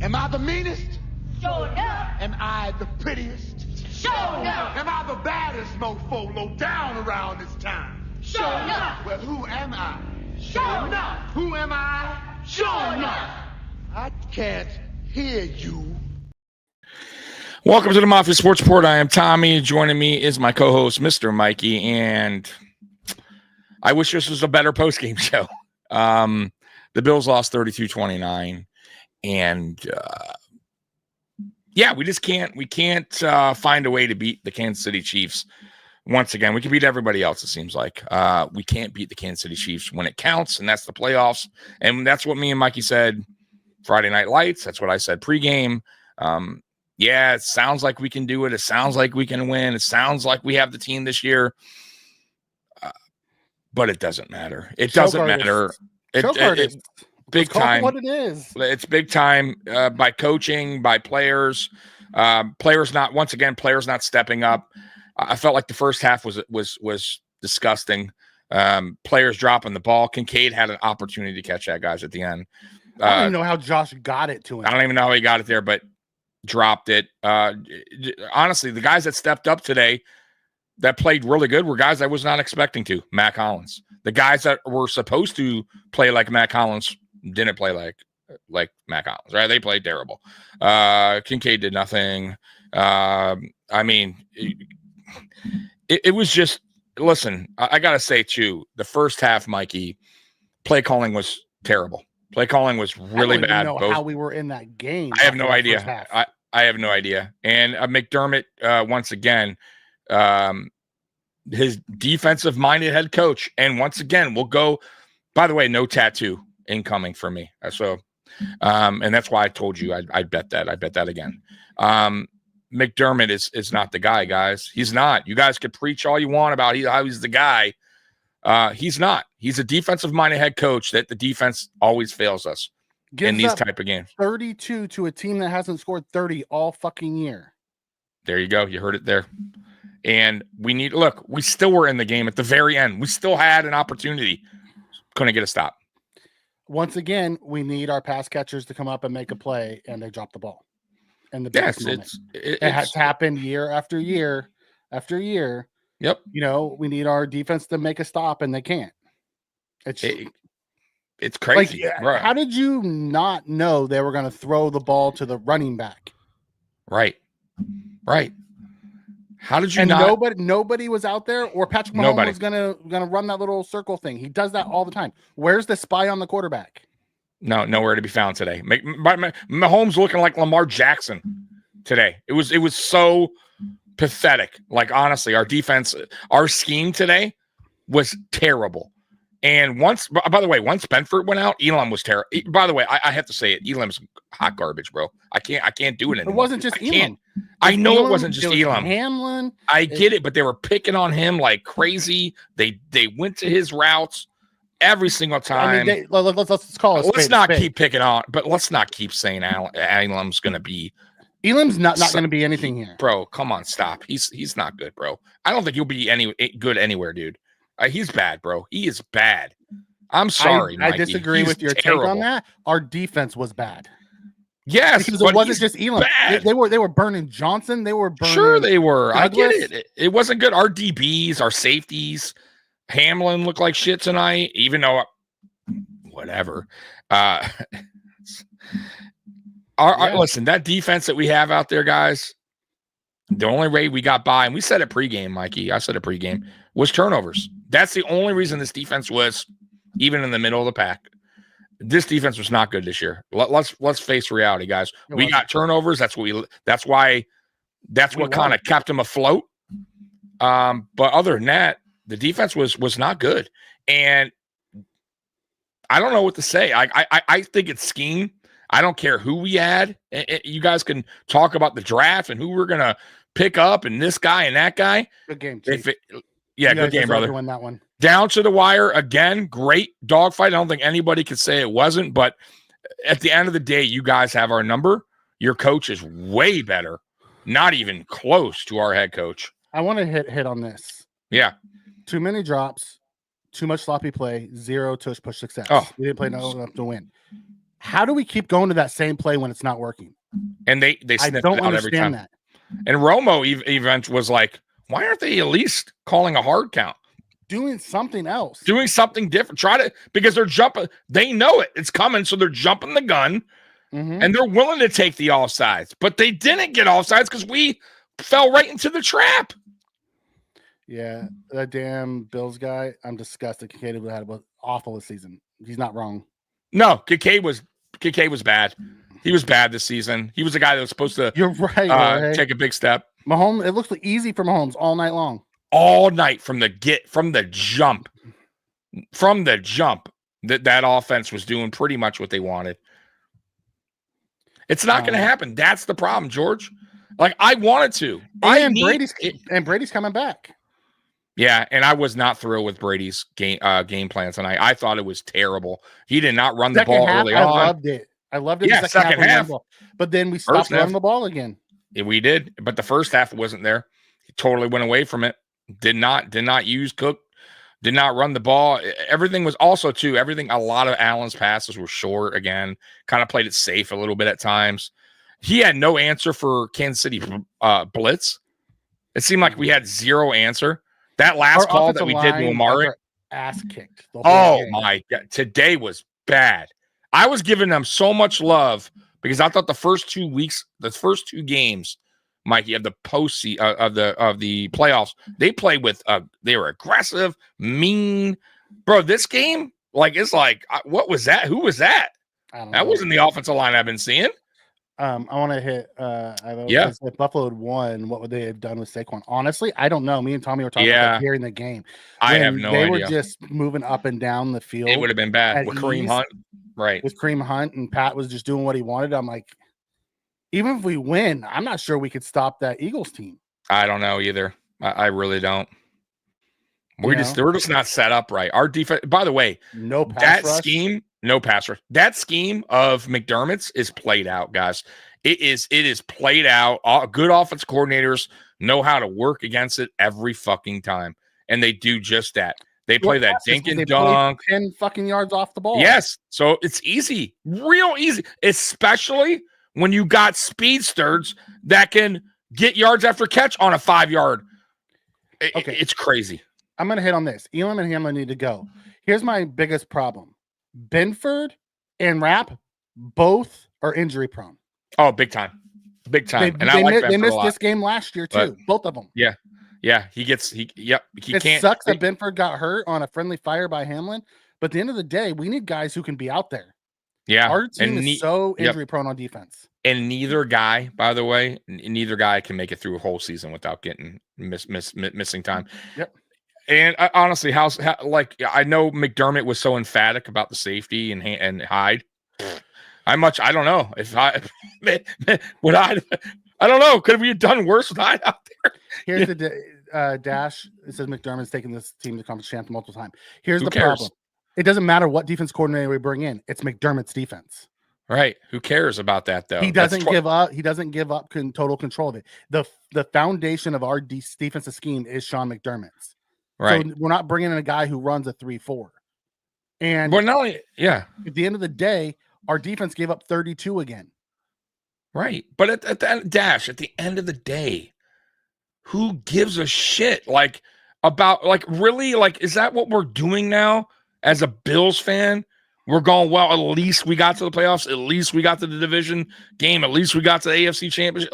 Am I the meanest? Sure enough. Am I the prettiest? Sure enough. Am I the baddest mofo low down around this town? Sure enough. Well, who am I? Sure enough. Who am I? Sure enough. I can't hear you. Welcome to the Mafia Sports Report. I am Tommy. Joining me is my co-host, Mr. Mikey, and I wish this was a better post-game show. The Bills lost 32-29, and we just can't. We can't find a way to beat the Kansas City Chiefs once again. We can beat everybody else, it seems like. We can't beat the Kansas City Chiefs when it counts, and that's the playoffs. And that's what me and Mikey said Friday Night Lights. That's what I said pregame. Yeah, it sounds like we can do it. It sounds like we can win. It sounds like we have the team this year. But it doesn't matter. It doesn't matter. It's big time. What it is. It's big time by coaching, by players. Players not stepping up. I felt like the first half was disgusting. Players dropping the ball. Kincaid had an opportunity to catch that, guys, at the end. I don't even know how Josh got it to him. I don't even know how he got it there, but dropped it. Honestly, the guys that stepped up today that played really good were guys I was not expecting to. Matt Collins. The guys that were supposed to play like Matt Collins didn't play like Matt Collins, right? They played terrible. Kincaid did nothing. I mean, it was just, listen, I got to say too, the first half, Mikey, play calling was terrible. Play calling was really bad. I don't even know how we were in that game. I have no idea. I have no idea. And McDermott, once again, his defensive-minded head coach. And once again, we'll go, by the way, no tattoo incoming for me. So, and that's why I told you I'd bet that. I bet that again. McDermott is not the guy, guys. He's not. You guys could preach all you want about how he's the guy. He's not. He's a defensive-minded head coach that the defense always fails us in these type of games. 32 to a team that hasn't scored 30 all fucking year. There you go. You heard it there. And we still were in the game at the very end. We still had an opportunity. Couldn't get a stop. Once again, we need our pass catchers to come up and make a play, and they drop the ball. And the biggest moment. It has happened year after year after year. Yep. You know, we need our defense to make a stop, and they can't. It's crazy. Like, right. How did you not know they were going to throw the ball to the running back? Right. How did you nobody was out there, or Patrick Mahomes was gonna run that little circle thing. He does that all the time. Where's the spy on the quarterback? No, nowhere to be found today. Mahomes looking like Lamar Jackson today. It was so pathetic. Like, honestly, our defense, our scheme today was terrible. And once Benford went out, Elam was terrible. By the way, I have to say it. Elam's hot garbage, bro. I can't do it anymore. It wasn't just Elam. I know it wasn't just Elam. Hamlin. I get it, but they were picking on him like crazy. They went to his routes every single time. I mean, let's call it. Let's not keep picking on, but let's not keep saying Elam's going to be. Elam's not going to be anything here, bro. Come on, stop. He's not good, bro. I don't think he'll be good anywhere, dude. He's bad, bro. He is bad. I'm sorry. I disagree with your take on that. Our defense was bad. Yes, because it wasn't just Elam. They were burning Johnson. They were burning. Sure, they were. Douglas. I get it. It wasn't good. Our DBs, our safeties, Hamlin looked like shit tonight. Even though, whatever. Listen, that defense that we have out there, guys. The only way we got by, and we said it pregame, Mikey. I said it pregame, was turnovers. That's the only reason this defense was even in the middle of the pack. This defense was not good this year. Let's face reality, guys. We got turnovers. That's what kind of kept them afloat. But other than that, the defense was not good. And I don't know what to say. I think it's scheme. I don't care who we add. You guys can talk about the draft and who we're gonna pick up and this guy and that guy. Good game. Good game, brother. To win that one. Down to the wire again. Great dogfight. I don't think anybody could say it wasn't. But at the end of the day, you guys have our number. Your coach is way better. Not even close to our head coach. I want to hit on this. Yeah. Too many drops, too much sloppy play, zero tush push success. Oh. We didn't play enough to win. How do we keep going to that same play when it's not working? And they sniff it out every time. That. And Romo event was like, why aren't they at least calling a hard count? Doing something else. Doing something different. Because they're jumping. They know it. It's coming, so they're jumping the gun. Mm-hmm. And they're willing to take the offsides. But they didn't get offsides because we fell right into the trap. Yeah, that damn Bills guy. I'm disgusted. Kincaid had an awful this season. He's not wrong. No, Kincaid was bad. He was bad this season. He was the guy that was supposed to You're right, take a big step. Mahomes, it looks easy for Mahomes all night long. All night from the jump. From the jump, that offense was doing pretty much what they wanted. It's not going to happen. That's the problem, George. Like, I wanted to. Brady's coming back. Yeah, and I was not thrilled with Brady's game plan tonight. I thought it was terrible. He did not run the ball early on. I loved it. Yeah, second half. But then we stopped running the ball again. Yeah, we did, but the first half wasn't there. He totally went away from it. Did not use Cook. Did not run the ball. Everything was also, too, a lot of Allen's passes were short again. Kind of played it safe a little bit at times. He had no answer for Kansas City blitz. It seemed like we had zero answer. That last call that we did to Amari. Ass kicked. Oh, my God. Today was bad. I was giving them so much love because I thought the first 2 games, Mikey, of the of the playoffs, they played with they were aggressive, mean. Bro, this game, it's like, what was that? Who was that? That wasn't the offensive line I've been seeing. I want to hit. If Buffalo had won, what would they have done with Saquon? Honestly, I don't know. Me and Tommy were talking about during the game. I have no idea. They were just moving up and down the field. It would have been bad with Kareem Hunt, right? With Kareem Hunt, and Pat was just doing what he wanted. I'm like, even if we win, I'm not sure we could stop that Eagles team. I don't know either. I really don't. We're just not set up right. Our defense. By the way, no pass rush. No pass rush. That scheme of McDermott's is played out, guys. It is played out. Good offense coordinators know how to work against it every fucking time, and they do just that. They play that dink and dunk. 10 fucking yards off the ball. Yes, so it's easy, real easy, especially when you got speedsters that can get yards after catch on a 5-yard. Okay, it's crazy. I'm going to hit on this. Elam and Hamlin need to go. Here's my biggest problem. Benford and Rapp both are injury prone. Oh, big time. They missed this game last year too. Both of them. Yeah. He can't. It sucks that Benford got hurt on a friendly fire by Hamlin, but at the end of the day, we need guys who can be out there. Yeah. Our team is so injury prone on defense. And neither guy, by the way, can make it through a whole season without getting missing time. Yep. And honestly, I know McDermott was so emphatic about the safety and Hyde. I don't know if I don't know. Could we have done worse with Hyde out there? Here's the dash. It says McDermott's taking this team to conference champ multiple times. Here's the problem. It doesn't matter what defense coordinator we bring in. It's McDermott's defense. Right. Who cares about that though? He doesn't give up. He doesn't give up total control of it. The foundation of our defensive scheme is Sean McDermott's. Right. So we're not bringing in a guy who runs a 3-4. And not only, at the end of the day, our defense gave up 32 again. Right. But at the end of the day, who gives a shit? Really? Is that what we're doing now as a Bills fan? We're going, well, at least we got to the playoffs. At least we got to the division game. At least we got to the AFC championship.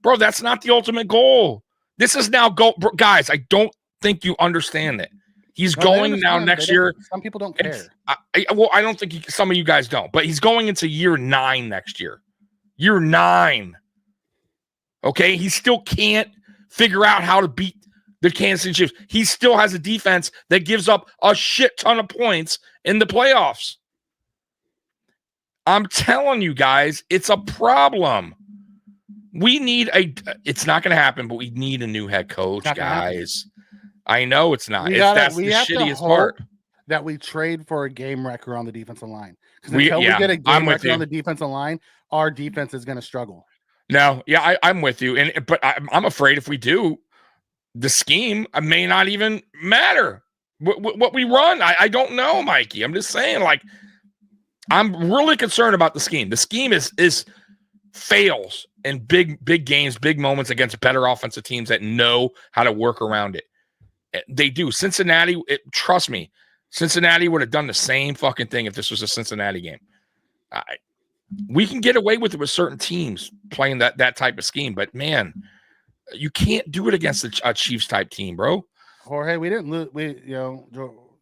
Bro, that's not the ultimate goal. This is now guys, I don't think you understand it. He's going now next year. Some people don't care. I don't think some of you guys don't, but he's going into year 9 next year. Year 9. Okay? He still can't figure out how to beat the Kansas City Chiefs. He still has a defense that gives up a shit ton of points in the playoffs. I'm telling you guys, it's a problem. We need it's not going to happen, but we need a new head coach, guys. I know it's not. That's the shittiest part. That we trade for a game wrecker on the defensive line. Because until we get a game wrecker on the defensive line, our defense is going to struggle. No, yeah, I'm with you. But I'm afraid if we do, the scheme may not even matter. What we run, I don't know, Mikey. I'm just saying, I'm really concerned about the scheme. The scheme is fails in big games, big moments against better offensive teams that know how to work around it. They do. Cincinnati, trust me, Cincinnati would have done the same fucking thing if this was a Cincinnati game. We can get away with it with certain teams playing that type of scheme, but man, you can't do it against a Chiefs type team, bro. Jorge, we didn't lose. We didn't.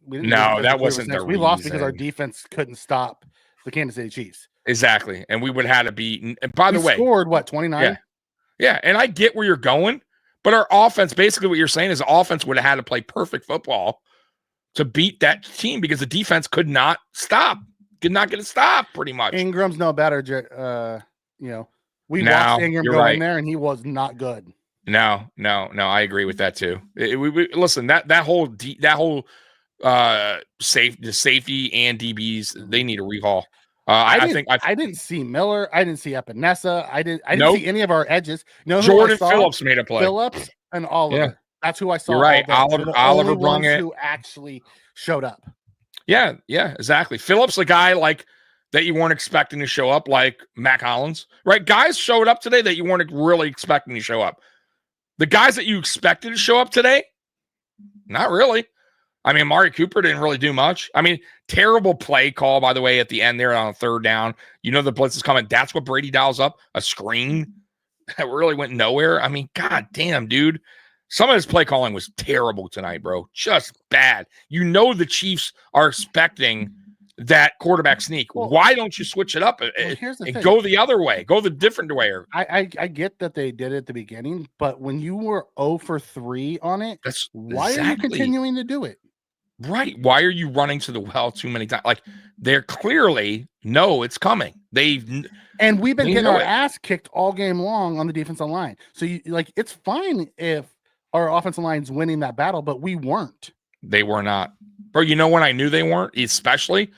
No, that wasn't the reason. We lost because our defense couldn't stop the Kansas City Chiefs. Exactly, and we would have had to beat. And by the way, scored what 29? Yeah, and I get where you're going, but our offense, basically, what you're saying is, the offense would have had to play perfect football to beat that team because the defense could not stop. Could not get a stop, pretty much. Ingram's no better. We watched Ingram go in there, and he was not good. No, I agree with that too. Listen, that whole safety and DBs, they need a rehaul. I didn't see Miller. I didn't see Epinesa. I didn't see any of our edges. Jordan Phillips made a play. Phillips and Oliver. Yeah. That's who I saw. You're right. Oliver brung it. Who actually showed up. Yeah, exactly. Phillips, a guy like that you weren't expecting to show up, like Mac Hollins, right? Guys showed up today that you weren't really expecting to show up. The guys that you expected to show up today, not really. I mean, Amari Cooper didn't really do much. I mean, terrible play call, by the way, at the end there on a third down. You know the blitz is coming. That's what Brady dials up, a screen that really went nowhere. I mean, god damn, dude. Some of his play calling was terrible tonight, bro. Just bad. You know the Chiefs are expecting that quarterback sneak. Well, why don't you switch it up and go the other way? Go the different way. I get that they did it at the beginning, but when you were 0 for 3 on it, why are you continuing to do it? Right. Why are you running to the well too many times? Like, they're clearly know it's coming. And we've been getting our ass kicked all game long on the defensive line. So it's fine if our offensive line's winning that battle, but we weren't. They were not. Bro, you know when I knew they weren't? Especially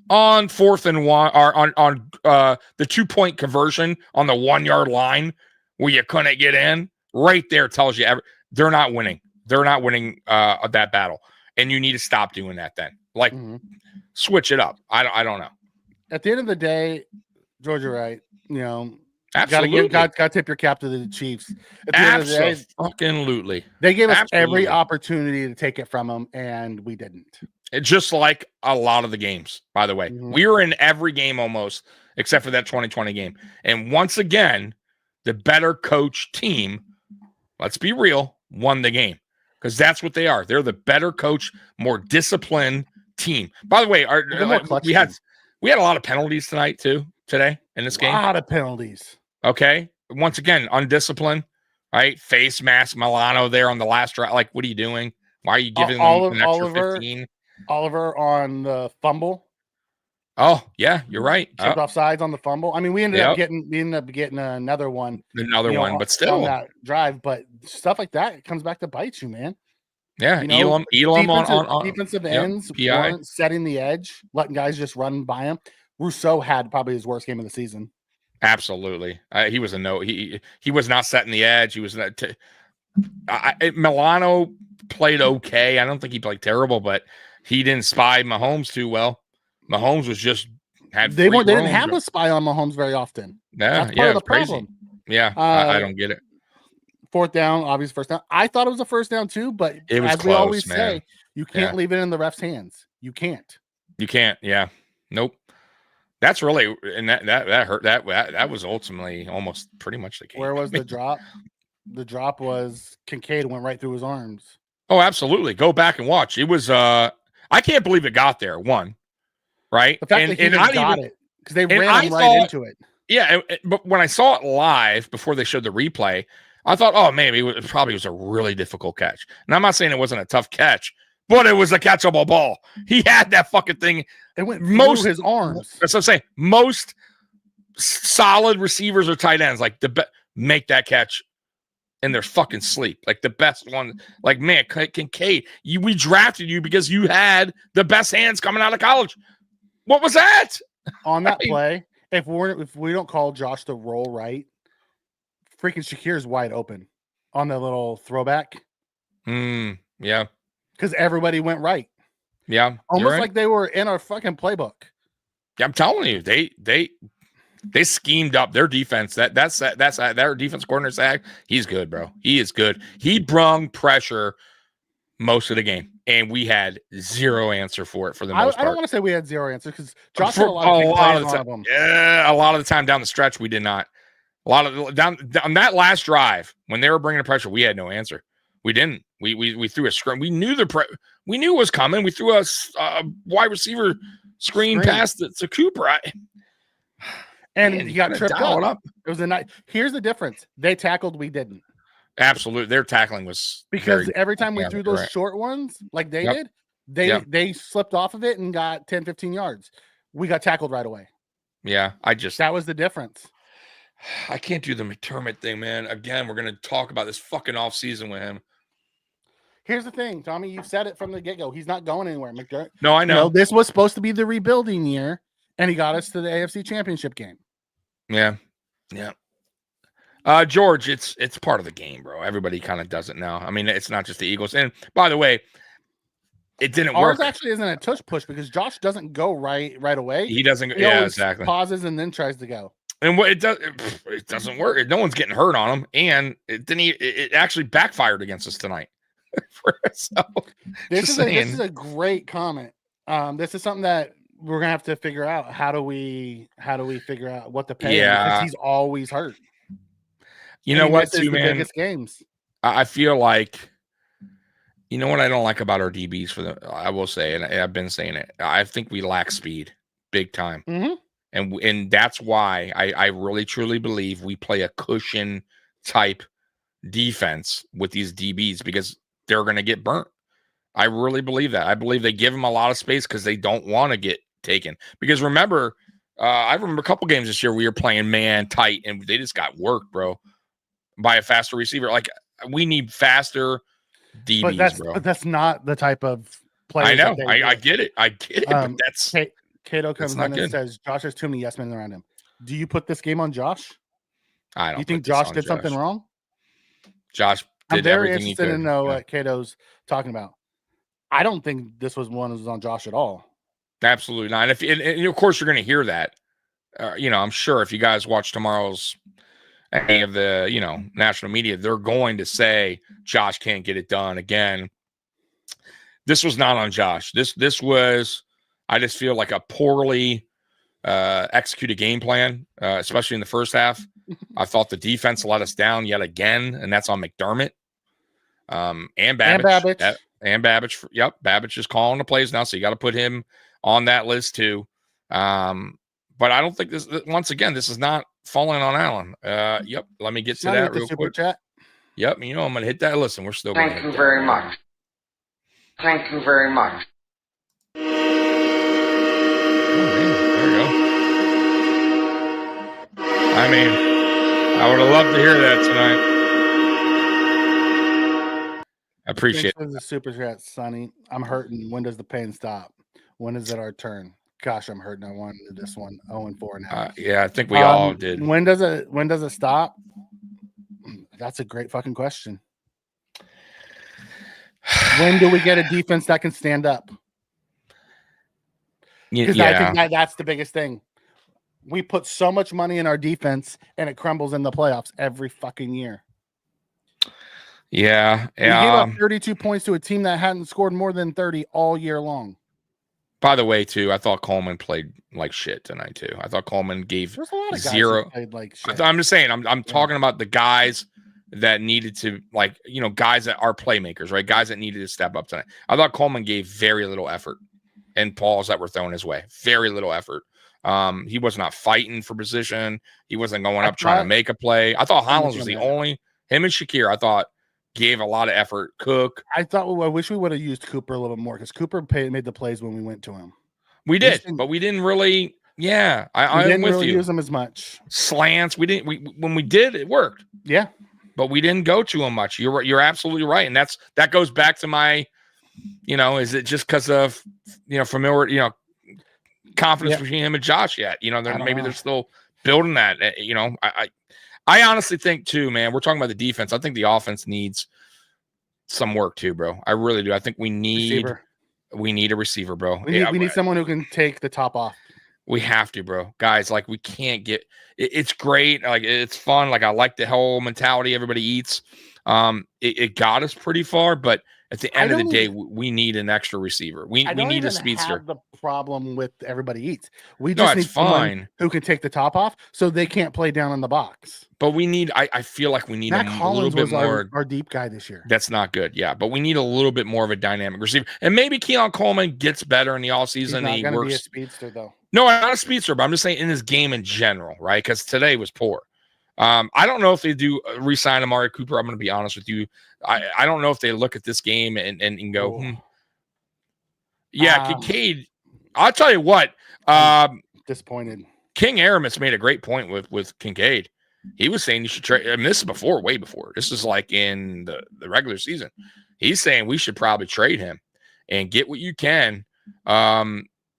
on 4th and 1, or on the 2-point conversion on the 1-yard line where you couldn't get in. Right there tells you they're not winning. They're not winning that battle. And you need to stop doing that then. Switch it up. I don't know. At the end of the day, George, you're right. Absolutely. Got to tip your cap to the Chiefs. Absolutely. They gave us every opportunity to take it from them, and we didn't. Just like a lot of the games, by the way. Mm-hmm. We were in every game almost, except for that 2020 game. And once again, the better coach team, let's be real, won the game. Because that's what they are. They're the better coach, more disciplined team. By the way, we had a lot of penalties today in this game. A lot of penalties. Okay. Once again, undisciplined, right? Face mask, Milano there on the last drive. Like, what are you doing? Why are you giving them an extra 15? Oliver on the fumble. Oh, yeah, you're right. Chipped off sides on the fumble. I mean, we ended up getting another one. But still on that drive. But stuff like that, it comes back to bite you, man. Yeah, Elam on defensive ends weren't setting the edge, letting guys just run by him. Rousseau had probably his worst game of the season. Absolutely, he was he was not setting the edge. He was not. Milano played okay. I don't think he played terrible, but he didn't spy Mahomes too well. Mahomes was just they didn't have a spy on Mahomes very often. Yeah, that's part of the problem. Yeah, I don't get it. 4th down, obvious first down. I thought it was a first down too, but it was as close, we always man. say, you can't leave it in the ref's hands. You can't. Yeah. Nope. That's really, and that hurt. That was ultimately almost pretty much the game. Where was the drop? The drop was Kincaid went right through his arms. Oh, absolutely. Go back and watch. It was I can't believe it got there. One, right? The fact that he got it because they ran right into it. Yeah, but when I saw it live before they showed the replay, I thought, oh, maybe it probably was a really difficult catch. And I'm not saying it wasn't a tough catch, but it was a catchable ball. He had that fucking thing. It went through his arms. That's what I'm saying. Most solid receivers or tight ends make that catch in their fucking sleep. Like the best one. Like, man, Kincaid, we drafted you because you had the best hands coming out of college. What was that? On that play, if we don't call Josh to roll right, freaking Shakir's wide open on the little throwback. Yeah. Because everybody went right. Yeah. Almost like they were in our fucking playbook. I'm telling you, they schemed up their defense. That's their defense coordinator, Zach. He's good, bro. He is good. He brung pressure most of the game, and we had zero answer for it for the most part. I don't want to say we had zero answer because Josh had a lot of time. Yeah, a lot of the time down the stretch, we did not. A lot of down on that last drive when they were bringing the pressure, we had no answer. We didn't. We threw a screen. We knew we knew it was coming. We threw a wide receiver screen pass to Cooper. And he got tripped up. It was a night. Here's the difference. They tackled, we didn't. Absolutely. Their tackling was because every time we threw those short ones like they did, they slipped off of it and got 10, 15 yards. We got tackled right away. Yeah. That was the difference. I can't do the McDermott thing, man. Again, we're going to talk about this fucking off season with him. Here's the thing, Tommy. You said it from the get-go. He's not going anywhere, McDermott. No, I know. This was supposed to be the rebuilding year, and he got us to the AFC Championship game. Yeah. Yeah. George, it's part of the game, bro. Everybody kind of does it now. I mean, it's not just the Eagles. And by the way, it didn't work. Ours actually isn't a tush push because Josh doesn't go right away. He doesn't. Yeah, exactly. Pauses and then tries to go. And what it doesn't work. No one's getting hurt on him, and it actually backfired against us tonight. This is a great comment. This is something that we're gonna have to figure out. How do we figure out what to pay? Yeah, because he's always hurt. You know what, too, man? Biggest games. I feel like, you know what I don't like about our DBs I will say, and I've been saying it. I think we lack speed, big time, and that's why I really truly believe we play a cushion type defense with these DBs because they're going to get burnt. I really believe that. I believe they give them a lot of space because they don't want to get taken. Because remember, I remember a couple games this year we were playing man tight, and they just got worked, bro, by a faster receiver. Like, we need faster DBs, bro. But that's not the type of play. I know. I get it. I get it. But that's Cato comes in and says Josh has too many yes men around him. Do you put this game on Josh? I don't. You think Josh did something wrong? Josh did I'm very everything he could. interested to know what Cato's talking about. I don't think this was one that was on Josh at all. Absolutely not. And of course, you're going to hear that. I'm sure if you guys watch tomorrow's any of the national media, they're going to say Josh can't get it done again. This was not on Josh. This was, I just feel like a poorly executed game plan, especially in the first half. I thought the defense let us down yet again, and that's on McDermott and Babbage. And Babbage. Yep, Babbage is calling the plays now, so you got to put him on that list too. But I don't think once again, this is not falling on Allen. Yep, let me get to that real quick. Chat. Yep, I'm going to hit that. Listen, we're still going to Thank you very much. Thank you very much. Oh, there you go. I mean, I would have loved to hear that tonight. I appreciate it. The super chat, Sonny. I'm hurting. When does the pain stop? When is it our turn? Gosh, I'm hurting. I wanted this one 0-4 now. Yeah, I think we all did. When does it stop? That's a great fucking question. When do we get a defense that can stand up? Because I think that's the biggest thing. We put so much money in our defense, and it crumbles in the playoffs every fucking year. Yeah. We gave up 32 points to a team that hadn't scored more than 30 all year long. By the way, too, I thought Coleman played like shit tonight, too. I thought Coleman gave There's a lot of guys zero. Who played like shit. I'm just saying, I'm talking about the guys that needed to, guys that are playmakers, right? Guys that needed to step up tonight. I thought Coleman gave very little effort and balls that were thrown his way. Very little effort. He was not fighting for position. He wasn't going up trying to make a play. I thought Hollins was the only, him and Shakir, I thought, gave a lot of effort. Cook. I wish we would have used Cooper a little bit more because Cooper made the plays when we went to him. We did, but we didn't really. Yeah, I didn't really use them as much. Slants. We didn't. When we did, it worked. Yeah, but we didn't go to him much. You're absolutely right, and that goes back to my, is it just because of familiar, confidence between him and Josh yet? They're still building that. I honestly think too, man, we're talking about the defense. I think the offense needs some work too, bro. I really do. I think we need a receiver, bro. We need someone who can take the top off. We have to, bro. Guys, like, we can't get it's great. Like, it's fun. Like, I like the whole mentality everybody eats. It got us pretty far, but at the end of the day, we need an extra receiver. We need a speedster. Have the problem with everybody eats. We just need someone who can take the top off so they can't play down in the box. But we need, I feel like we need Matt a little bit more. Our deep guy this year. That's not good. Yeah. But we need a little bit more of a dynamic receiver. And maybe Keon Coleman gets better in the offseason. He's not going to be a speedster, though. No, not a speedster, but I'm just saying in his game in general, right? Because today was poor. I don't know if they do re-sign Amari Cooper. I'm going to be honest with you. I don't know if they look at this game and go, Yeah, Kincaid. I'll tell you what. Disappointed. King Aramis made a great point with Kincaid. He was saying you should trade. I mean, this is before, way before. This is like in the regular season. He's saying we should probably trade him and get what you can.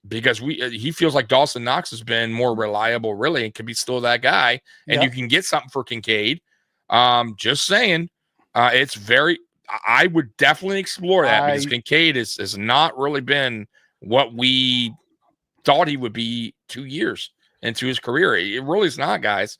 Because he feels like Dawson Knox has been more reliable, really, and can be still that guy. And you can get something for Kincaid. Just saying, it's very. I would definitely explore that because Kincaid has not really been what we thought he would be 2 years into his career. It really is not, guys.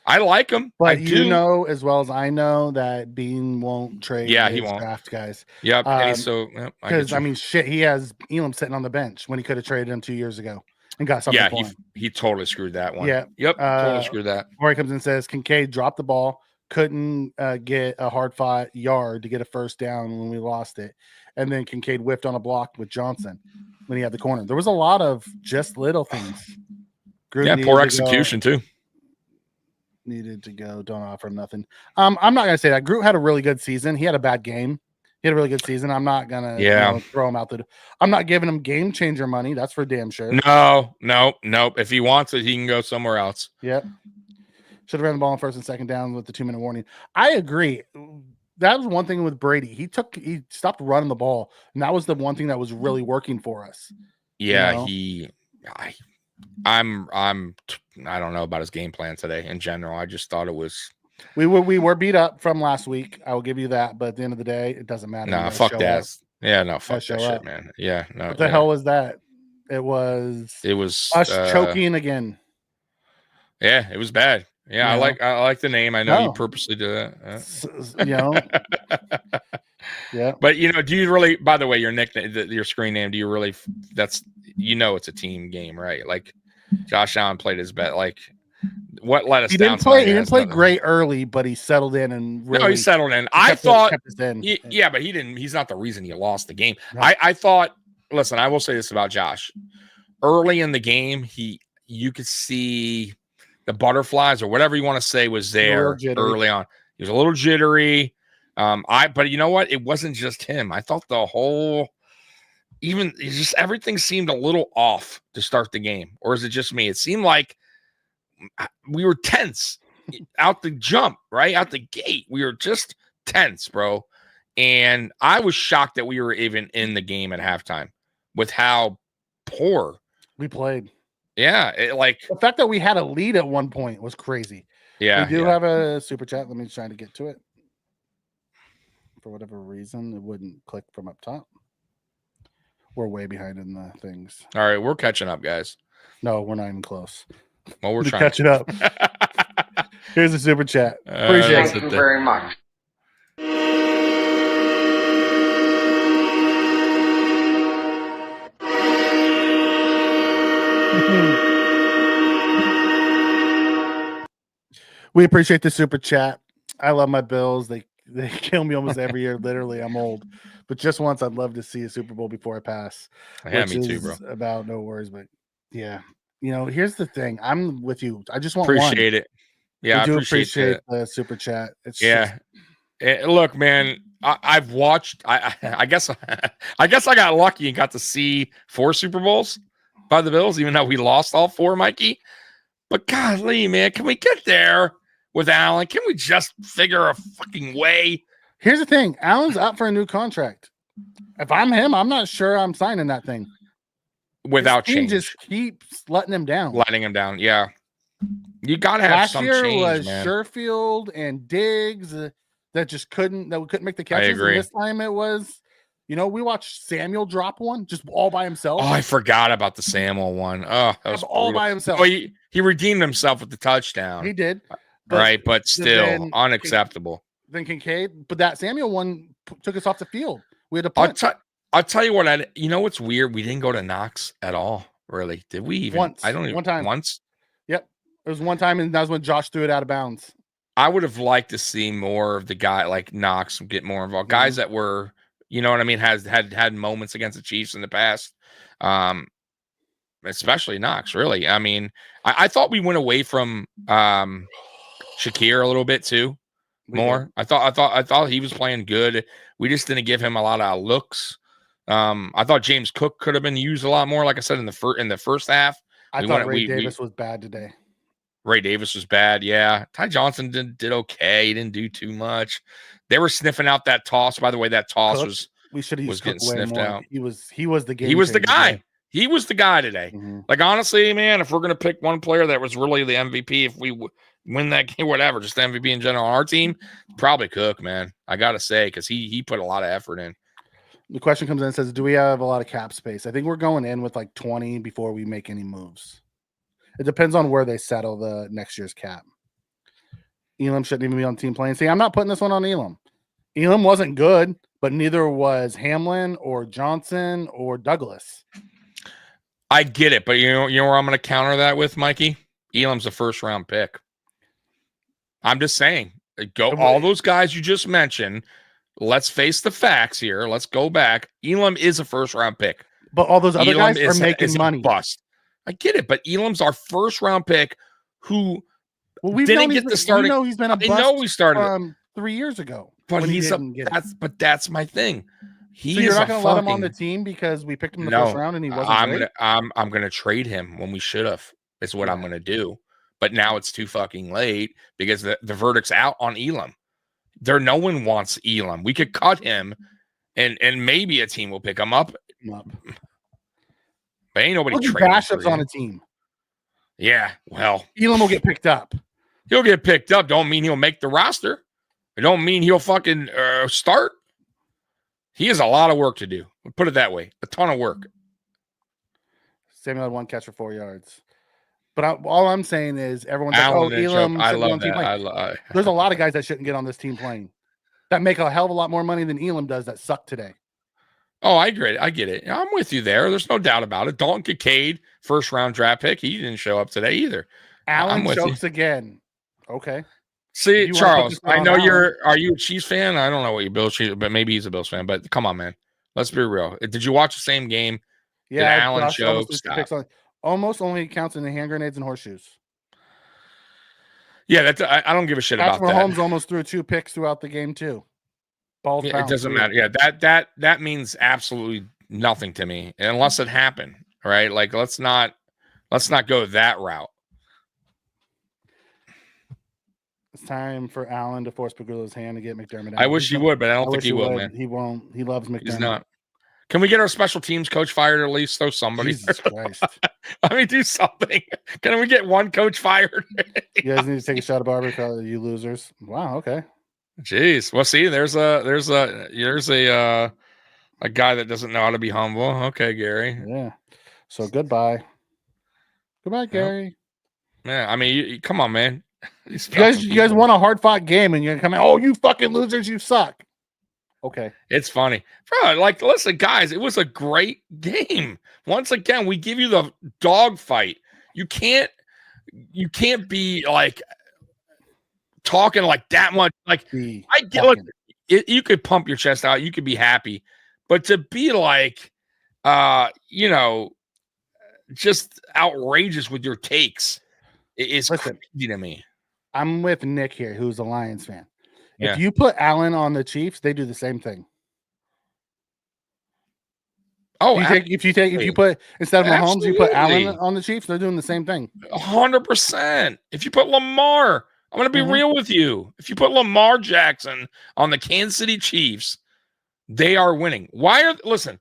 I like him, but you know as well as I know that Bean won't trade. Yeah, he won't draft guys. Yep, because I mean, shit, he has Elam sitting on the bench when he could have traded him 2 years ago and got something. Yeah, he totally screwed that one. Yeah, yep, totally screwed that. Where he comes in and says Kincaid dropped the ball, couldn't get a hard fought yard to get a first down when we lost it, and then Kincaid whiffed on a block with Johnson when he had the corner. There was a lot of just little things. Poor execution too. Needed to go. Don't offer him nothing. I'm not gonna say that. Groot had a really good season. He had a bad game. He had a really good season. I'm not gonna throw him out the. I'm not giving him game changer money. That's for damn sure. No. If he wants it, he can go somewhere else. Yep. Should have ran the ball on first and second down with the 2-minute warning. I agree. That was one thing with Brady. He stopped running the ball, and that was the one thing that was really working for us. Yeah, you know? I don't know about his game plan today in general. I just thought it was. We were beat up from last week. I will give you that, but at the end of the day, it doesn't matter. No, fuck that. Yeah, no, fuck that shit, man. Yeah, no. What the hell was that? It was us choking again. Yeah, it was bad. Yeah, I like the name. I know you purposely do that. Yeah. But do you really? By the way, your nickname, your screen name. Do you really? That's it's a team game, right? Like Josh Allen played his bet. Like what let us down? He didn't play great early, but he settled in and really. No, he settled in. I thought. But he didn't. He's not the reason he lost the game. No. I thought. Listen, I will say this about Josh. Early in the game, you could see the butterflies or whatever you want to say was there early on. He was a little jittery. But you know what? It wasn't just him. I thought the whole, everything seemed a little off to start the game. Or is it just me? It seemed like we were tense out the jump, right? Out the gate. We were just tense, bro. And I was shocked that we were even in the game at halftime with how poor we played. Yeah. The fact that we had a lead at one point was crazy. Yeah. We do have a super chat. Let me try to get to it. For whatever reason, it wouldn't click from up top. We're way behind in the things. All right, we're catching up, guys. No, we're not even close. Well, we're trying to catch it up. Here's a super chat. Appreciate it. Thank you very much. We appreciate the super chat. I love my Bills. They kill me almost every year. Literally, I'm old. But just once, I'd love to see a Super Bowl before I pass. Yeah, me too, bro. About no worries, but yeah. Here's the thing. I'm with you. I just want appreciate it. Yeah, I do appreciate the super chat. It's look, man. I've watched. I guess I got lucky and got to see 4 Super Bowls by the Bills, even though we lost all 4, Mikey. But golly, man, can we get there with Allen? Can we just figure a fucking way? Here's the thing. Allen's up for a new contract. If I'm him, I'm not sure I'm signing that thing. Without change. Just keeps letting him down. Yeah. You got to have some change, Last year was Sherfield and Diggs that we couldn't make the catches. I agree. And this time it was We watched Samuel drop one just all by himself. Oh, I forgot about the Samuel one. Oh, that was all brutal. by himself. Oh, he redeemed himself with the touchdown. He did. But still unacceptable. Then Kincaid, but that Samuel one took us off the field. We had to punt. I'll tell you what. What's weird? We didn't go to Knox at all. Really? Did we even? Once. I don't even. One time. Once. Yep. It was one time, and that was when Josh threw it out of bounds. I would have liked to see more of the guy like Knox get more involved. Guys that were, you know what I mean, had moments against the Chiefs in the past. Especially Knox, really. I mean, I thought we went away from Shakir a little bit too. More. I thought he was playing good. We just didn't give him a lot of looks. I thought James Cook could have been used a lot more. Like I said in the first half, I thought Ray Davis was bad today. Ray Davis was bad. Yeah, Ty Johnson did okay. He didn't do too much. They were sniffing out that toss. By the way, that toss was getting sniffed out. He was the game. He was the guy. Today. He was the guy today. Mm-hmm. Like honestly, man, if we're gonna pick one player that was really the MVP, if we win that game, whatever, just the MVP in general on our team, probably Cook, man. I gotta say, because he put a lot of effort in. The question comes in and says, do we have a lot of cap space? I think we're going in with like 20 before we make any moves. It depends on where they settle the next year's cap. Elam shouldn't even be on the team playing. See, I'm not putting this one on Elam. Elam wasn't good, but neither was Hamlin or Johnson or Douglas. I get it, but you know where I'm going to counter that with, Mikey? Elam's a first-round pick. I'm just saying, all those guys you just mentioned. Let's face the facts here. Let's go back. Elam is a first-round pick, but all those other guys are making money. Bust. I get it, but Elam's our first-round pick who didn't get the starting. He's been a bust. I know we started 3 years ago, but that's my thing. So you're not going to let him on the team because we picked him in the first round and he wasn't. I'm gonna trade him when we should have. Is what I'm gonna do. But now it's too fucking late because the verdict's out on Elam. No one wants Elam. We could cut him, and maybe a team will pick him up. But ain't nobody trading Bashop's on a team. Yeah, well, Elam will get picked up. He'll get picked up. Don't mean he'll make the roster. It don't mean he'll fucking start. He has a lot of work to do. Put it that way. A ton of work. Samuel had one catch for 4 yards. But all I'm saying is everyone's like, Elam. I love that. There's a lot of guys that shouldn't get on this team playing that make a hell of a lot more money than Elam does that suck today. Oh, I agree. I get it. I'm with you there. There's no doubt about it. Dalton Kincaid, first-round draft pick. He didn't show up today either. Allen chokes again. Okay. See, Charles, I know are you a Chiefs fan? I don't know what you Bills, but maybe he's a Bills fan. But come on, man. Let's be real. Did you watch the same game? Yeah. Did Allen choke? Almost only counts in the hand grenades and horseshoes. Yeah, I don't give a shit about that. Mahomes almost threw 2 picks throughout the game too. Yeah, it doesn't matter. Yeah, that means absolutely nothing to me unless it happened, right? Like let's not go that route. It's time for Allen to force Pagula's hand to get McDermott out. I wish he would, but I don't think he will, man. He won't. He loves McDermott. He's not. Can we get our special teams coach fired at least? Throw somebody. Jesus Christ. I mean, do something. Can we get one coach fired? You guys need to take a shot of Barbara, you losers. Wow. Okay. Jeez. Well, see, there's a guy that doesn't know how to be humble. Okay, Gary. Yeah. So goodbye. Goodbye, Gary. Yeah. I mean, come on, man. You guys won a hard fought game, and you're gonna come out. Oh, you fucking losers! You suck. Okay. It's funny. Bro, like, listen, guys, it was a great game. Once again, we give you the dog fight. You can't be like talking like that much. Like, I get you could pump your chest out, you could be happy, but to be like just outrageous with your takes is crazy to me. I'm with Nick here, who's a Lions fan. Yeah. If you put Allen on the Chiefs, they do the same thing. Oh, if you put instead of Mahomes, you put Allen on the Chiefs, they're doing the same thing. 100%. If you put Lamar, I'm going to be real with you. If you put Lamar Jackson on the Kansas City Chiefs, they are winning. Listen,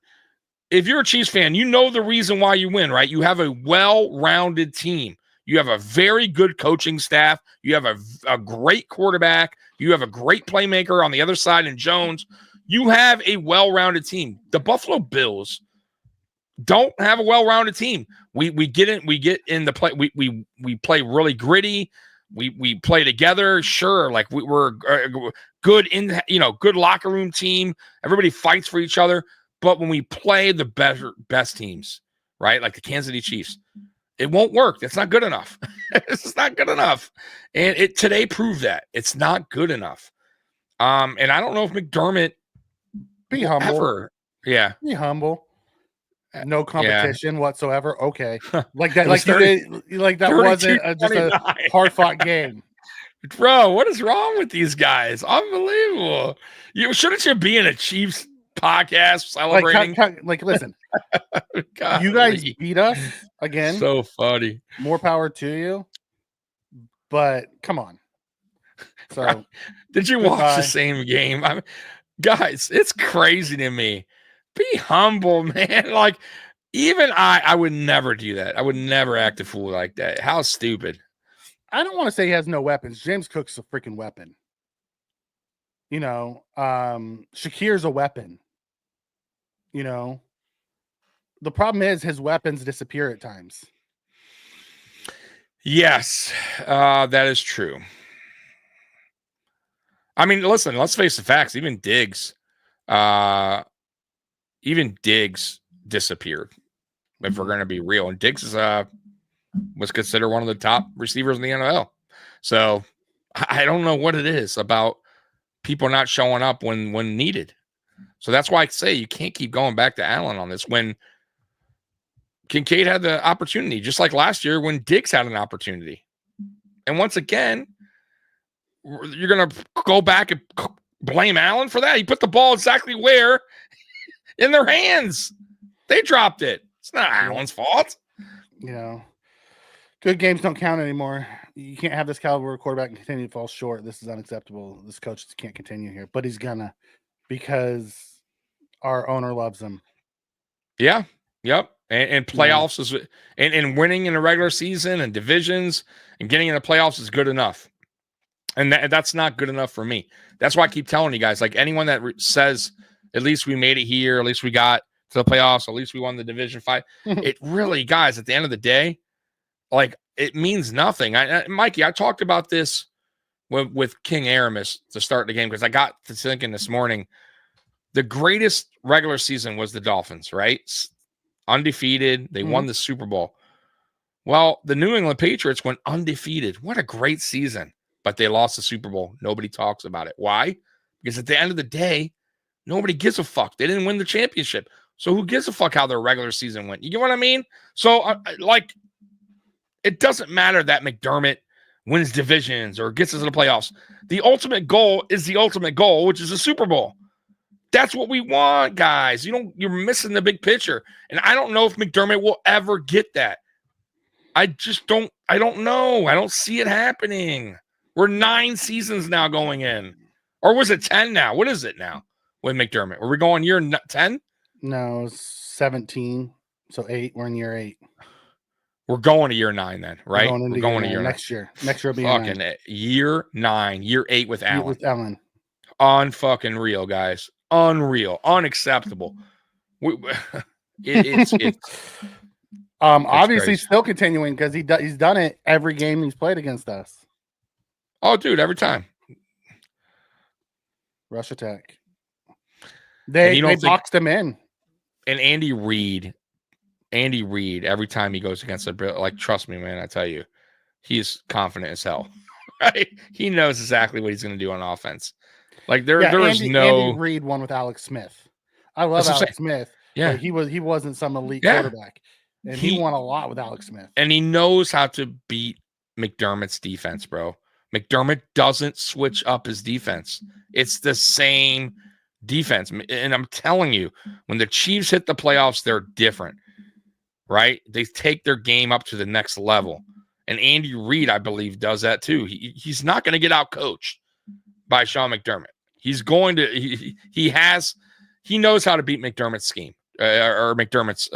if you're a Chiefs fan, you know the reason why you win, right? You have a well-rounded team. You have a very good coaching staff. You have a great quarterback. You have a great playmaker on the other side in Jones. You have a well-rounded team. The Buffalo Bills don't have a well-rounded team. We get in the play. We play really gritty. We play together. Sure, like we're good good locker room team. Everybody fights for each other. But when we play the best teams, right, like the Kansas City Chiefs, it won't work. That's not good enough. It's not good enough. And it today proved that it's not good enough. And I don't know if McDermott be humble. Ever. Yeah. Be humble. No competition whatsoever. Okay. Like that, that 32, wasn't just a hard fought game. Bro, what is wrong with these guys? Unbelievable. Shouldn't you be in a Chiefs podcast celebrating? Like listen, you guys beat us again. So funny. More power to you. But come on. So did you watch the same game? I mean, guys, it's crazy to me. Be humble, man. Like, even I would never do that. I would never act a fool like that. How stupid. I don't want to say he has no weapons. James Cook's a freaking weapon. Shakir's a weapon. The problem is his weapons disappear at times. Yes, that is true. I mean, listen, let's face the facts. Even Diggs disappeared, if we're going to be real. And Diggs was considered one of the top receivers in the NFL. So I don't know what it is about people not showing up when needed. So that's why I say you can't keep going back to Allen on this when Kincaid had the opportunity, just like last year when Diggs had an opportunity. And once again, you're going to go back and blame Allen for that? He put the ball exactly where? In their hands. They dropped it. It's not Allen's fault. Good games don't count anymore. You can't have this caliber of quarterback and continue to fall short. This is unacceptable. This coach can't continue here, but he's gonna, because our owner loves him. Yeah. Yep. And playoffs is and winning in a regular season and divisions and getting in the playoffs is good enough. And that's not good enough for me. That's why I keep telling you guys, like anyone that says, at least we made it here, at least we got to the playoffs, at least we won the division fight. It really, guys, at the end of the day, like it means nothing. Mikey, I talked about this with King Aramis to start the game because I got to thinking this morning, the greatest regular season was the Dolphins, right? Undefeated. They won the Super Bowl. Well, the New England Patriots went undefeated. What a great season. But they lost the Super Bowl. Nobody talks about it. Why? Because at the end of the day, nobody gives a fuck. They didn't win the championship. So who gives a fuck how their regular season went? You get what I mean? So, it doesn't matter that McDermott wins divisions or gets us to the playoffs. The ultimate goal is the ultimate goal, which is a Super Bowl. That's what we want, guys. You're missing the big picture. And I don't know if McDermott will ever get that. I don't know. I don't see it happening. We're 9 seasons now going in. Or was it 10 now? What is it now with McDermott? Are we going year 10? No, it's 17. So 8. We're in year 8. We're going to year 9 then, right? We're going to year 9. Next year. Next year will be fucking 9. Year 9. Year 8 with Allen. With Allen. Unfucking real, guys. Unreal. Unacceptable. It's obviously crazy. Still continuing because he's done it every game he's played against us. Oh, dude, every time. Rush attack. They boxed him in. And Andy Reid, every time he goes against trust me, man, I tell you, he's confident as hell. Right? He knows exactly what he's going to do on offense. Like Andy Reid won with Alex Smith. I love Alex Smith. Yeah, he wasn't some elite quarterback, and he won a lot with Alex Smith. And he knows how to beat McDermott's defense, bro. McDermott doesn't switch up his defense. It's the same defense. And I'm telling you, when the Chiefs hit the playoffs, they're different, right? They take their game up to the next level. And Andy Reid, I believe, does that too. He's not going to get out coached by Sean McDermott. He's going to, he knows how to beat McDermott's scheme or McDermott's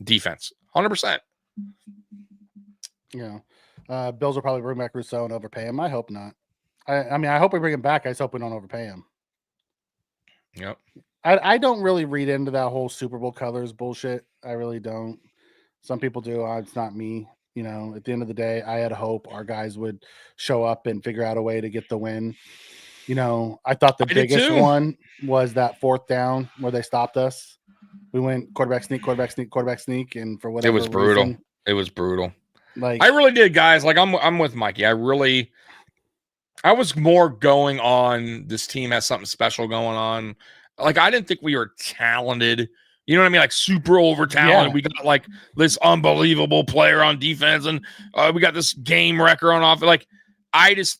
defense. 100%. Yeah. Bills will probably bring back Rousseau and overpay him. I hope not. I mean, I hope we bring him back. I just hope we don't overpay him. Yep. I don't really read into that whole Super Bowl colors bullshit. I really don't. Some people do. It's not me. You know, at the end of the day, I had hope our guys would show up and figure out a way to get the win. You know, I thought the I did biggest too. one was that 4th down where they stopped us. We went quarterback sneak, and for whatever It was brutal. reason, It was brutal. like I really did, guys. Like I'm with Mikey. I was more going on this team has something special going on. Like I didn't think we were talented. You know what I mean? Like super over talented. Yeah. We got like this unbelievable player on defense, and we got this game wrecker on offense. Like I just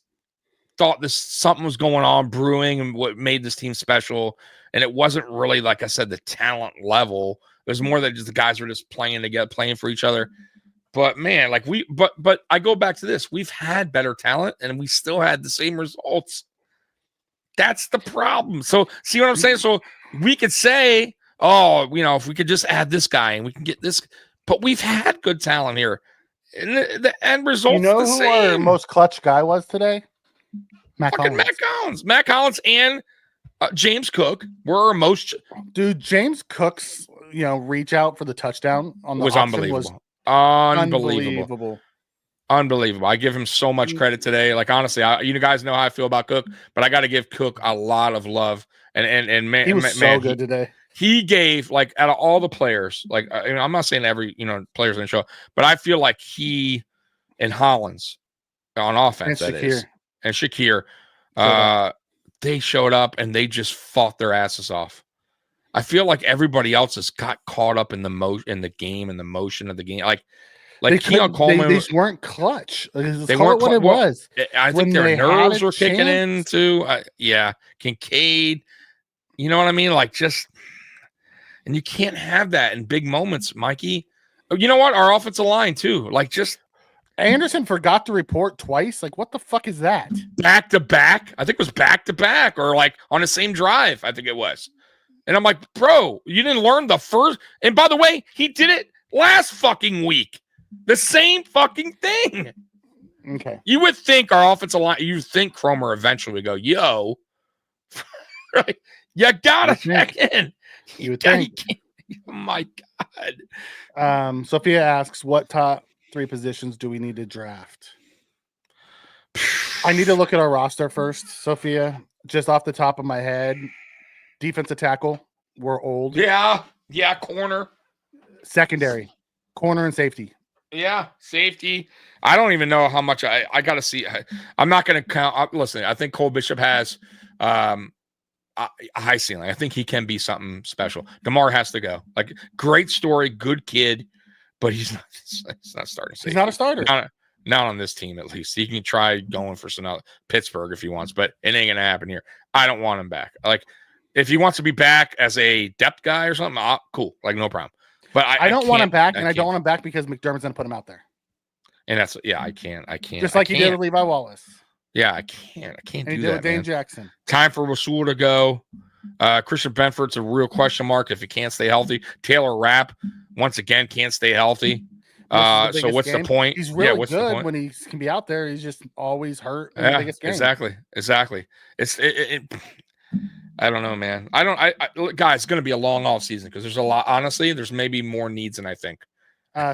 thought something was going on brewing, and what made this team special. And it wasn't really, like I said, the talent level. There's more than just the guys were just playing together, playing for each other. But man, like but I go back to this. We've had better talent, and we still had the same results. That's the problem. So see what I'm saying? So we could say, oh, you know, if we could just add this guy and we can get this, but we've had good talent here. And the end result's you know the who same. our most clutch guy was today? Matt Collins. Matt Collins and James Cook were our most. Dude, James Cook's, you know, reach out for the touchdown on the was option unbelievable. Unbelievable. Unbelievable. I give him so much credit today. Like honestly, you guys know how I feel about Cook, but I got to give Cook a lot of love. And man, he was so good today. He gave, like, out of all the players, like I'm not saying every players in the show, but I feel like he and Hollins on offense and Shakir, they showed up and they just fought their asses off. I feel like everybody else has got caught up in the game and the motion of the game. Like Keon Coleman, they just weren't clutch. They weren't what it was. I think their nerves were kicking in too. Yeah, Kincaid. You know what I mean? Like and you can't have that in big moments, Mikey. You know what? Our offensive line too. Like just Anderson forgot to report twice. Like what the fuck is that? Back to back. I think it was back to back or like on the same drive. I think it was. And I'm like, bro, you didn't learn the first. And by the way, he did it last fucking week. The same fucking thing. Okay. You would think our offensive line, you think Cromer eventually would go, yo, right? You gotta check in. You would think. Oh my God. Sophia asks, what top 3 positions do we need to draft? I need to look at our roster first, Sophia. Just off the top of my head, defensive tackle, we're old. Yeah, corner. Secondary, corner and safety. Yeah, safety. I don't even know how much I got to see. I'm not going to count. Listen, I think Cole Bishop has a high ceiling. I think he can be something special. DeMar has to go. Like, great story, good kid, but he's not starting safety. He's not a starter. Not on this team, at least. He can try going for some Pittsburgh if he wants, but it ain't going to happen here. I don't want him back. Like, if he wants to be back as a depth guy or something, cool. Like, no problem. But I don't want him back, and I don't want him back because McDermott's going to put him out there. And that's I can't. Just like he did with Levi Wallace. Yeah, I can't and do he that. did with Dane Jackson. Time for Rasul to go. Christian Benford's a real question mark if he can't stay healthy. Taylor Rapp, once again, can't stay healthy. So what's the point? He's really good when he can be out there. He's just always hurt in the biggest game. Exactly. I don't know, man. Guys, it's going to be a long off season because there's a lot. Honestly, there's maybe more needs than I think.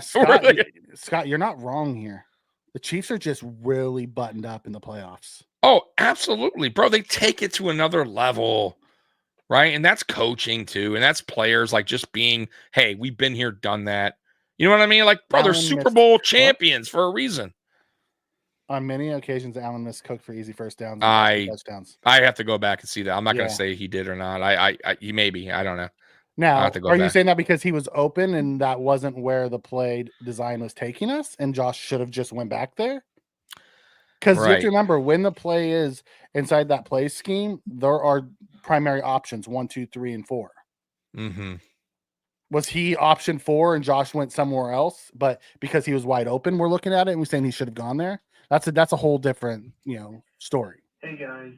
Scott, you're not wrong here. The Chiefs are just really buttoned up in the playoffs. Oh, absolutely, bro. They take it to another level, right? And that's coaching too, and that's players like just being, hey, we've been here, done that. You know what I mean? Like, bro, they're Super Bowl champions for a reason. On many occasions, Allen missed Cook for easy first downs. Touchdowns. I have to go back and see that. I'm not going to say he did or not. He maybe. I don't know. Now, are you saying that because he was open and that wasn't where the play design was taking us, and Josh should have just went back there? Because you have to remember, when the play is inside that play scheme, there are primary options 1, 2, 3, and 4. Mm-hmm. Was he option 4 and Josh went somewhere else? But because he was wide open, we're looking at it and we're saying he should have gone there. That's a whole different story. Hey guys,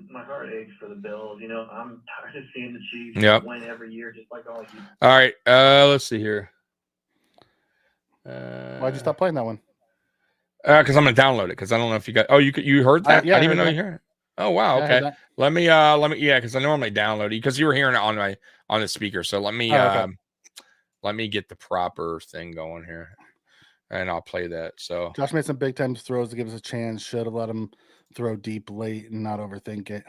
my heart aches for the Bills. I'm tired of seeing the Chiefs win every year, just like all of you. All right, let's see here. Why'd you stop playing that one? Because I'm gonna download it. Because I don't know if you got. Oh, you heard that? Yeah, I didn't even know you heard it. Oh wow. Yeah, Okay. Let me yeah, because I normally download it because you were hearing it on the speaker. So let me let me get the proper thing going here. And I'll play that. So Josh made some big time throws to give us a chance. Should have let him throw deep late and not overthink it.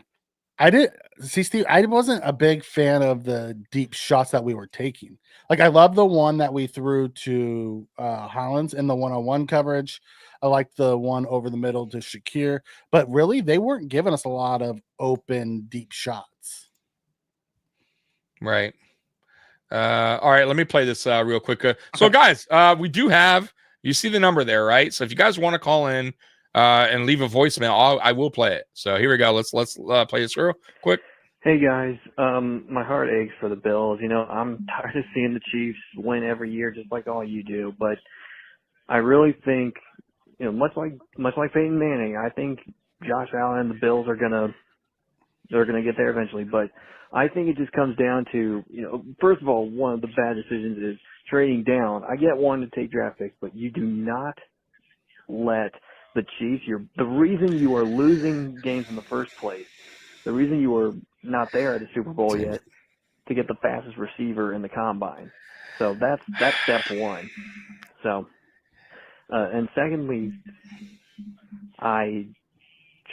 I did see, Steve. I wasn't a big fan of the deep shots that we were taking. Like, I love the one that we threw to Hollins in the 1-on-1 coverage. I liked the one over the middle to Shakir, but really, they weren't giving us a lot of open, deep shots. Right. All right, let me play this real quick. So, guys, we do have, you see the number there, right? So if you guys want to call in and leave a voicemail, I will play it. So here we go. Let's play this real quick. Hey guys, my heart aches for the Bills. You know, I'm tired of seeing the Chiefs win every year, just like all you do. But I really think, you know, much like Peyton Manning, I think Josh Allen and the Bills they're gonna get there eventually. But I think it just comes down to, you know, first of all, one of the bad decisions is trading down. I get one to take draft picks, but you do not let the Chiefs, the reason you are losing games in the first place, the reason you are not there at the Super Bowl yet, to get the fastest receiver in the combine. So that's step one. So, and secondly, I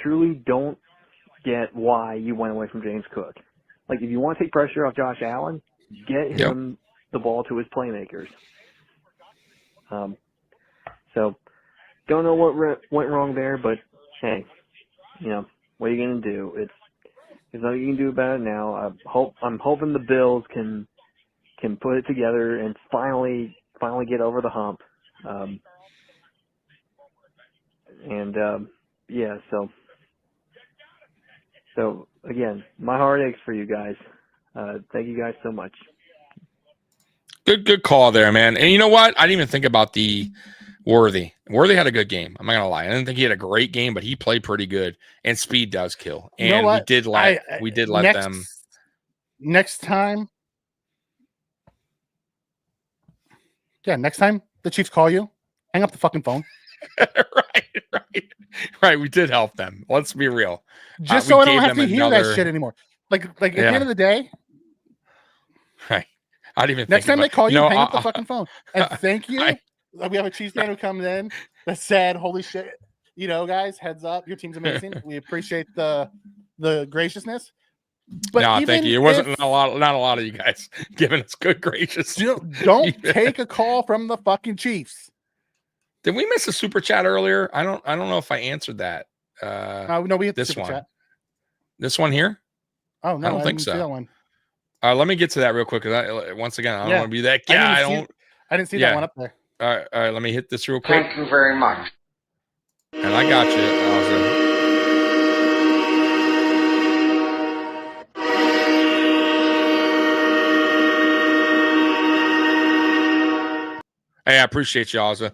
truly don't get why you went away from James Cook. Like, if you want to take pressure off Josh Allen, get him the ball to his playmakers. So, don't know what went wrong there, but hey, you know, what are you gonna do? There's nothing you can do about it now. I'm hoping the Bills can put it together and finally get over the hump. Yeah, so again, my heart aches for you guys. Thank you guys so much. Good call there, man. And you know what? I didn't even think about the Worthy. Worthy had a good game. I'm not gonna lie. I didn't think he had a great game, but he played pretty good. And speed does kill. And you know what? we did let them next time. Yeah, next time the Chiefs call you, hang up the fucking phone. Right. We did help them. Let's be real. Just so I don't have to hear that shit anymore. Like at the end of the day. Right. I didn't even next think time they call you, hang up the fucking phone. And thank you. We have a Chiefs fan who comes in that said, "Holy shit, you know, guys, heads up, your team's amazing. We appreciate the graciousness." But no, thank you. It wasn't not a lot of you guys giving us good gracious. Don't take a call from the fucking Chiefs. Did we miss a super chat earlier? I don't know if I answered that. No, we hit the super chat. This one here? Oh no, I don't think so. See that one. Let me get to that real quick because once again, I don't want to be that guy. I didn't see that one up there. All right, let me hit this real quick. Thank you very much. And I got you. Hey, I appreciate you, Ozza.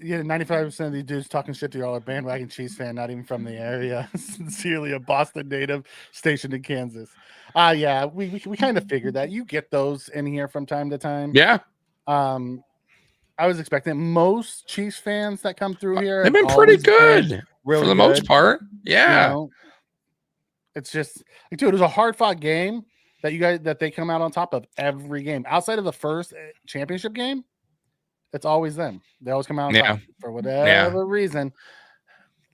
Yeah, 95% of these dudes talking shit to y'all are bandwagon Chiefs fan, not even from the area. Sincerely, a Boston native stationed in Kansas. Yeah, we kind of figured that. You get those in here from time to time. Yeah. I was expecting most Chiefs fans that come through here. They've been pretty good for the most part. Yeah. You know, it's just, dude, it was a hard fought game that they come out on top of every game. Outside of the first championship game, it's always them. They always come out on top for whatever reason.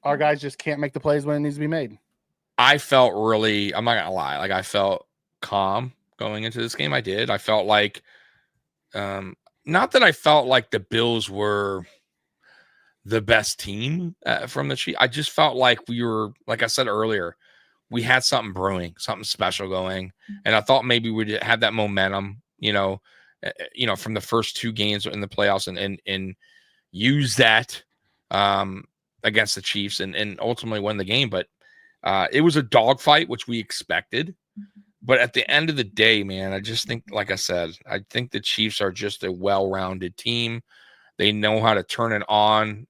Our guys just can't make the plays when it needs to be made. I felt really, I'm not gonna lie, like I felt calm going into this game. I did. I felt like, not that I felt like the Bills were the best team from the Chiefs. I just felt like we were, like I said earlier, we had something brewing, something special going, and I thought maybe we'd have that momentum, from the first two games in the playoffs and use that against the Chiefs and ultimately win the game. But it was a dogfight, which we expected. But at the end of the day, man, I just think, like I said, I think the Chiefs are just a well-rounded team. They know how to turn it on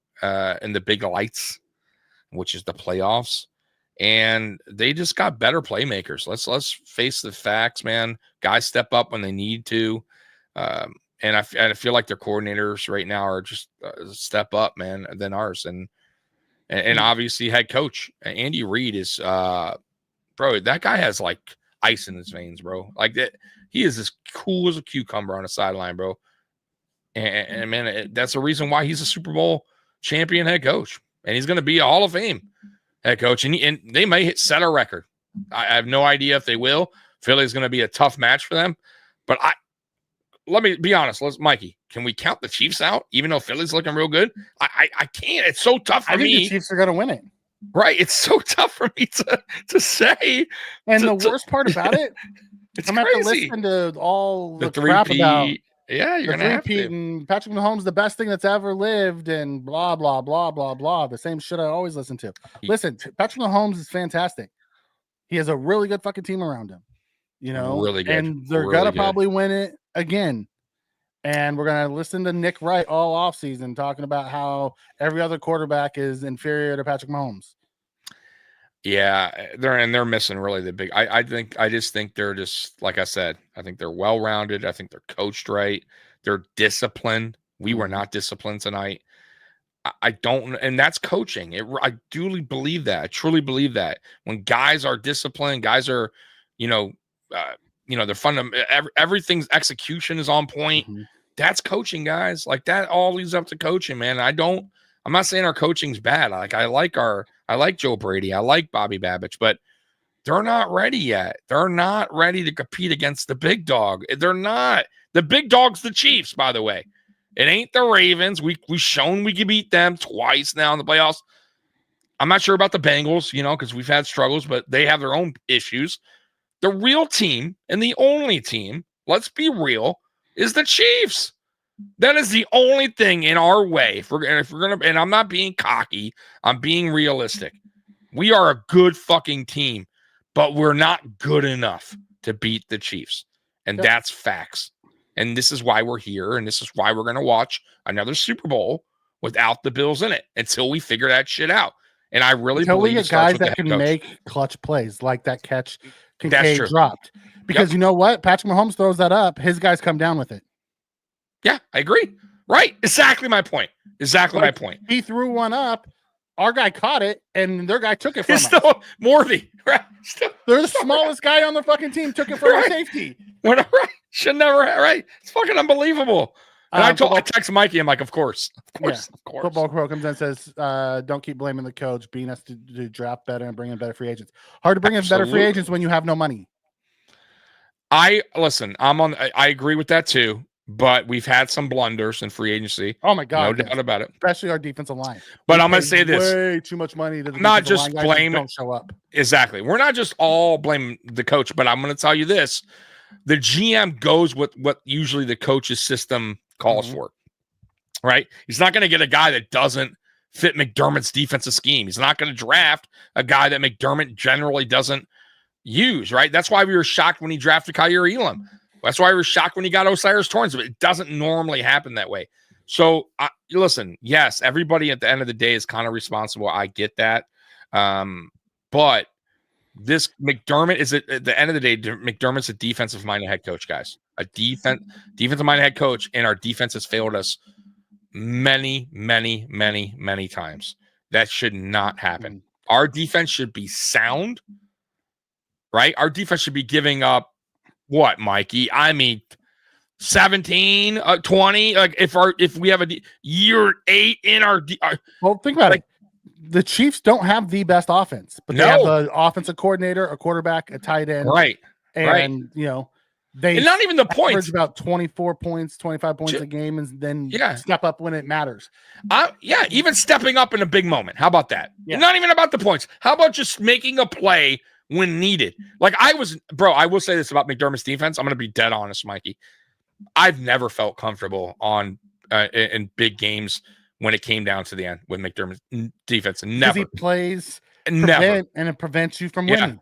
in the big lights, which is the playoffs. And they just got better playmakers. Let's face the facts, man. Guys step up when they need to. And I feel like their coordinators right now are just a step up, man, than ours. And and obviously head coach Andy Reid is, bro. That guy has like ice in his veins, bro. Like that, he is as cool as a cucumber on the sideline, bro. And man, that's the reason why he's a Super Bowl champion head coach, and he's going to be a Hall of Fame head coach, and they may set a record. I have no idea if they will. Philly's going to be a tough match for them, but let me be honest. Mikey, can we count the Chiefs out, even though Philly's looking real good? I can't. It's so tough for me. I think the Chiefs are going to win it. Right. It's so tough for me to say. And the worst part about it, it's I'm crazy. going to listen to all the three crap about you're going to have to. And Patrick Mahomes, the best thing that's ever lived, and blah, blah, blah, blah, blah. The same shit I always listen to. Listen, Patrick Mahomes is fantastic. He has a really good fucking team around him. You know, really good. And they're really gonna good. probably win it again. And we're gonna listen to Nick Wright all offseason talking about how every other quarterback is inferior to Patrick Mahomes. Yeah, they're missing really the big. I just think they're just, like I said, I think they're well rounded. I think they're coached right. They're disciplined. We were not disciplined tonight. I don't, and that's coaching. I duly believe that. I truly believe that when guys are disciplined, guys are, they're everything's execution is on point. Mm-hmm. That's coaching, guys. Like that all leads up to coaching, man. I'm not saying our coaching's bad. I like Joe Brady. I like Bobby Babich, but they're not ready yet. They're not ready to compete against the big dog. They're not. The big dog's the Chiefs, by the way. It ain't the Ravens. We've shown we can beat them twice now in the playoffs. I'm not sure about the Bengals, because we've had struggles, but they have their own issues. The real team and the only team, let's be real, is the Chiefs. That is the only thing in our way. If we're gonna, and I'm not being cocky, I'm being realistic. We are a good fucking team, but we're not good enough to beat the Chiefs, and that's facts. And this is why we're here, and this is why we're gonna watch another Super Bowl without the Bills in it until we figure that shit out. And I really believe we get guys that can make clutch plays like that catch Kincaid dropped. Because you know what? Patrick Mahomes throws that up. His guys come down with it. Yeah, I agree. Right. Exactly my point. My point. He threw one up. Our guy caught it, and their guy took it from us. Still Morty. Right. They're the smallest guy on the fucking team. Took it from our safety. Right. Should never. Right. It's fucking unbelievable. And I text Mikey. I'm like, of course. Of course. Football Pro comes in and says, don't keep blaming the coach. Being us to draft better and bring in better free agents. Hard to bring in better free agents when you have no money. I agree with that too. But we've had some blunders in free agency. Oh my God, no doubt about it. Especially our defensive line. But I'm going to say this: way too much money to the not just line. blame. Don't show up. Exactly. We're not just all blaming the coach, but I'm going to tell you this: the GM goes with what usually the coach's system calls for. Right? He's not going to get a guy that doesn't fit McDermott's defensive scheme. He's not going to draft a guy that McDermott generally doesn't use. Right? That's why we were shocked when he drafted Kyer Elam. That's why we were shocked when he got Osiris Torrance. But it doesn't normally happen that way. So, listen, yes, everybody at the end of the day is kind of responsible. I get that. But this McDermott is at the end of the day, McDermott's a defensive-minded head coach, guys. A defensive-minded head coach, and our defense has failed us many, many, many, many times. That should not happen. Our defense should be sound, right? Our defense should be giving up what, Mikey? I mean, 17, 20. Like if we have a year 8 in our well, think about it. The Chiefs don't have the best offense, but they have an offensive coordinator, a quarterback, a tight end, right? And they and not even the points. About 24 points, 25 points a game, and then step up when it matters. Even stepping up in a big moment. How about that? Yeah. Not even about the points. How about just making a play when needed? Like I will say this about McDermott's defense. I'm going to be dead honest, Mikey. I've never felt comfortable in big games when it came down to the end with McDermott's defense. Never. He plays and it prevents you from winning.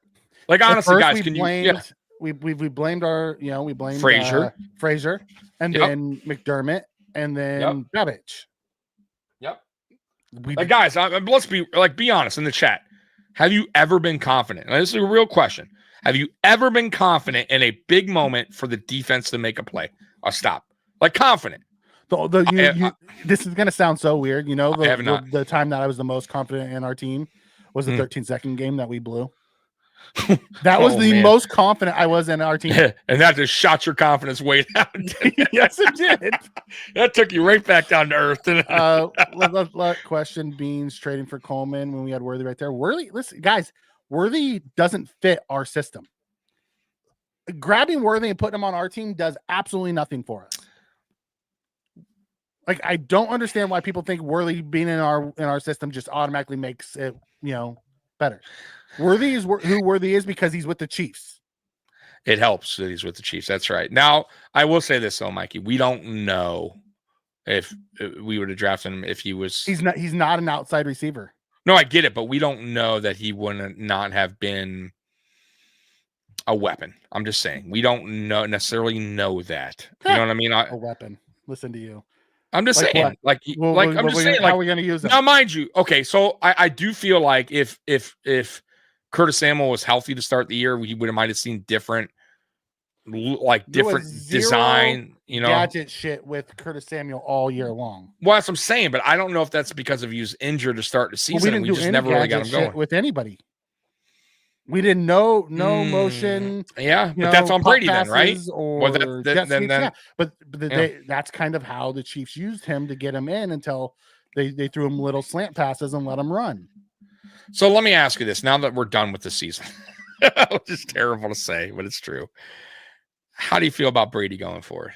Like honestly, guys, we blamed our we blamed Frazier and then McDermott and then Babich. Yep. Guys, let's be honest in the chat. Have you ever been confident? Now, this is a real question. Have you ever been confident in a big moment for the defense to make a play, a stop? Like confident. This is gonna sound so weird. I have not. The time that I was the most confident in our team was the 13-second game that we blew. That was the most confident I was in our team. And that just shot your confidence way down. Yes, it did. That took you right back down to earth. Let question Beans trading for Coleman when we had Worthy right there. Worthy, listen, guys, Worthy doesn't fit our system. Grabbing Worthy and putting him on our team does absolutely nothing for us. Like, I don't understand why people think Worthy being in our system just automatically makes it, better. Worthy is who Worthy is because he's with the Chiefs. It helps that he's with the Chiefs. That's right. Now, I will say this though, Mikey. We don't know if we would have drafted him if he was. He's not an outside receiver. No, I get it, but we don't know that he wouldn't not have been a weapon. I'm just saying we don't necessarily know that. You know what I mean? A weapon. Listen to you. I'm just saying, I'm just saying, how are we going to use him? Now, mind you, okay, so I do feel like if Curtis Samuel was healthy to start the year, we might have seen different design, gadget shit with Curtis Samuel all year long. Well, that's what I'm saying, but I don't know if that's because of he was injured to start the season. We didn't just never really got him going with anybody. We didn't know no motion. Yeah, but that's on Brady then, right? Or But that's kind of how the Chiefs used him to get him in until they threw him little slant passes and let him run. So let me ask you this: now that we're done with the season, which is terrible to say, but it's true. How do you feel about Brady going forward?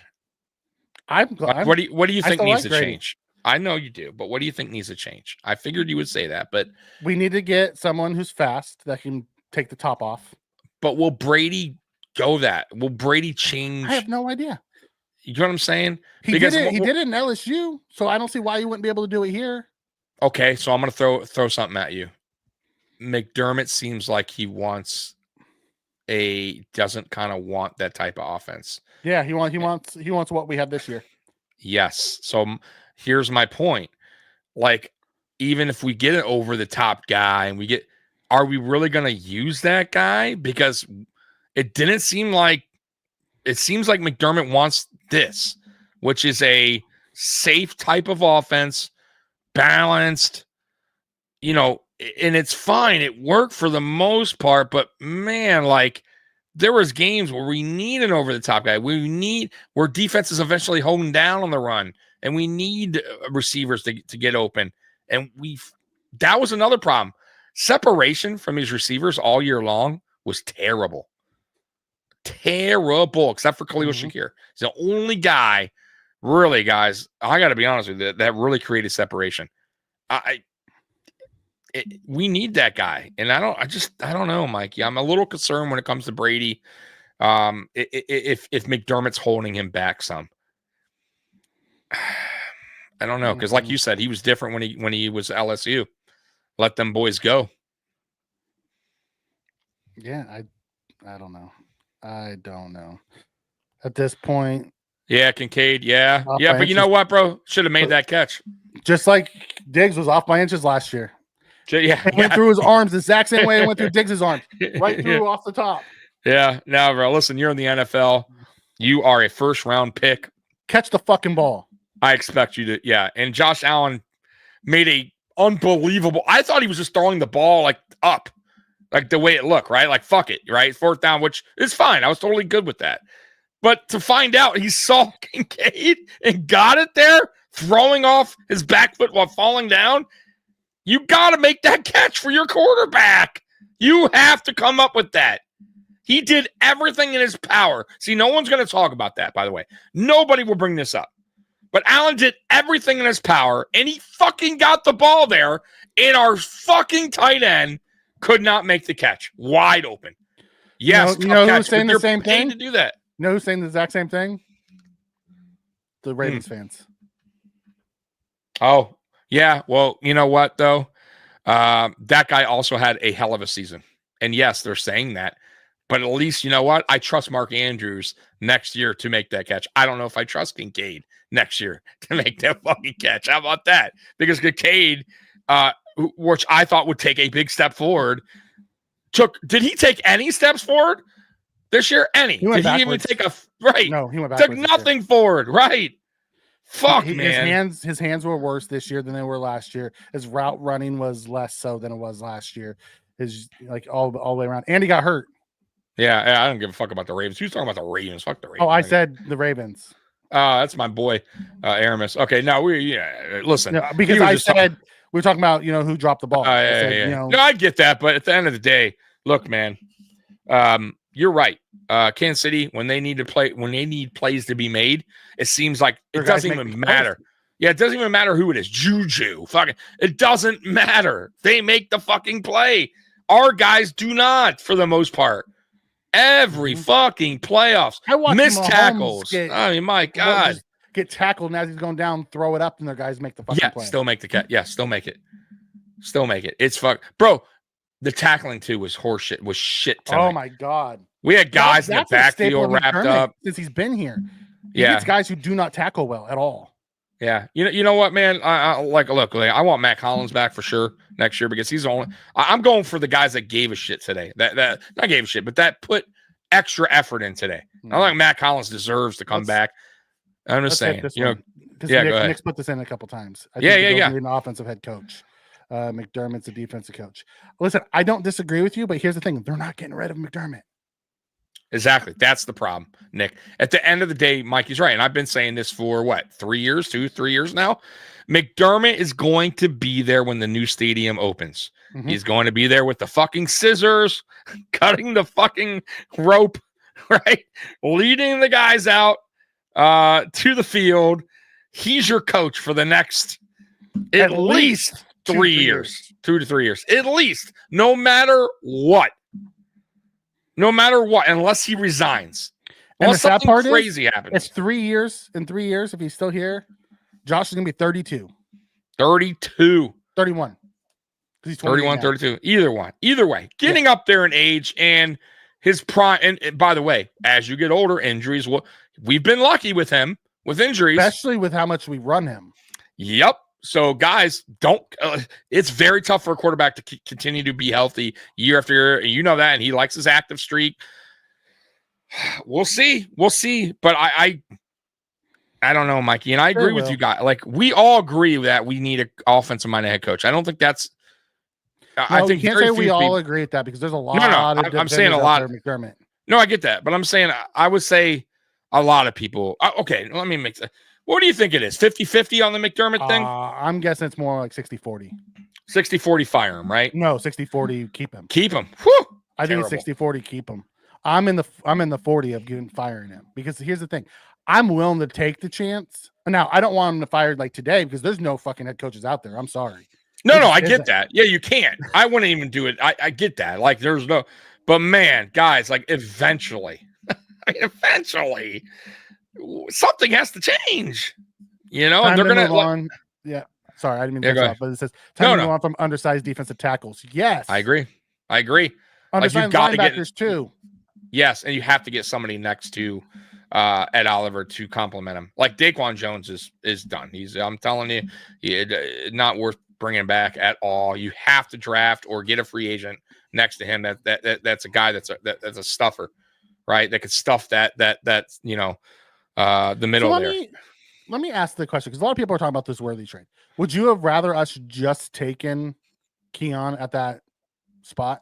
What do you think needs to change? I know you do, but what do you think needs to change? I figured you would say that, but we need to get someone who's fast that can take the top off. But will Brady go that? Will Brady change? I have no idea. You know what I'm saying? He did it in LSU, so I don't see why you wouldn't be able to do it here. Okay, so I'm going to throw something at you. McDermott seems like he doesn't kind of want that type of offense. Yeah, he wants what we have this year. Yes. So here's my point. Like, even if we get an over the top guy and are we really going to use that guy? Because it seems like McDermott wants this, which is a safe type of offense, balanced, and it's fine. It worked for the most part, but man, like there was games where we need an over the top guy. Where defense is eventually holding down on the run, and we need receivers to get open. And that was another problem. Separation from these receivers all year long was terrible. Terrible, except for Khalil Shakir. He's the only guy, really, guys, I got to be honest with you, that really created separation. We need that guy. And I don't know, Mikey. I'm a little concerned when it comes to Brady. If McDermott's holding him back some. I don't know, because like you said, he was different when he was LSU. Let them boys go. Yeah, I don't know. I don't know. At this point. Yeah, Kincaid. Yeah. Yeah, but you know what, bro? Should have made that catch. Just like Diggs was off by inches last year. Yeah. It went through his arms the exact same way it went through Diggs' arms. Right through off the top. Yeah. Now, bro, listen, you're in the NFL. You are a first-round pick. Catch the fucking ball. I expect you to, yeah. And Josh Allen made a unbelievable. I thought he was just throwing the ball like up, like the way it looked, right? Like fuck it, right? Fourth down, which is fine. I was totally good with that. But to find out he saw Kincaid and got it there, throwing off his back foot while falling down, you got to make that catch for your quarterback. You have to come up with that. He did everything in his power. See, no one's going to talk about that, by the way. Nobody will bring this up. But Allen did everything in his power, and he fucking got the ball there, and our fucking tight end could not make the catch. Wide open. Yes, you know who's saying the same thing? To do that. You know who's saying the exact same thing? The Ravens fans. Oh, yeah. Well, you know what, though? That guy also had a hell of a season. And yes, they're saying that. But at least, you know what? I trust Mark Andrews next year to make that catch. I don't know if I trust Kincaid next year to make that fucking catch. How about that? Because Kincaid, which I thought would take a big step forward, did he take any steps forward this year? Any? Did he even take right? No, he went backwards. Took nothing forward, right? Fuck, His man. hands were worse this year than they were last year. His route running was less so than it was last year. His like all the way around. And he got hurt. Yeah, I don't give a fuck about the Ravens. Who's talking about the Ravens? Fuck the Ravens. Oh, I said the Ravens. That's my boy, Aramis. Okay, no, listen. No, because I said we were talking about who dropped the ball. No, I get that, but at the end of the day, look, man, you're right. Kansas City, when they need plays to be made, it seems like it doesn't even matter. Yeah, it doesn't even matter who it is. Juju, fucking, it doesn't matter. They make the fucking play. Our guys do not, for the most part. Every fucking playoffs, missed tackles. I mean, my God, get tackled, and as he's going down, throw it up, and their guys make the fucking play. Still make the cat. Yeah, still make it. It's bro. The tackling too was horseshit. Was shit tonight. Oh my God, we had guys in the backfield wrapped up since he's been here. He gets guys who do not tackle well at all. Yeah, you know what, man? I I want Matt Collins back for sure next year because he's the only. I'm going for the guys that gave a shit today. That not gave a shit, but that put extra effort in today. I think Matt Collins deserves to come back. I'm just saying, Nick's put this in a couple times. I think an offensive head coach. McDermott's a defensive coach. Listen, I don't disagree with you, but here's the thing: they're not getting rid of McDermott. Exactly. That's the problem, Nick. At the end of the day, Mikey's right. And I've been saying this for 3 years now. McDermott is going to be there when the new stadium opens. Mm-hmm. He's going to be there with the fucking scissors, cutting the fucking rope, right? Leading the guys out to the field. He's your coach for the next at least 3 years. 2 to 3 years. At least. No matter what. Unless he resigns. And the sad part crazy happens. It's 3 years. In 3 years, if he's still here, Josh is going to be 32. 31. He's 31, 32. Either way. Getting up there in age and his prime. And by the way, as you get older, injuries. We've been lucky with him with injuries. Especially with how much we run him. Yep. So, guys, don't. It's very tough for a quarterback to continue to be healthy year after year. You know that, and he likes his active streak. We'll see. But I don't know, Mikey, and I agree with you guys. Like, we all agree that we need an offensive-minded head coach. I don't think that's. I think you can't say we all agree with that because there's a lot. No. I'm saying a lot of McDermott. No, I get that, but I'm saying I would say a lot of people. Okay, let me make that. What do you think it is? 50-50 on the McDermott thing? I'm guessing it's more like 60-40. 60-40 fire him, right? No, 60-40 keep him. Keep him. Whew, I think it's 60-40 keep him. I'm in the 40 of firing him because here's the thing. I'm willing to take the chance. Now, I don't want him to fire like today because there's no fucking head coaches out there. I'm sorry. No, I get that. Yeah, you can't. I wouldn't even do it. I get that. Like, there's no, but man, guys, like eventually, something has to change, and they're going to on. Yeah. Sorry, I didn't mean to but it says time to move on from undersized defensive tackles. Yes. I agree. Undersized linebackers too. Yes, and you have to get somebody next to Ed Oliver to complement him. Like Daquan Jones is done. I'm telling you, not worth bringing back at all. You have to draft or get a free agent next to him. That's a guy that's a stuffer, right? That could stuff that the middle there. Let me ask the question because a lot of people are talking about this Worthy trade. Would you have rather us just taken Keon at that spot?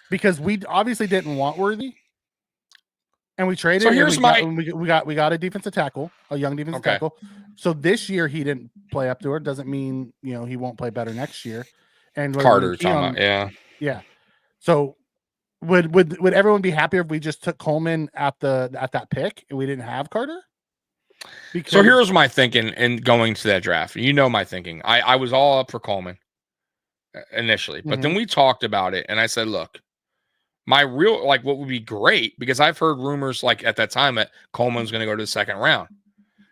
Because we obviously didn't want Worthy, and we traded. So here's we got a defensive tackle, a young defensive tackle. So this year he didn't play up to it. Doesn't mean he won't play better next year. And Carter, yeah. So would everyone be happier if we just took Coleman at that pick and we didn't have Carter? So here's my thinking in going to that draft. My thinking. I was all up for Coleman initially, but then we talked about it, and I said, look. My real, what would be great, because I've heard rumors at that time that Coleman's going to go to the second round.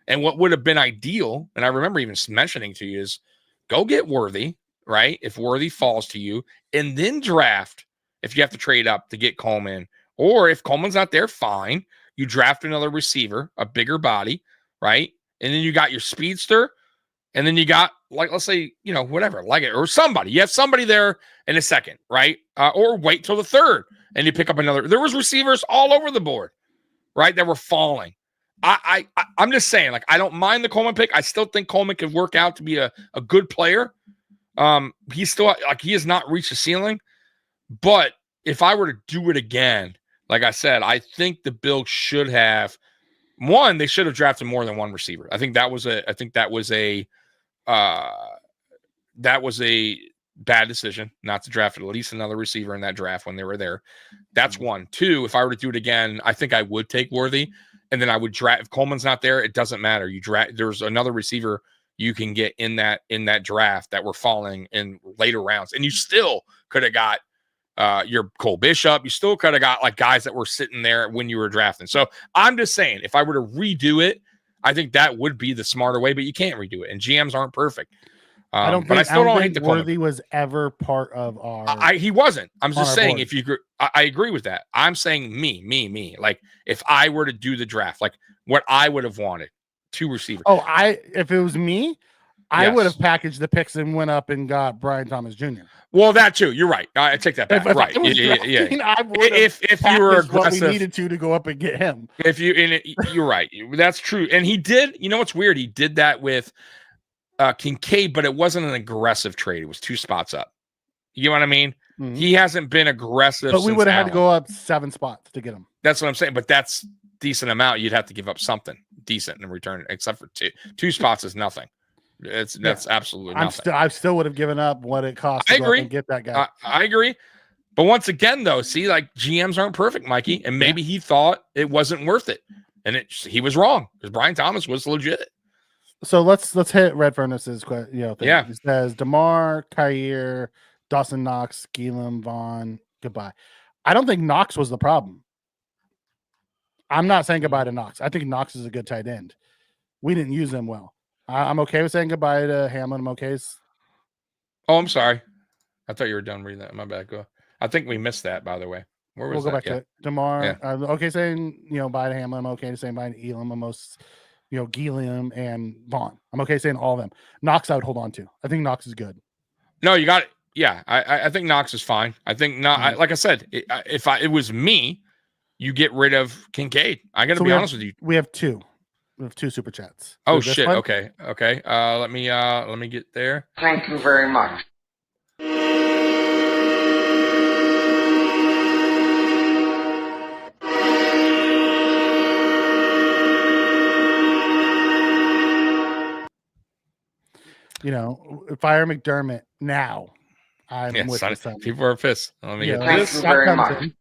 And what would have been ideal, and I remember even mentioning to you, is go get Worthy, right? If Worthy falls to you, and then draft if you have to trade up to get Coleman. Or if Coleman's not there, fine. You draft another receiver, a bigger body, right? And then you got your speedster, and then you got, let's say, whatever, or somebody. You have somebody there in a second, right? Or wait till the third. And you pick up another. There was receivers all over the board, right, that were falling. I'm just saying, like, I don't mind the Coleman pick. I still think Coleman could work out to be a good player. He's still like, he has not reached the ceiling. But if I were to do it again, like I said, I think the Bills should have they should have drafted more than one receiver. I think that was a bad decision not to draft at least another receiver in that draft when they were there. That's one. Two, if I were to do it again, I think I would take Worthy, and then I would draft. If Coleman's not there, it doesn't matter. You draft. There's another receiver you can get in that draft that were falling in later rounds, and you still could have got your Cole Bishop. You still could have got like guys that were sitting there when you were drafting. So I'm just saying, if I were to redo it, I think that would be the smarter way. But you can't redo it, and GMs aren't perfect. I don't think Worthy was ever part of our. He wasn't. I'm just saying, board. if you, I agree with that. I'm saying me. Like, if I were to do the draft, like what I would have wanted, 2 receivers. Oh, if it was me, I would have packaged the picks and went up and got Brian Thomas Jr. Well, that too. You're right. I take that back. Right. Yeah. If you were aggressive, what we needed to go up and get him. You're right. That's true. And he did. You know what's weird? He did that with Kincaid, but it wasn't an aggressive trade. It was 2 spots up. You know what I mean? Mm-hmm. He hasn't been aggressive. But we would have had to go up 7 spots to get him. That's what I'm saying. But that's decent amount. You'd have to give up something decent in return, except for 2 spots is nothing. That's absolutely nothing. I still would have given up what it cost to go and get that guy. I agree. But once again, though, see, like, GMs aren't perfect, Mikey, and maybe he thought it wasn't worth it, and he was wrong because Brian Thomas was legit. So let's hit Red Furnace's thing. Yeah. It says DeMar, Kyer, Dawson Knox, Gielam, Vaughn, goodbye. I don't think Knox was the problem. I'm not saying goodbye to Knox. I think Knox is a good tight end. We didn't use him well. I'm okay with saying goodbye to Hamlin. I'm okay. Oh, I'm sorry. I thought you were done reading that. My bad. Go. I think we missed that, by the way. Where was we'll go that? back to it. DeMar. I'm okay saying, bye to Hamlin. I'm okay saying bye to Elam. Almost, Gilliam and Vaughn. I'm okay saying all of them. Knox I would hold on to. I think Knox is good. No, you got it. Yeah, I think Knox is fine. I think not. Like I said, if it was me, you get rid of Kincaid. I got to be honest with you. We have 2. We have 2 super chats. Oh shit! Okay. Let me get there. Thank you very much. Fire McDermott now. I'm with this. People are pissed. Let me get thank this. You very much.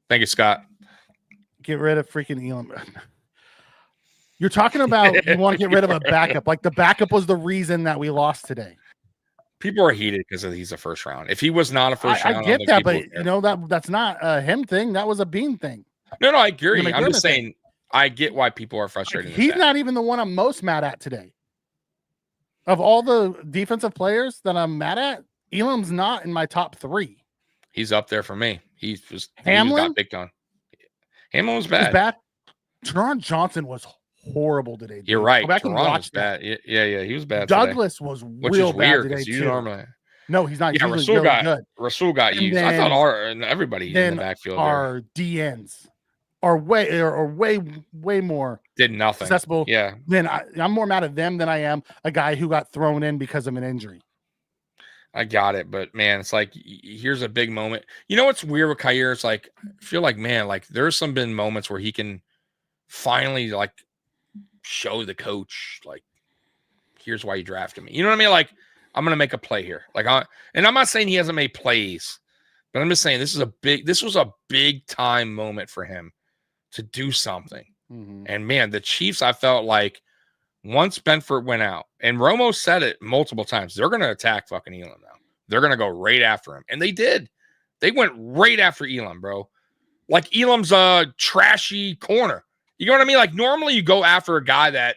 Thank you, Scott. Get rid of freaking Elam. You're talking about you want to get rid of a backup. Like the backup was the reason that we lost today. People are heated because he's a first round. If he was not a first round, I get that, but that's not a him thing. That was a Bean thing. No, I agree. I'm just saying I get why people are frustrated. He's not even the one I'm most mad at today. Of all the defensive players that I'm mad at, Elam's not in my top 3. He's up there for me. He Hamlin got picked on. Hamlin was bad. He was bad. Teron Johnson was horrible today. Dude. You're right. Teron was bad. Yeah, he was bad. Douglas today. was Which real is weird bad today normally. No, he's not. Yeah, Rasul got used. I thought everybody in the backfield. Our DNs are way more did nothing accessible. Yeah. Then I'm more mad at them than I am a guy who got thrown in because of an injury. I got it, but man, it's like here's a big moment. You know what's weird with Kyer? It's like I feel like, man, like there's been moments where he can finally like show the coach like, here's why you drafted me. You know what I mean? Like I'm gonna make a play here. Like and I'm not saying he hasn't made plays, but I'm just saying this was a big time moment for him to do something. Mm-hmm. And man, the Chiefs, I felt like once Benford went out, and Romo said it multiple times, they're going to attack fucking Elam now. They're going to go right after him. And they did. They went right after Elam, bro. Like Elam's a trashy corner. You know what I mean? Like normally you go after a guy that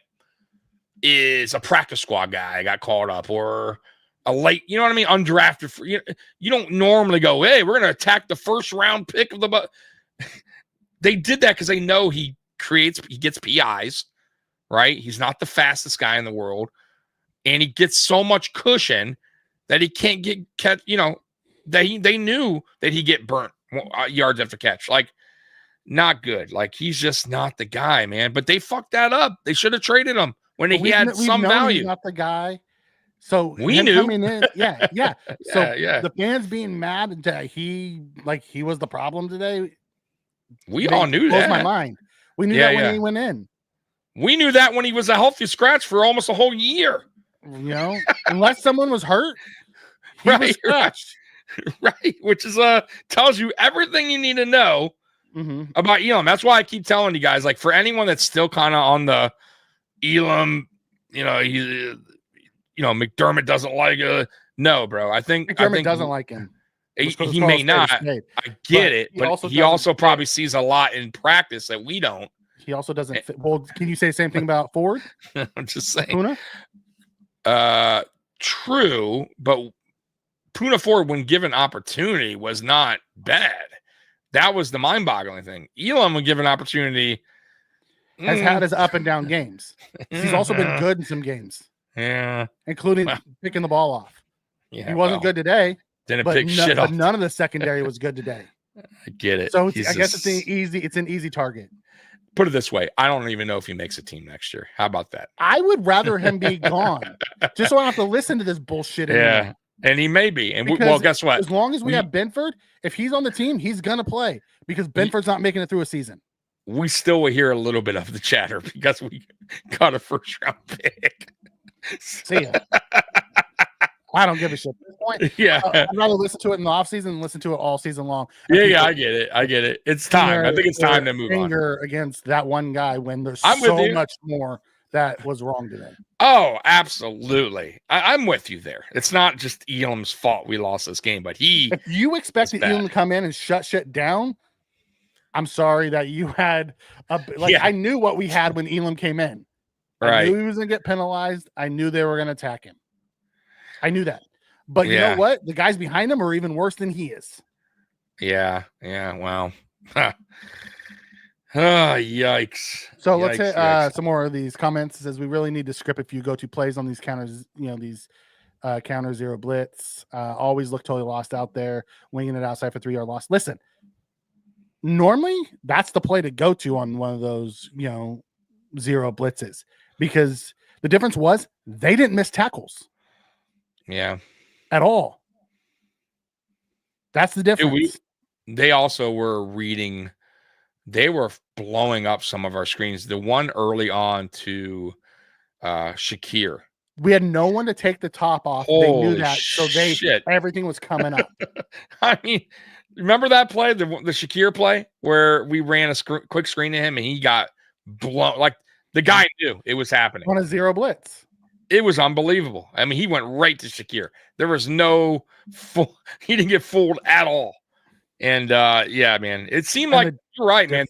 is a practice squad guy, got called up, or a late, you know what I mean? Undrafted. You don't normally go, hey, we're going to attack the first round pick of the. They did that because they know he gets PIs. Right? He's not the fastest guy in the world. and he gets so much cushion that he can't get catch. You know, they knew that he get burnt yards after catch. Like, not good. Like, he's just not the guy, man. But they fucked that up. They should have traded him when he had some value. He's not the guy. So we knew coming in, yeah. So yeah. The fans being mad that he was the problem today. We all knew that. Blows my mind. We knew that when he went in. We knew that when he was a healthy scratch for almost a whole year. You know, unless someone was hurt, he was scratched. Right, which is tells you everything you need to know about Elam. That's why I keep telling you guys, like, for anyone that's still kind of on the Elam, you know, McDermott doesn't like it. No, bro. I think McDermott doesn't like him. He may not. I get it, but he also probably sees a lot in practice that we don't. He also doesn't fit. Well, can you say the same thing about Ford? I'm just saying. Puna? True, but Puna Ford, when given opportunity, was not bad. That was the mind-boggling thing. Elam, when given opportunity, has had his up and down games. He's also been good in some games. Yeah. Including picking the ball off. Yeah. He wasn't good today. Didn't pick shit up. But none of the secondary was good today. I get it. So I guess it's an easy target. Put it this way. I don't even know if he makes a team next year. How about that? I would rather him be gone. Just so I don't have to listen to this bullshit anymore. Yeah. And he may be. And well, guess what? As long as we have Benford, if he's on the team, he's going to play because Benford's not making it through a season. We still will hear a little bit of the chatter because we got a first-round pick. See ya. I don't give a shit. At this point, yeah. I'd rather listen to it in the offseason than listen to it all season long. Yeah, I get it. It's time. I think it's time to move on. Anger against that one guy when there's so much more that was wrong today. Oh, absolutely. I'm with you there. It's not just Elam's fault we lost this game, but if you expected Elam to come in and shut shit down, I'm sorry that you had I knew what we had when Elam came in. I knew he was going to get penalized. I knew they were going to attack him. I knew that. But you know what? The guys behind him are even worse than he is. Yeah. Wow. Oh, yikes. So let's hit some more of these comments. It says we really need to script a few go-to plays on these counters, these counter zero blitz. Always look totally lost out there, winging it outside for 3-yard loss. Listen, normally that's the play to go to on one of those, zero blitzes, because the difference was they didn't miss tackles. Yeah. At all. That's the difference. They also were reading. They were blowing up some of our screens. The one early on to Shakir. We had no one to take the top off. Holy they knew that. So everything was coming up. I mean, remember that play, the Shakir play, where we ran a quick screen to him and he got blown. Like, the guy knew it was happening. On a zero blitz. It was unbelievable. I mean, he went right to Shakir. There was no he didn't get fooled at all. And man, it seemed like you're right, man.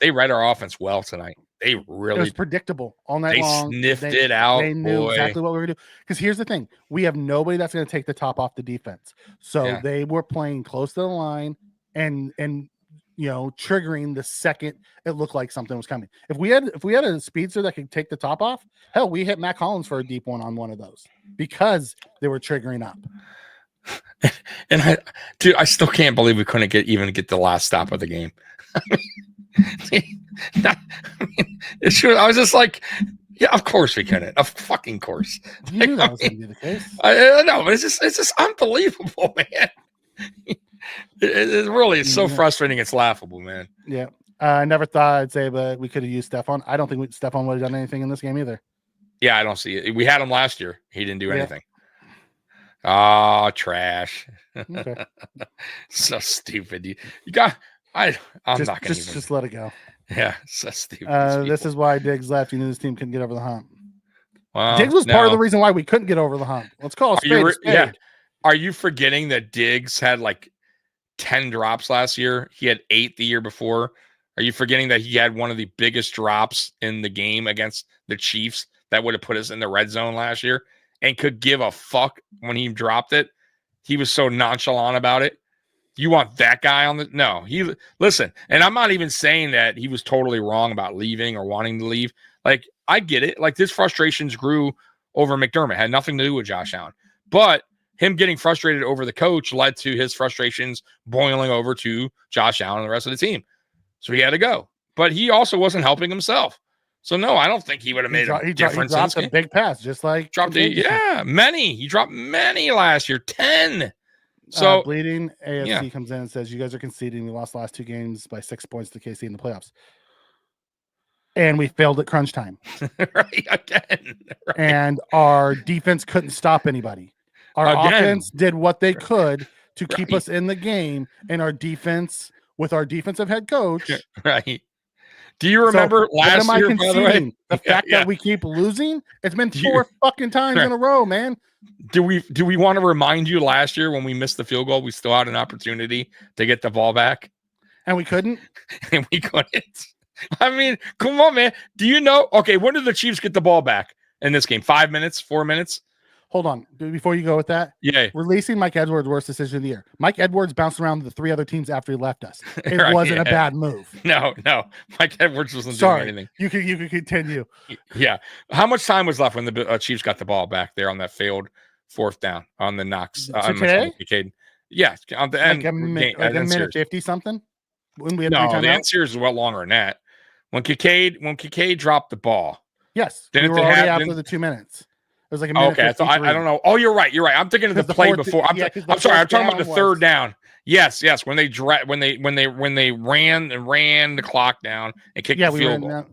They read our offense well tonight. They really, it was predictable all night long. They sniffed it out. They knew exactly what we were going to do. Because here's the thing: we have nobody that's going to take the top off the defense. So they were playing close to the line and triggering the second it looked like something was coming. If we had a speedster that could take the top off, hell, we hit Matt Collins for a deep one on one of those because they were triggering up. And I still can't believe we couldn't even get the last stop of the game. I was just like, yeah, of course we couldn't. Of fucking course. You knew that was going to be the case. I know, but it's just unbelievable, man. It really is so frustrating. It's laughable, man. Yeah. I never thought I'd say, but we could have used Stephon. I don't think Stephon would have done anything in this game either. Yeah, I don't see it. We had him last year. He didn't do anything. Oh, trash. Okay. So stupid. You got I'm not gonna just let it go. Yeah, so stupid. This is why Diggs left. You knew this team couldn't get over the hump. Well, Diggs was part of the reason why we couldn't get over the hump. Let's call it a spade. Yeah. Are you forgetting that Diggs had like 10 drops last year? He had 8 the year before. Are you forgetting that he had one of the biggest drops in the game against the Chiefs that would have put us in the red zone last year and could give a fuck when he dropped it? He was so nonchalant about it. You want that guy on the – no. Listen, and I'm not even saying that he was totally wrong about leaving or wanting to leave. Like, I get it. Like, his frustrations grew over McDermott. Had nothing to do with Josh Allen. But him getting frustrated over the coach led to his frustrations boiling over to Josh Allen and the rest of the team. So he had to go. But he also wasn't helping himself. So, no, I don't think he would have made a difference. He dropped a big pass, just like many. He dropped many last year, 10. So Bleeding AFC comes in and says, you guys are conceding. We lost the last 2 games by 6 points to KC in the playoffs. And we failed at crunch time. Right, again. Right. And our defense couldn't stop anybody. Our offense did what they could to keep us in the game. And our defense, with our defensive head coach. Right. Do you remember last year, by the way? The fact that we keep losing? It's been 4 fucking times in a row, man. Do we want to remind you last year when we missed the field goal, we still had an opportunity to get the ball back? And we couldn't? And we couldn't. I mean, come on, man. Do you know? Okay, when did the Chiefs get the ball back in this game? 5 minutes? 4 minutes? Hold on. Before you go with that, releasing Mike Edwards' worst decision of the year. Mike Edwards bounced around the 3 other teams after he left us. It wasn't a bad move. No. Mike Edwards wasn't doing anything. You can continue. Yeah. How much time was left when the Chiefs got the ball back there on that failed 4th down on the Knox? Today? Yeah. On the end. Like a minute 50 something? When we had the end series is well longer than that. When Kincaid dropped the ball. Yes. We were already after the 2 minutes. It was like a minute. Okay, I don't know. Oh, you're right. I'm thinking of the play before. I'm sorry. I'm talking about the 3rd down. Yes. When they ran the clock down and kicked the field goal.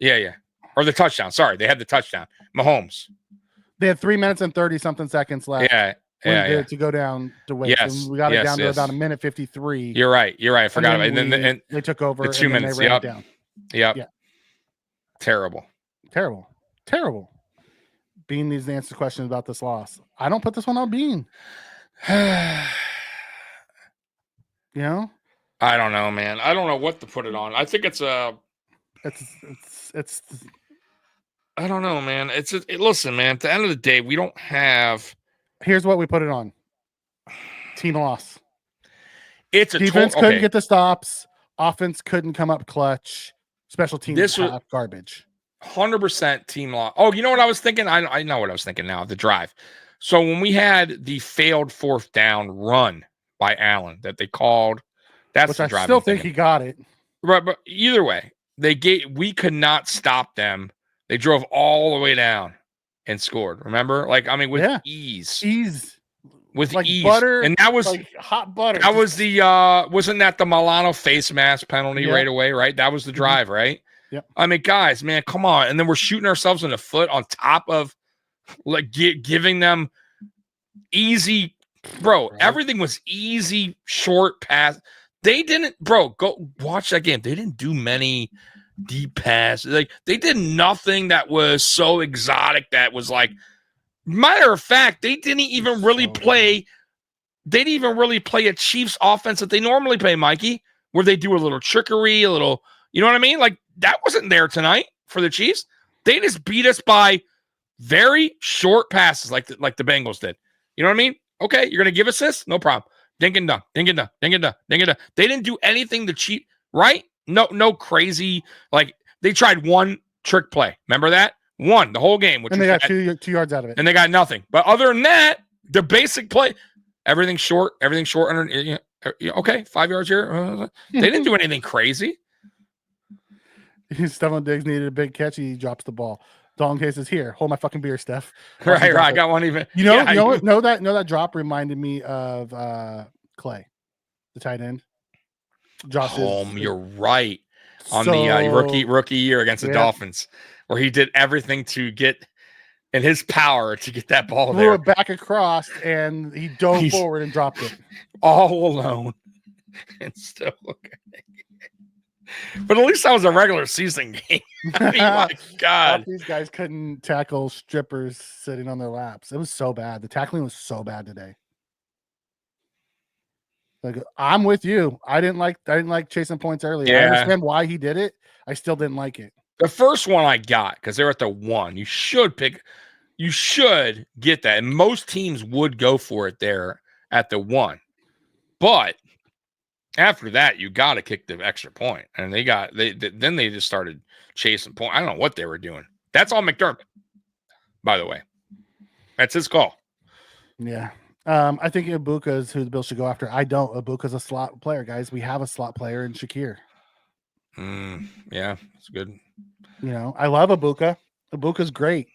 Yeah. Or the touchdown. Sorry, they had the touchdown. Mahomes. They had 3 minutes and 30 something seconds left. Yeah. To go down to wait. Yes. And we got it down to about a minute 53. You're right. I forgot about it. And then they took over. The 2 minutes. They ran it down. Yep. Yeah. Terrible. Bean needs to answer questions about this loss. I don't put this one on Bean. You know? I don't know, man. I don't know what to put it on. I think it's I don't know, man. Listen, man, at the end of the day, we don't have. Here's what we put it on. Team loss. It's a defense couldn't get the stops. Offense couldn't come up clutch. Special teams was garbage. 100% team loss. Oh, you know what I was thinking? I know what I was thinking now. The drive. So when we had the failed 4th down run by Allen that they called, that's the drive. I still think he got it. Right, but either way, we could not stop them. They drove all the way down and scored. Remember, with ease. With like ease, butter, and that was like hot butter. That was the wasn't that the Milano face mask penalty right away? Right, that was the drive, right? Yep. I mean, guys, man, come on. And then we're shooting ourselves in the foot on top of giving them easy, bro. Right. Everything was easy, short pass. They didn't, bro, go watch that game. They didn't do many deep passes. Like, they did nothing that was so exotic that was like, matter of fact, they didn't even really play. They didn't even really play a Chiefs offense that they normally play, Mikey, where they do a little trickery, a little, you know what I mean? Like, that wasn't there tonight for the Chiefs. They just beat us by very short passes, like the Bengals did. You know what I mean? Okay, you're gonna give us this? No problem. Dink and dunk, dink and dunk, dink and dunk, dink and dunk. They didn't do anything to cheat, right? No crazy. Like, they tried one trick play. Remember that? One the whole game, and they got 2 yards out of it, and they got nothing. But other than that, the basic play, everything short. Under. Okay, 5 yards here. They didn't do anything crazy. Stephon Diggs needed a big catch. He drops the ball. Dalton Case is here. Hold my fucking beer, Steph. Right. I got one even. You know that drop reminded me of Clay, the tight end. You're right. On the rookie year against the Dolphins, where he did everything to get in his power to get that ball there. Threw it back across, and he dove forward and dropped it. All alone. And still okay. But at least that was a regular season game. I mean, my God. These guys couldn't tackle strippers sitting on their laps. It was so bad. The tackling was so bad today. Like, I'm with you. I didn't like chasing points earlier. I understand why he did it. I still didn't like it. The first one I got, because they're at the 1. You should get that. And most teams would go for it there at the 1. But after that, you got to kick the extra point. And they just started chasing point. I don't know what they were doing. That's all McDermott, by the way. That's his call. Yeah. I think Ibuka is who the Bills should go after. I don't. Ibuka's a slot player, guys. We have a slot player in Shakir. Yeah, it's good. You know, I love Ibuka. Ibuka's great,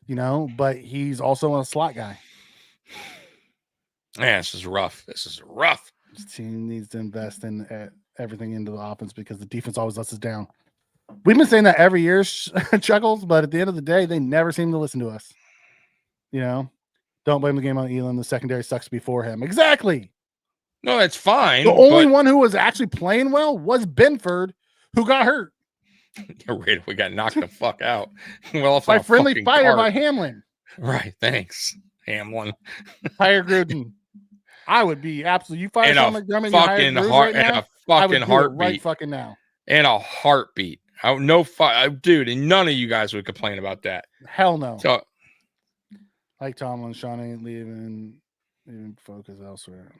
you know, but he's also a slot guy. Yeah, this is rough. This team needs to invest in everything into the offense because the defense always lets us down. We've been saying that every year, Chuckles, but at the end of the day, they never seem to listen to us. You know, don't blame the game on Elam. The secondary sucks before him. Exactly. No, it's fine. The only one who was actually playing well was Benford, who got hurt. We got knocked the fuck out. Well, by friendly fire by Hamlin. Right. Thanks, Hamlin. Hire Gruden. I would be absolutely. You fire Sean McDermott, fucking right now, a fucking heartbeat. Right fucking now. In a heartbeat. Dude, and none of you guys would complain about that. Hell no. So, like Tomlin, Sean ain't leaving focus elsewhere.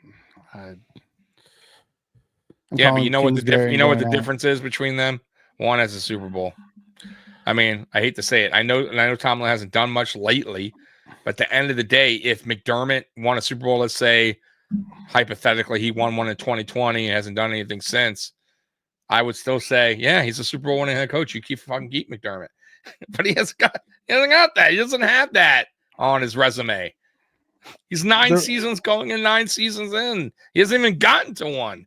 Yeah, but you know what the difference is between them? One has a Super Bowl. I mean, I hate to say it. I know Tomlin hasn't done much lately, but at the end of the day, if McDermott won a Super Bowl, let's say hypothetically he won one in 2020 and hasn't done anything since, I would still say, yeah, he's a Super Bowl winning head coach. You keep McDermott. But he hasn't got that. He doesn't have that on his resume. He's 9 seasons going and 9 seasons in. He hasn't even gotten to one.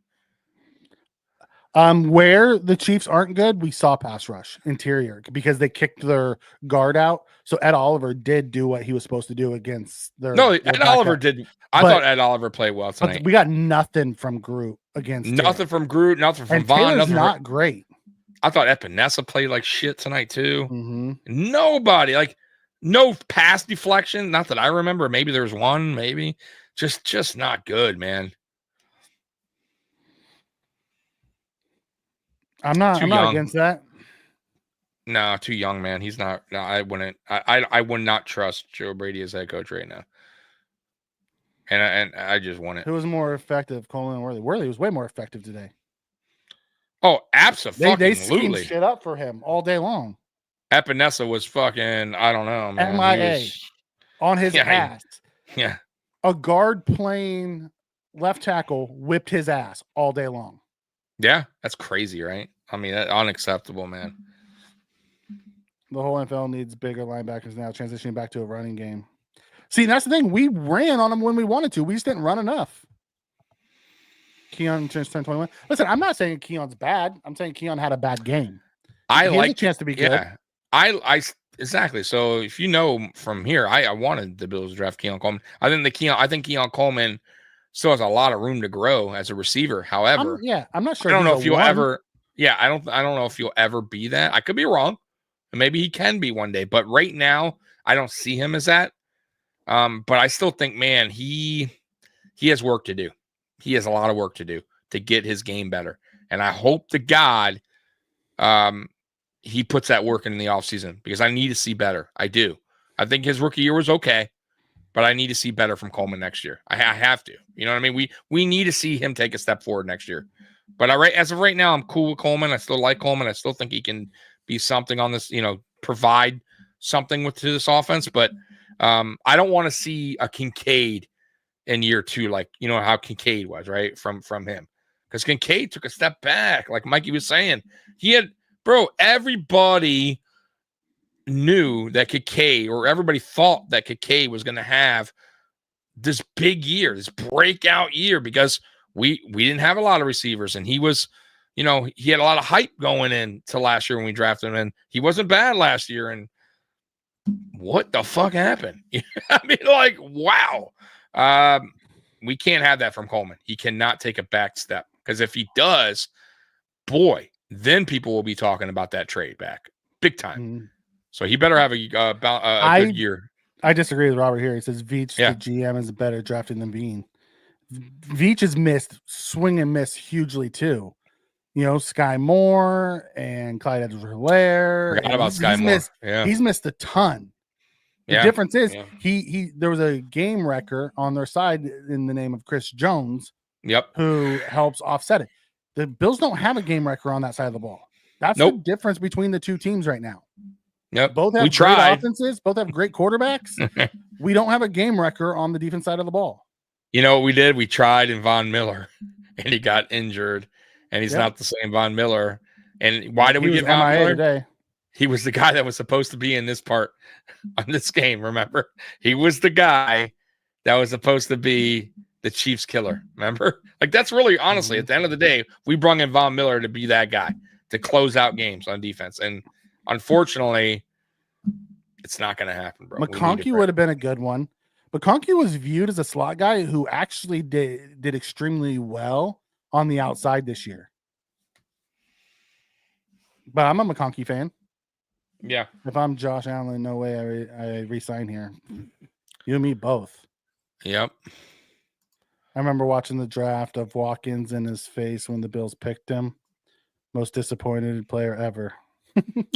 Where the Chiefs aren't good, we saw pass rush interior because they kicked their guard out. So Ed Oliver did do what he was supposed to do against their. No, Ed Oliver did. I thought Ed Oliver played well tonight. We got nothing from Groot against. Nothing from Groot. Nothing from and Vaughn. Taylor's not great. I thought Epinesa played like shit tonight too. Mm-hmm. Nobody, like, no pass deflection. Not that I remember. Maybe there was one. Maybe just not good, man. I'm not against that. No, too young, man. He's not. No, I wouldn't. I would not trust Joe Brady as head coach right now. And I just want it. Who was more effective, Coleman or Worley? Worley was way more effective today. Oh, absolutely. They schemed shit up for him all day long. Epinesa was fucking, I don't know, man. MIA on his ass. Yeah. A guard playing left tackle whipped his ass all day long. Yeah, that's crazy, right? I mean, that's unacceptable, man. The whole NFL needs bigger linebackers now, transitioning back to a running game. See, that's the thing. We ran on them when we wanted to. We just didn't run enough. Keon just turned 21. Listen, I'm not saying Keon's bad. I'm saying Keon had a bad game. I like a chance to be good. Yeah, I exactly. So if you know from here, I wanted the Bills to draft Keon Coleman. I think Keon Coleman still has a lot of room to grow as a receiver. However, I'm not sure. I don't know if you'll ever. Yeah, I don't know if you'll ever be that. I could be wrong. Maybe he can be one day, but right now I don't see him as that. But I still think, man, he has work to do. He has a lot of work to do to get his game better. And I hope to God he puts that work in the offseason because I need to see better. I do. I think his rookie year was okay, but I need to see better from Coleman next year. I have to. You know what I mean? We need to see him take a step forward next year. But as of right now, I'm cool with Coleman. I still like Coleman. I still think he can be something on this, provide something to this offense. But I don't want to see a Kincaid in year 2, like, how Kincaid was, right? From him. Because Kincaid took a step back, like Mikey was saying. Everybody knew that Kincaid, or everybody thought that Kincaid was going to have this big year, this breakout year, because we didn't have a lot of receivers, and he was, he had a lot of hype going into last year when we drafted him, and he wasn't bad last year. And what the fuck happened? I mean, like, wow. We can't have that from Coleman. He cannot take a back step, because if he does, boy, then people will be talking about that trade back big time. Mm-hmm. So he better have a good year. I disagree with Robert here. He says Veach, the GM, is better drafting than Bean. Veach has missed swing and miss hugely too. Sky Moore and Clyde Edwards-Helaire. Forgot about Sky Moore. He's missed a ton. The difference is he there was a game wrecker on their side in the name of Chris Jones. Yep. Who helps offset it. The Bills don't have a game wrecker on that side of the ball. That's the difference between the two teams right now. Yep. Both have great offenses. Both have great quarterbacks. we don't have a game wrecker on the defense side of the ball. You know what we did? We tried in Von Miller, and he got injured, and he's Yep. not the same Von Miller. And why did He we was get Von MIA Miller? today. He was the guy that was supposed to be in this part on this game. Remember, he was the guy that was supposed to be the Chiefs killer. Remember, like that's really honestly at the end of the day, we brought in Von Miller to be that guy to close out games on defense, and unfortunately, it's not going to happen, bro. McConkey would have been a good one. McConkey was viewed as a slot guy who actually did extremely well on the outside this year. But I'm a McConkey fan. Yeah. If I'm Josh Allen, no way I resign here. You and me both. Yep. I remember watching the draft of Watkins in his face when the Bills picked him. Most disappointed player ever.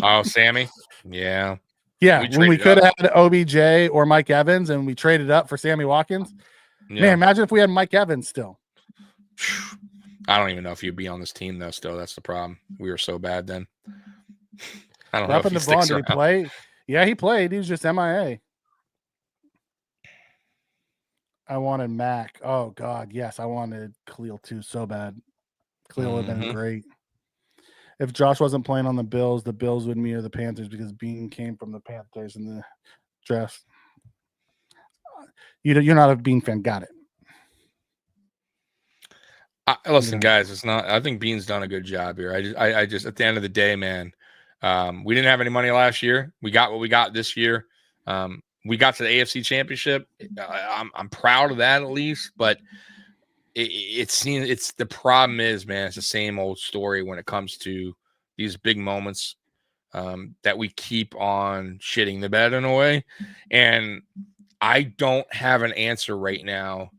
Oh, Sammy. Yeah. Yeah, when we could traded have had OBJ or Mike Evans and we traded up for Sammy Watkins. Yeah. Man, imagine if we had Mike Evans still. I don't even know if you'd be on this team though. Still, that's the problem. We were so bad then. I don't know if Up in he the Vaughn, sticks did he around. play? Yeah, he played. He was just MIA. I wanted Mac. Oh God, yes, I wanted Khalil too so bad. Khalil would have been great. If Josh wasn't playing on the Bills would mirror the Panthers because Bean came from the Panthers in the draft. You're not a Bean fan. Got it. Listen, guys, it's not. I think Bean's done a good job here. I just at the end of the day, man, we didn't have any money last year. We got what we got this year. We got to the AFC Championship. I'm proud of that at least, but it's the problem is, man, it's the same old story when it comes to these big moments that we keep on shitting the bed in a way, and I don't have an answer right now.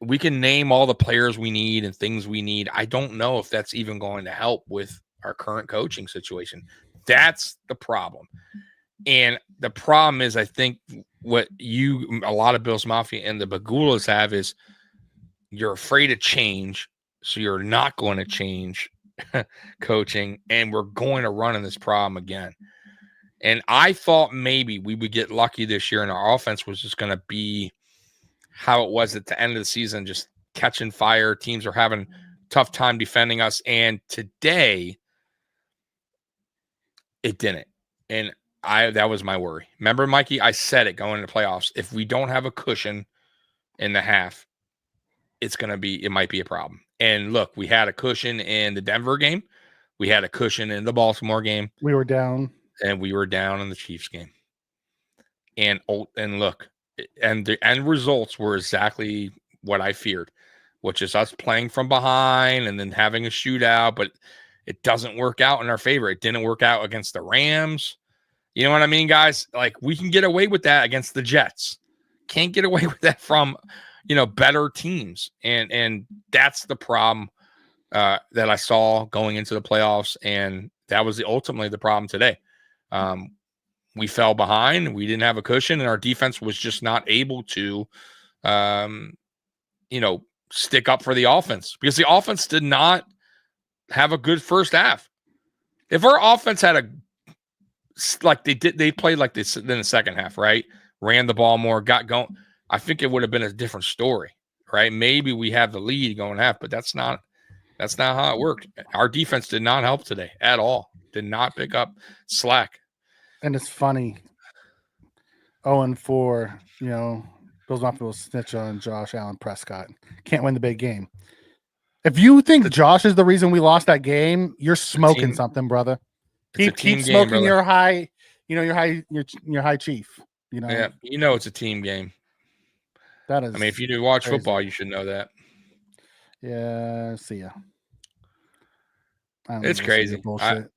We can name all the players we need and things we need. I don't know if that's even going to help with our current coaching situation. That's the problem. And the problem is, I think what a lot of Bills Mafia and the Bagulas have is you're afraid of change. So you're not going to change coaching, and we're going to run in this problem again. And I thought maybe we would get lucky this year and our offense was just going to be how it was at the end of the season, just catching fire. Teams are having a tough time defending us. And today it didn't. And that was my worry. Remember, Mikey, I said it going into playoffs. If we don't have a cushion in the half, it might be a problem. And look, we had a cushion in the Denver game. We had a cushion in the Baltimore game. We were down. And we were down in the Chiefs game. And look, and the end results were exactly what I feared, which is us playing from behind and then having a shootout, but it doesn't work out in our favor. It didn't work out against the Rams. You know what I mean, guys? Like, we can get away with that against the Jets. Can't get away with that from, better teams. And that's the problem that I saw going into the playoffs. And that was ultimately the problem today. We fell behind. We didn't have a cushion, and our defense was just not able to, stick up for the offense because the offense did not have a good first half. If our offense had they played like this in the second half, right? Ran the ball more, got going. I think it would have been a different story, right? Maybe we have the lead going half, but that's not how it worked. Our defense did not help today at all. Did not pick up slack. And it's funny. 0-4, Bills Mafia will snitch on Josh Allen Prescott. Can't win the big game. If you think Josh is the reason we lost that game, you're smoking something, brother. Keep smoking your high, your high chief. Yeah, it's a team game. That is. I mean, if you do watch football, you should know that. Yeah, see ya. It's crazy. Bullshit.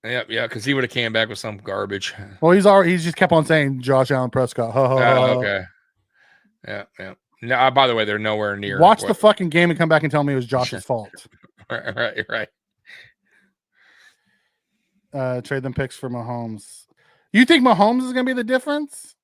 Yeah, because he would have came back with some garbage. Well, he's just kept on saying Josh Allen Prescott. Okay. Yeah. No, by the way, they're nowhere near. Watch the fucking game and come back and tell me it was Josh's fault. Right. Trade them picks for Mahomes. You think Mahomes is going to be the difference?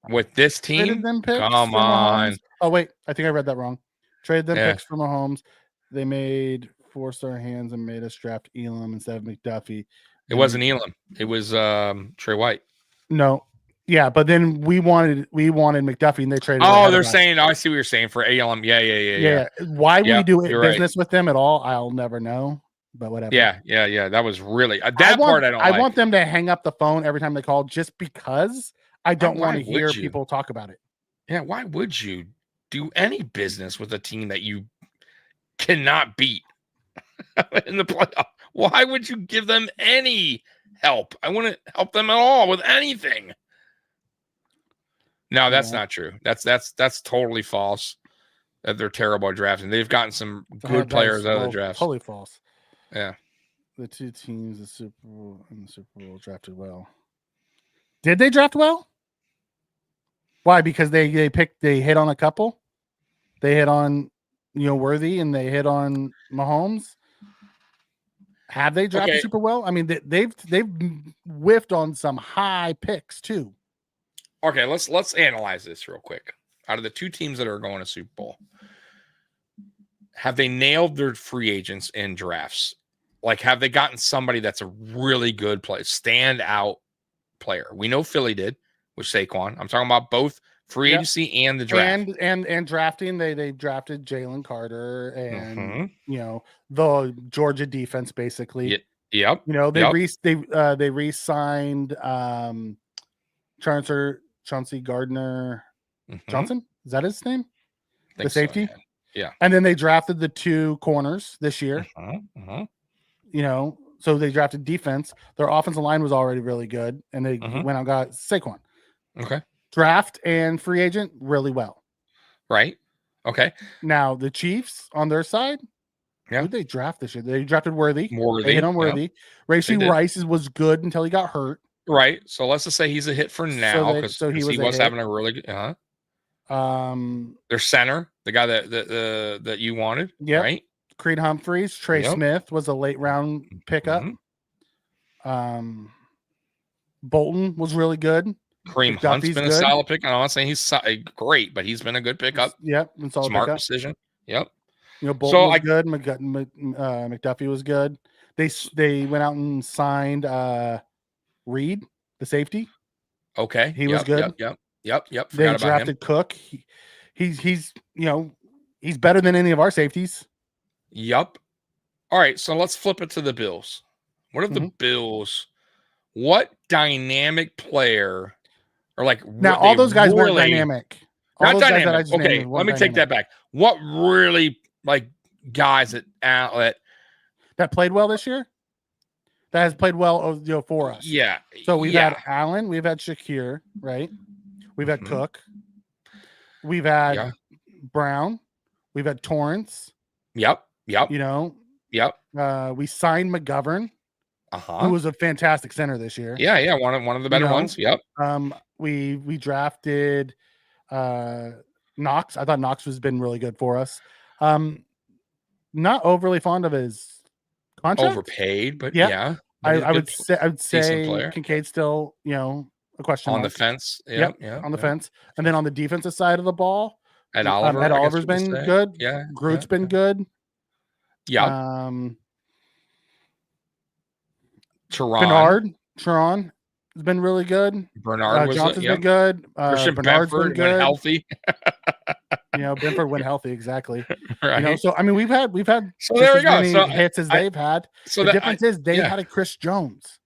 With this team? Come on. Oh, wait. I think I read that wrong. Trade them picks for Mahomes. They made 4-star hands and made us draft Elam instead of McDuffie. It wasn't Elam. It was Trey White. No. Yeah, but then we wanted McDuffie, and they traded. Oh, ahead they're of us. saying. Oh, I see what you're saying for ALM. Yeah. Why Yeah, we do you're right. business with them at all, I'll never know. But whatever. Yeah. That was really that part I don't like. I want them to hang up the phone every time they call, just because I don't want to hear would you? people talk about it. Yeah, why would you do any business with a team that you cannot beat in the playoff? Why would you give them any help? I wouldn't help them at all with anything. No, that's not true. That's totally false. That they're terrible at drafting. They've gotten some good players out of the drafts. Totally false. Yeah. The two teams in the Super Bowl drafted well. Did they draft well? Why? Because they hit on a couple. They hit on Worthy, and they hit on Mahomes. Have they drafted super well? I mean, they've whiffed on some high picks too. Okay, let's analyze this real quick. Out of the two teams that are going to Super Bowl, have they nailed their free agents in drafts? Like, have they gotten somebody that's a really good player, standout player? We know Philly did with Saquon. I'm talking about both free agency and the draft. And drafting, they drafted Jalen Carter and the Georgia defense basically. Yep. They re-signed Chauncey Gardner Johnson. Is that his name? The safety. So, yeah. And then they drafted the two corners this year. So they drafted defense. Their offensive line was already really good, and they went out and got Saquon. Okay. Draft and free agent really well. Right. Okay. Now the Chiefs on their side, who did they draft this year? They drafted Worthy. They hit on Worthy. Rashee Rice was good until he got hurt. Right. So let's just say he's a hit for now because he was having a really good. Their center, the guy that you wanted. Yeah. Right. Creed Humphreys, Trey Smith was a late round pickup. Bolton was really good. Kareem Hunt's been a solid pick. I'm not saying he's great, but he's been a good pickup. Yep. Smart decision. Yep. Bolton was good. McDuffie was good. They went out and signed Reed, the safety. Okay. He was good. Yep. They drafted Cook. He's better than any of our safeties. Yep. All right. So let's flip it to the Bills. What if the Bills? What dynamic player? Or now all those guys weren't dynamic. Not dynamic. Okay, let me take that back. What really guys at outlet that played well this year? That has played well, for us. Yeah. So we've had Allen, we've had Shakir, right? We've had Cook, we've had Brown, we've had Torrance. Yep. We signed McGovern. Who was a fantastic center this year. Yeah, one of the better ones. Yep. We drafted Knox. I thought Knox has been really good for us. Not overly fond of his contract. Overpaid, but I would say Kincaid's still, a question on mark. The fence. On the fence. And then on the defensive side of the ball, Ed Oliver's been good. Yeah. Groot's been good. Yeah. Teron has been really good. Bernard Johnson's been good. Christian Bernard's Benford been good. When healthy. Benford went healthy, exactly. Right. So I mean, we've had so there we go. So hits as they've had. So the difference is they had a Chris Jones.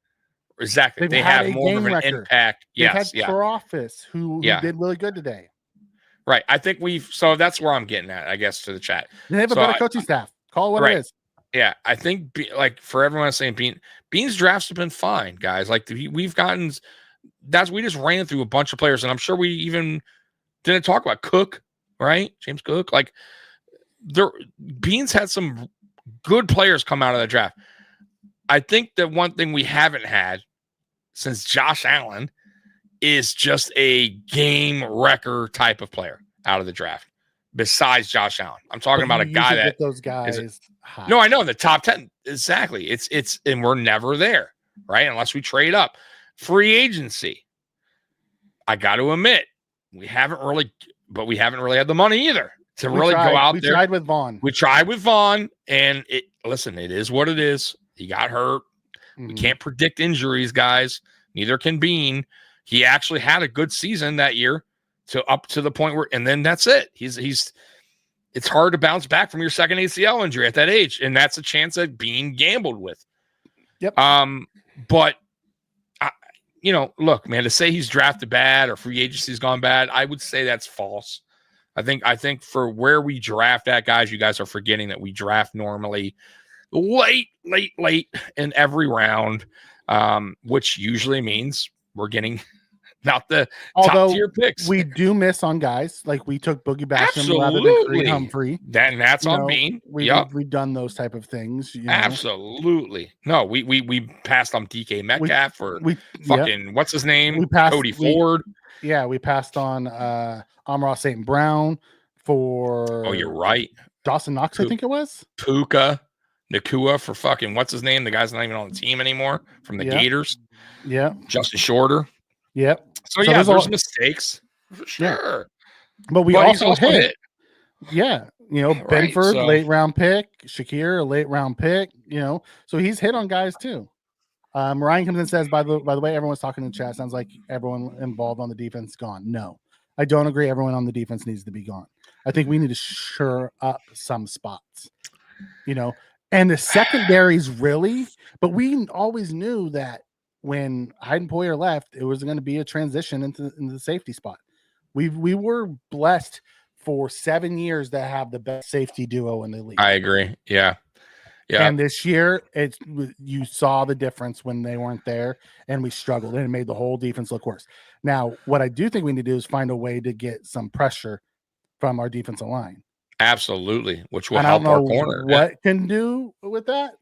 Exactly. They have more of an impact. Yes. They've had Karofis, who did really good today. Right. I think so that's where I'm getting at, I guess, to the chat. They have a better coaching staff. Call it what it is. Yeah, I think for everyone saying Bean's drafts have been fine, guys. We've gotten we just ran through a bunch of players, and I'm sure we even didn't talk about Cook, right? James Cook. Bean's had some good players come out of the draft. I think that one thing we haven't had since Josh Allen is just a game wrecker type of player out of the draft. Besides Josh Allen, I'm talking about a guy that those guys. No, I know the top 10 exactly. It's and we're never there, right? Unless we trade up. Free agency. I got to admit, we haven't really had the money either to go out there. We tried with Vaughn. And it is what it is. He got hurt. We can't predict injuries, guys. Neither can Bean. he actually had a good season that year to up to the point where, and then that's it. It's hard to bounce back from your second ACL injury at that age. And that's a chance at being gambled with. Yep. But look, man, to say he's drafted bad or free agency's gone bad, I would say that's false. I think for where we draft at, guys, you guys are forgetting that we draft normally late in every round, which usually means we're getting not the top tier picks. We do miss on guys. Like we took Boogie Basham rather than Creed Humphrey. That's on me. We've done those type of things. Absolutely. No, we passed on DK Metcalf for what's his name? Cody Ford. We passed on Amon-Ra St. Brown for. Oh, you're right. Dawson Knox, I think it was. Puka Nakua for fucking what's his name? The guy's not even on the team anymore from the Gators. Yeah. Justin Shorter. Yep. So there's mistakes for sure. But we also hit. Yeah. Benford, late round pick, Shakir, a late round pick, so he's hit on guys too. Ryan comes in and says, by the way, everyone's talking in chat. Sounds like everyone involved on the defense gone. No, I don't agree. Everyone on the defense needs to be gone. I think we need to shore up some spots, and the secondaries really, but we always knew that when Hayden Poyer left, it was going to be a transition into the safety spot. We were blessed for 7 years to have the best safety duo in the league. I agree. Yeah. And this year, you saw the difference when they weren't there, and we struggled, and it made the whole defense look worse. Now, what I do think we need to do is find a way to get some pressure from our defensive line. Absolutely, which will help our corner. What can do with that?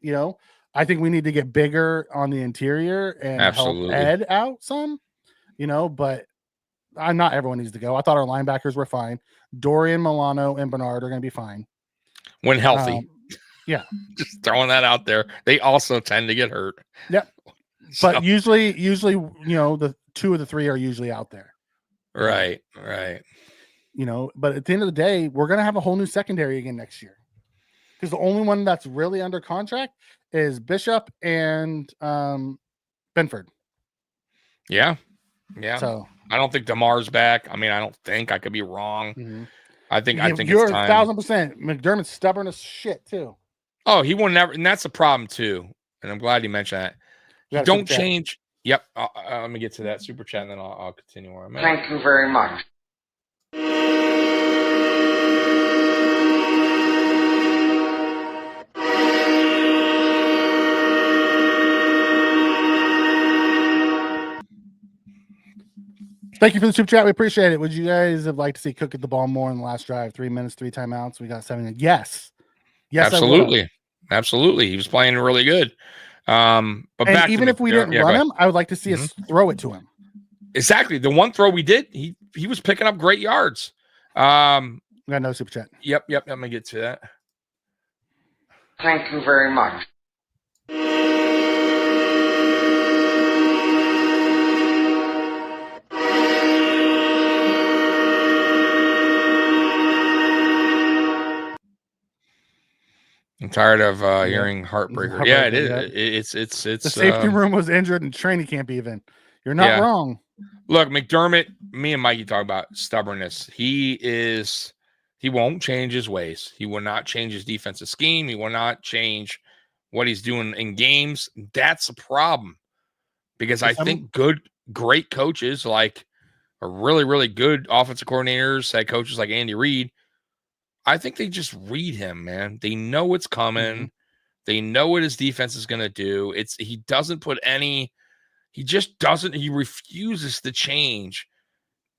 I think we need to get bigger on the interior and help Ed out some. But not everyone needs to go. I thought our linebackers were fine. Dorian, Milano, and Bernard are going to be fine when healthy. Yeah, just throwing that out there. They also tend to get hurt. Yep. But usually, the two of the three are usually out there. Right. But at the end of the day, we're going to have a whole new secondary again next year. Because the only one that's really under contract is Bishop and Benford. Yeah. So I don't think DeMar's back. I mean, I don't think. I could be wrong. Mm-hmm. I think you're it's time. 1,000%. McDermott's stubborn as shit too. Oh, he will never, and that's the problem too. And I'm glad you mentioned that. You don't change. Yep. Let me get to that super chat, and then I'll continue where I'm at. Thank you very much. Thank you for the super chat. We appreciate it. Would you guys have liked to see Cook get the ball more in the last drive? 3 minutes, 3 timeouts. We got 7. Yes. Absolutely. He was playing really good. But even if we didn't run him, I would like to see us throw it to him. Exactly. The one throw we did, he was picking up great yards. We got no super chat. Yep. Let me get to that. Thank you very much. I'm tired of hearing heartbreaker. Yeah, it is. It's the safety room was injured in training camp. Even you're not wrong. Look, McDermott. Me and Mikey talk about stubbornness. He won't change his ways. He will not change his defensive scheme. He will not change what he's doing in games. That's a problem because I think great coaches like are really, really good offensive coordinators, head coaches like Andy Reid. I think they just read him, man. They know what's coming. Mm-hmm. They know what his defense is going to do. He refuses to change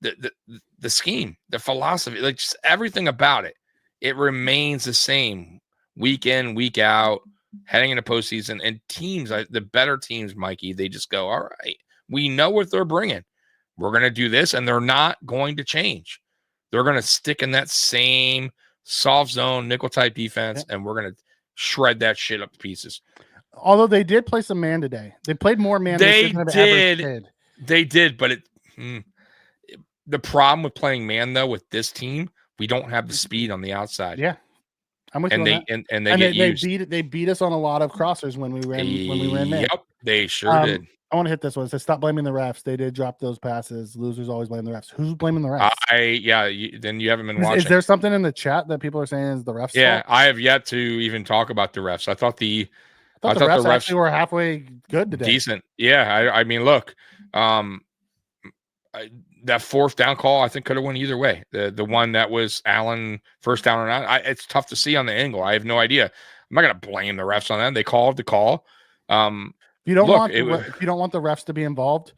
the scheme, the philosophy, like just everything about it. It remains the same week in, week out, heading into postseason. And teams, the better teams, Mikey, they just go, all right, we know what they're bringing. We're going to do this, and they're not going to change. They're going to stick in that same soft zone, nickel type defense, and we're going to shred that shit up to pieces. Although they did play some man today. They played more man they than did. They did, but the problem with playing man, though, with this team, we don't have the speed on the outside. Yeah. I'm with and you they they beat us on a lot of crossers when we ran man. Yep. They sure did. I want to hit this one. It says, stop blaming the refs. They did drop those passes. Losers always blame the refs. Who's blaming the refs? Then you haven't been watching. Is there something in the chat that people are saying is the refs? Yeah, fault? I have yet to even talk about the refs. I thought the refs actually were halfway good today. Decent. Yeah, I mean, look, that fourth down call I think could have went either way. The one that was Allen first down or not, it's tough to see on the angle. I have no idea. I'm not going to blame the refs on that. They called the call. If you don't want the refs to be involved,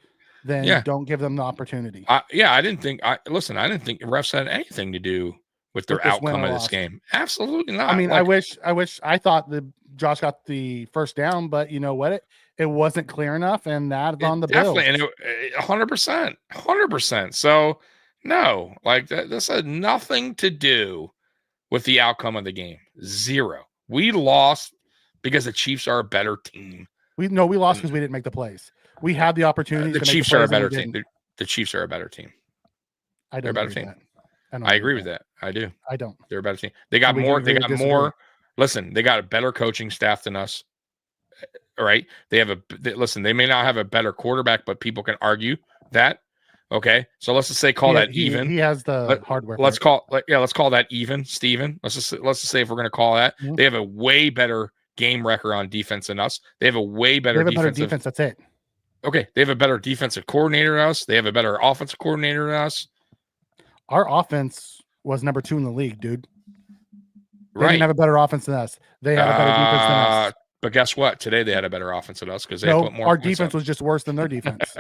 then don't give them the opportunity. I didn't think refs had anything to do with their outcome of this game. Absolutely not. I mean, I thought that Josh got the first down, but you know what? It wasn't clear enough, and that's on the Bills. Definitely, and 100%. So no, like this had nothing to do with the outcome of the game. Zero. We lost because the Chiefs are a better team. We lost because we didn't make the plays. We had the opportunity. The Chiefs are a better team. The Chiefs are a better team. They're a better team. I agree with that. I do. I don't. They're a better team. They got more. They got more. Listen, they got a better coaching staff than us. All right. They may not have a better quarterback, but people can argue that. Okay. So let's just say that even. He has the hardware. Let's call that even, Steven. Let's just say if we're going to call that, they have a way better game record on defense than us. They have a way better defense. That's it. Okay. They have a better defensive coordinator than us. They have a better offensive coordinator than us. Our offense was number 2 in the league, dude. They Right. didn't have a better offense than us. They had a better defense than us. But guess what? Today they had a better offense than us because they put more. Our defense was just worse than their defense.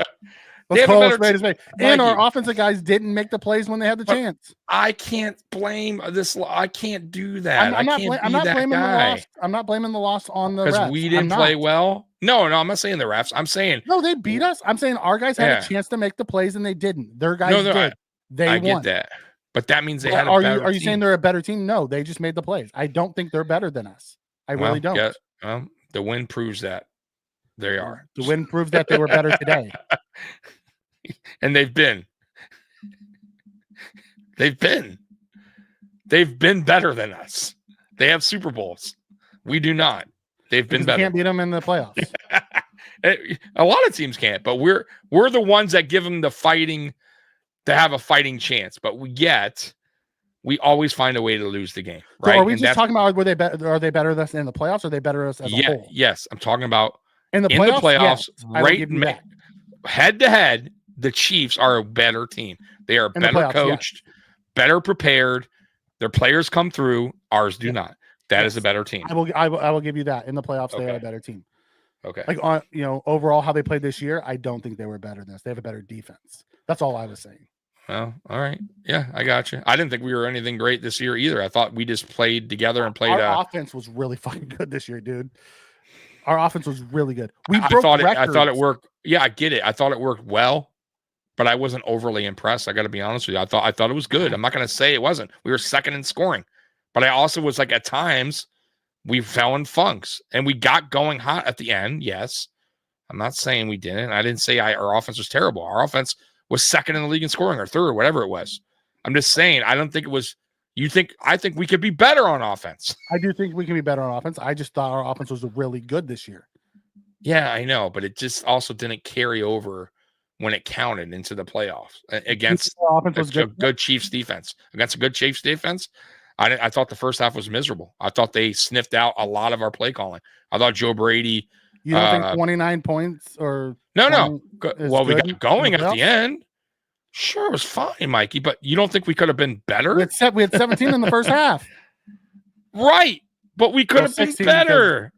Let's call it straight as Mikey. And our offensive guys didn't make the plays when they had the chance. I can't blame this. I can't do that. I'm not blaming the loss. I'm not blaming the loss on the refs. Because we didn't play well. No, I'm not saying the refs. I'm saying they beat us. I'm saying our guys had a chance to make the plays and they didn't. Their guys did. I won. get that. But that means they had a better team. Are you saying they're a better team? No, they just made the plays. I don't think they're better than us. I really don't. The win proves that they are. The win proves that they were better today. And they've been better than us. They have Super Bowls. We do not. They've been better. You can't beat them in the playoffs. A lot of teams can't, but we're the ones that give them the fighting to have a fighting chance. But we always find a way to lose the game. Right? So are we just talking about are they better than us in the playoffs? Or are they better than us as a whole? Yes, I'm talking about in the playoffs. Right, head to head. The Chiefs are a better team. They are better coached, better prepared. Their players come through. Ours do not. That is a better team. I will give you that. In the playoffs, they are a better team. Okay. Like overall, how they played this year, I don't think they were better than us. They have a better defense. That's all I was saying. Well, all right. Yeah, I got you. I didn't think we were anything great this year either. I thought we just played together and played. Our offense was really fucking good this year, dude. Our offense was really good. I thought it worked. Yeah, I get it. I thought it worked well. But I wasn't overly impressed. I got to be honest with you. I thought it was good. I'm not going to say it wasn't. We were second in scoring, but I also was like at times we fell in funks and we got going hot at the end. Yes, I'm not saying we didn't. I didn't say our offense was terrible. Our offense was second in the league in scoring or third or whatever it was. I'm just saying I don't think it was. I think we could be better on offense. I do think we can be better on offense. I just thought our offense was really good this year. Yeah, I know, but it just also didn't carry over when it counted into the playoffs against a good Chiefs defense. Against a good Chiefs defense, I thought the first half was miserable. I thought they sniffed out a lot of our play calling. I thought Joe Brady. You don't think 29 points or no? Well, we got going at the end. Sure, it was fine, Mikey, but you don't think we could have been better? We had 17 in the first half. Right, but we could have been better.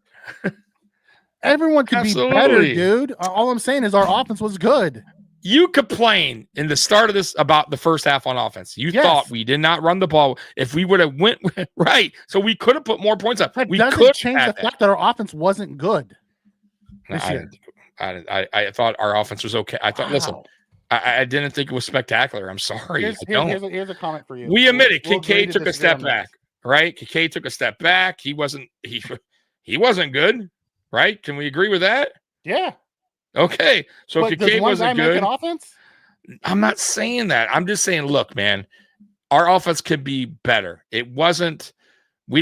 Everyone could be better, dude. All I'm saying is our offense was good. You complained in the start of this about the first half on offense. You thought we did not run the ball. If we would have went right, so we could have put more points up. That doesn't change the fact that our offense wasn't good this year. I thought our offense was okay. I thought, listen, I didn't think it was spectacular. I'm sorry. Here's a comment for you. We admit it. Kincaid took a step back, right? Kincaid took a step back. He wasn't good. Right? Can we agree with that? Yeah. Okay. So Kincaid wasn't good. Offense? I'm not saying that. I'm just saying, look, man, our offense could be better. We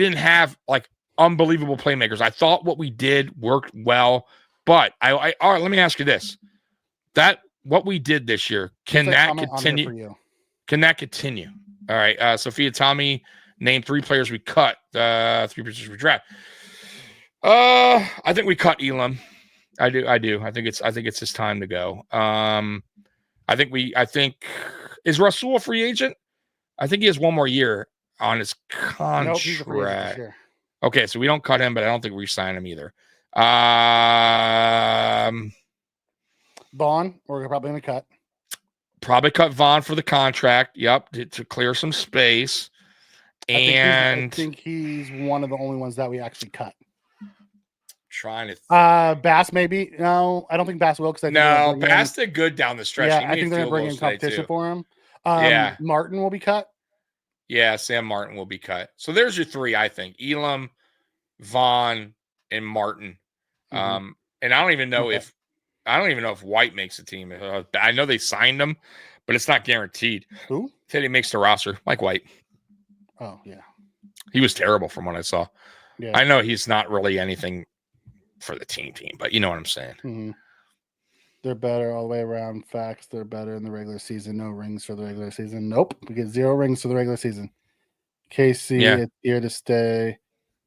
didn't have like unbelievable playmakers. I thought what we did worked well. But all right, let me ask you this. That what we did this year, can What's that comment on there continue? for you? Can that continue? All right. Sophia, Tommy, name 3 players we cut, 3 positions we draft. I think we cut Elam. I do. I think it's his time to go. I think is Rasul a free agent? I think he has 1 more year on his contract. Nope, he's a free agent this year. Okay, so we don't cut him, but I don't think we sign him either. Vaughn, we're probably going to cut. Probably cut Vaughn for the contract. Yep, to clear some space. I think he's one of the only ones that we actually cut. Trying to Bass maybe. No, I don't think Bass will because Bass did good down the stretch. Yeah, I think they're going to bring in competition for him. Yeah, Martin will be cut. Yeah, Sam Martin will be cut. So there's your 3, I think. Elam, Vaughn, and Martin. And I don't even know if White makes the team. I know they signed him, but it's not guaranteed. Who? Said he makes the roster. Mike White. Oh, yeah. He was terrible from what I saw. Yeah. I know he's not really anything for the team, but you know what I'm saying. Mm-hmm. They're better all the way around. Facts. They're better in the regular season. No rings for the regular season. Nope. We get 0 rings for the regular season. KC, it's here to stay.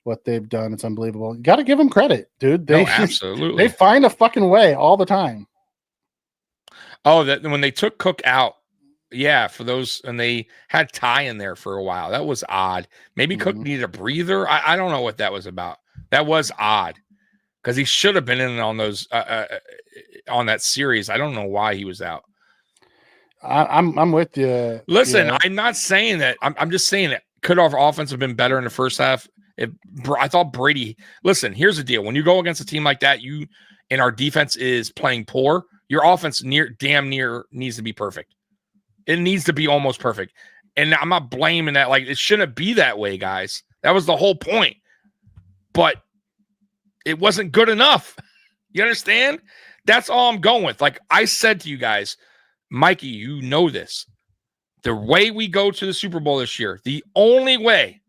What they've done, it's unbelievable. You got to give them credit, dude. Absolutely. They find a fucking way all the time. Oh, that when they took Cook out, yeah, for those, and they had Ty in there for a while. That was odd. Maybe Cook needed a breather. I don't know what that was about. That was odd because he should have been in on those on that series. I don't know why he was out. I'm with you. Listen, I'm not saying that. I'm just saying that could our offense have been better in the first half? I thought Brady. Listen, here's the deal: when you go against a team like that, and our defense is playing poor, your offense damn near needs to be perfect. It needs to be almost perfect. And I'm not blaming that. Like, it shouldn't be that way, guys. That was the whole point. But it wasn't good enough. You understand? That's all I'm going with. Like I said to you guys, Mikey, you know this. The way we go to the Super Bowl this year, the only way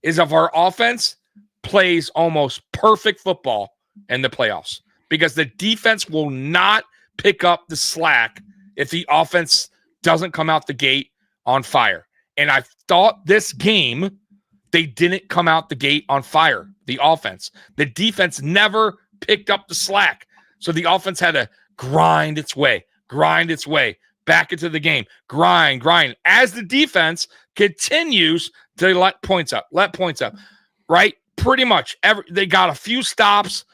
is if our offense plays almost perfect football in the playoffs. Because the defense will not pick up the slack if the offense doesn't come out the gate on fire. And I thought this game, they didn't come out the gate on fire, the offense. The defense never picked up the slack. So the offense had to grind its way back into the game. Grind. As the defense continues to let points up, right? Pretty much. They got a few stops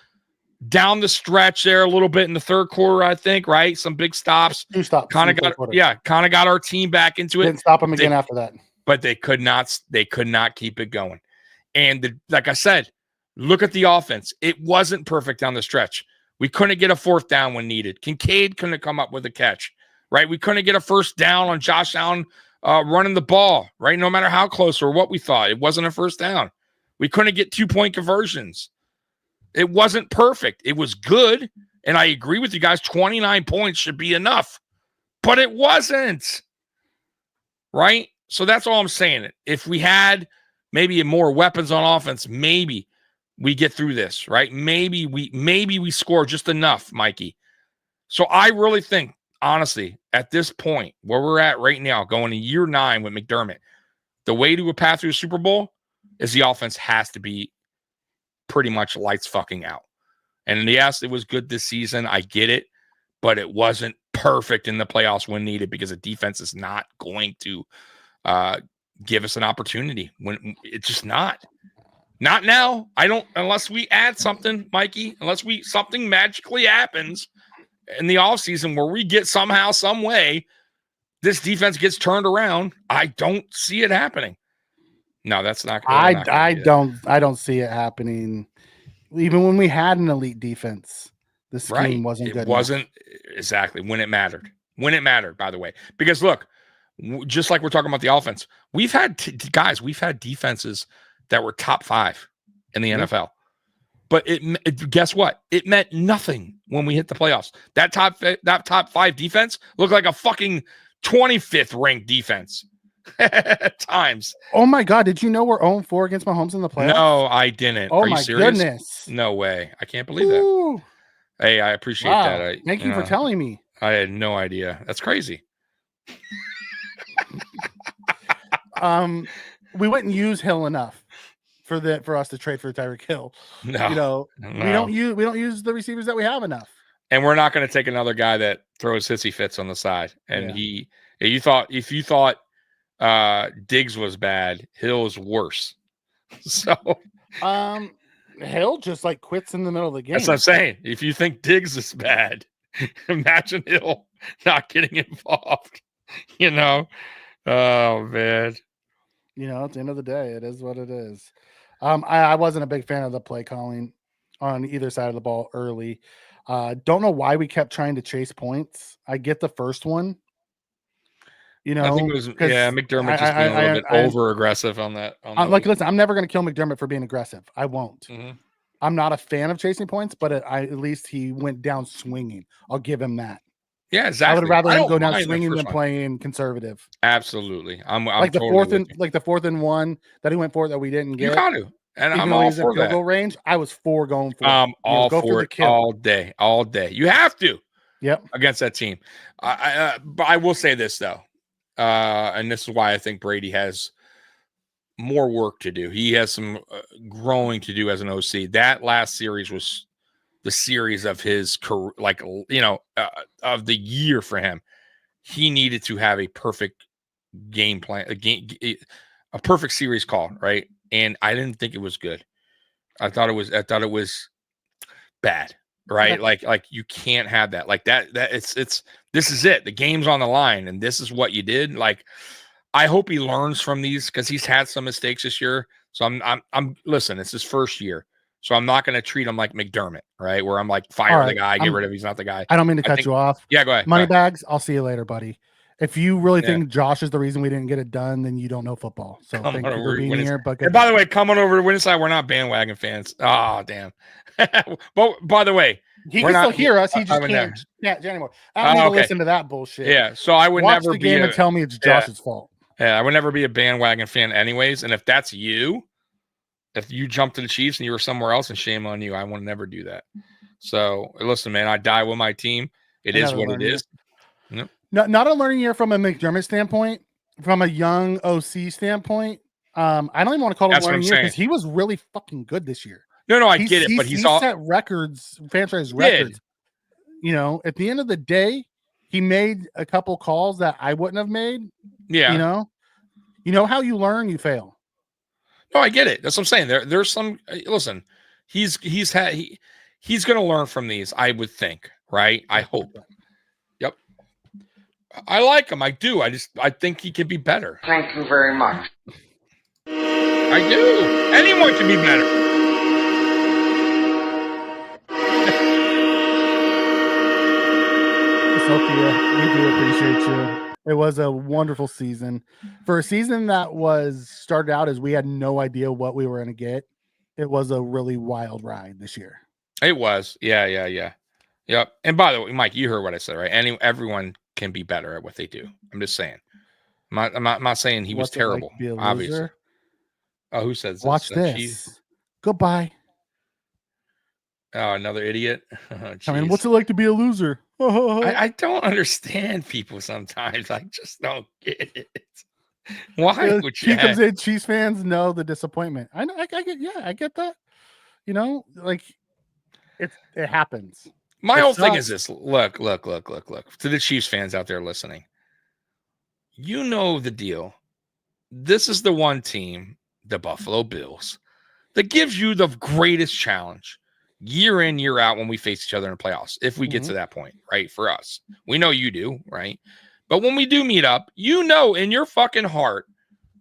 down the stretch there a little bit in the third quarter, I think, right? Some big stops. 2 stops. Kind of got our team back into it. Didn't stop them again after that. But they could not keep it going. And like I said, look at the offense. It wasn't perfect down the stretch. We couldn't get a 4th down when needed. Kincaid couldn't come up with a catch, right? We couldn't get a 1st down on Josh Allen running the ball, right? No matter how close or what we thought, it wasn't a 1st down. We couldn't get 2-point conversions. It wasn't perfect. It was good. And I agree with you guys. 29 points should be enough, but it wasn't. Right? So that's all I'm saying. If we had maybe more weapons on offense, maybe we get through this, right? Maybe we score just enough, Mikey. So I really think, honestly, at this point where we're at right now, going to year 9 with McDermott, the way to a path through the Super Bowl is the offense has to be pretty much lights fucking out. And yes, it was good this season. I get it, but it wasn't perfect in the playoffs when needed because the defense is not going to give us an opportunity when it's just not now. I don't, unless we add something, Mikey, something magically happens in the offseason where we get somehow, some way, this defense gets turned around. I don't see it happening. No, that's not. I don't see it happening. Even when we had an elite defense, the scheme wasn't good. It wasn't exactly when it mattered. By the way, because look, just like we're talking about the offense, we've had defenses that were top 5 in the NFL, but guess what? It meant nothing when we hit the playoffs. That top 5 defense looked like a fucking 25th ranked defense. At times. Oh my God! Did you know we're 0-4 against Mahomes in the playoffs? No, I didn't. Oh, Are you my serious? goodness! No way! I can't believe that. Hey, I appreciate Wow. that. Thank you for telling me. I had no idea. That's crazy. We wouldn't use Hill enough for us to trade for Tyreek Hill. No, we don't use the receivers that we have enough. And we're not going to take another guy that throws hissy fits on the side. And if you thought Diggs was bad, Hill is worse. So Hill just like quits in the middle of the game. that's what I'm saying. If you think Diggs is bad, imagine Hill not getting involved. Oh man. At the end of the day, it is what it is. I wasn't a big fan of the play calling on either side of the ball early. Don't know why we kept trying to chase points. I get the first one. I think it was McDermott just being a little bit over aggressive on that. Listen, I'm never going to kill McDermott for being aggressive. I won't. Mm-hmm. I'm not a fan of chasing points, but at least he went down swinging. I'll give him that. Yeah, exactly. I would rather him go down swinging than playing conservative. Absolutely, I'm like the totally fourth and one that he went for that we didn't get. You got to, and I'm all for that. Goal range. I was for going for. All for it all day. You have to. Yep. Against that team, but I will say this though, and this is why I think Brady has more work to do. He has some growing to do as an OC. That last series was the series of his career, of the year for him. He needed to have a perfect game plan, a perfect series call, right? And I didn't think it was good. I thought it was bad, right? Like you can't have that. Like that it's this is it. The game's on the line, and this is what you did. Like, I hope he learns from these because he's had some mistakes this year. So I'm listen, it's his first year. So I'm not going to treat him like McDermott, right? Where I'm like, fire the guy, get rid of him. He's not the guy. I don't mean to cut you off. Yeah, go ahead. Moneybags, I'll see you later, buddy. If you really think Josh is the reason we didn't get it done, then you don't know football. So thank you for being here. But and by the way, come on over to Windside. We're not bandwagon fans. Oh, damn. But by the way, he can still hear us. He just can't anymore. I don't need to listen to that bullshit. Yeah, so I would never watch the game and tell me it's Josh's fault. Yeah, I would never be a bandwagon fan anyways. And if that's you, if you jump to the Chiefs and you were somewhere else, and shame on you, I will never do that. So listen, man, I die with my team. It is what it is. Yep. Not a learning year from a McDermott standpoint, from a young OC standpoint. I don't even want to call it a learning year because he was really fucking good this year. No, I get it, but he set records, franchise records. At the end of the day, he made a couple calls that I wouldn't have made. Yeah. You know how you learn, you fail. No, I get it. That's what I'm saying. There's some. Listen, he's going to learn from these. I would think, right? I hope. Yep. I like him. I do. I think he could be better. Thank you very much. I do. Anyone can be better. Sophia, we do appreciate you. It was a wonderful season. For a season that was started out as we had no idea what we were going to get, it was a really wild ride this year. It was. Yeah. Yep. And by the way, Mike, you heard what I said, right? Everyone can be better at what they do. I'm just saying. I'm not saying he was terrible, obviously. Oh, who says this? Watch this. Goodbye. Oh, another idiot. I mean, what's it like to be a loser? I don't understand people sometimes. I just don't get it. Why would you? Comes in, Chiefs fans know the disappointment. I know. I get that. It happens. My whole thing is this. Look. To the Chiefs fans out there listening, you know the deal. This is the one team, the Buffalo Bills, that gives you the greatest challenge year in, year out when we face each other in playoffs. If we get to that point, right? For us, we know you do, right? But when we do meet up, you know in your fucking heart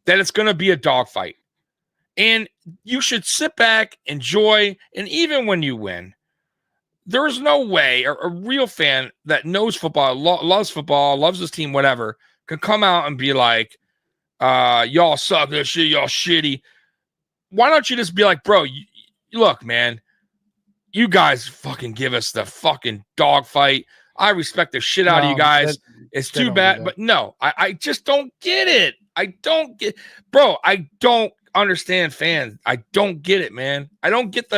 that it's going to be a dogfight. And you should sit back, enjoy, and even when you win, there is no way a real fan that knows football, loves his team, whatever, can come out and be like, y'all suck, this shit, y'all shitty. Why don't you just be like, bro, look, man, you guys fucking give us the fucking dogfight. I respect the shit out of you guys. It's too bad. But no, I just don't get it. I don't understand fans. I don't get it, man. I don't get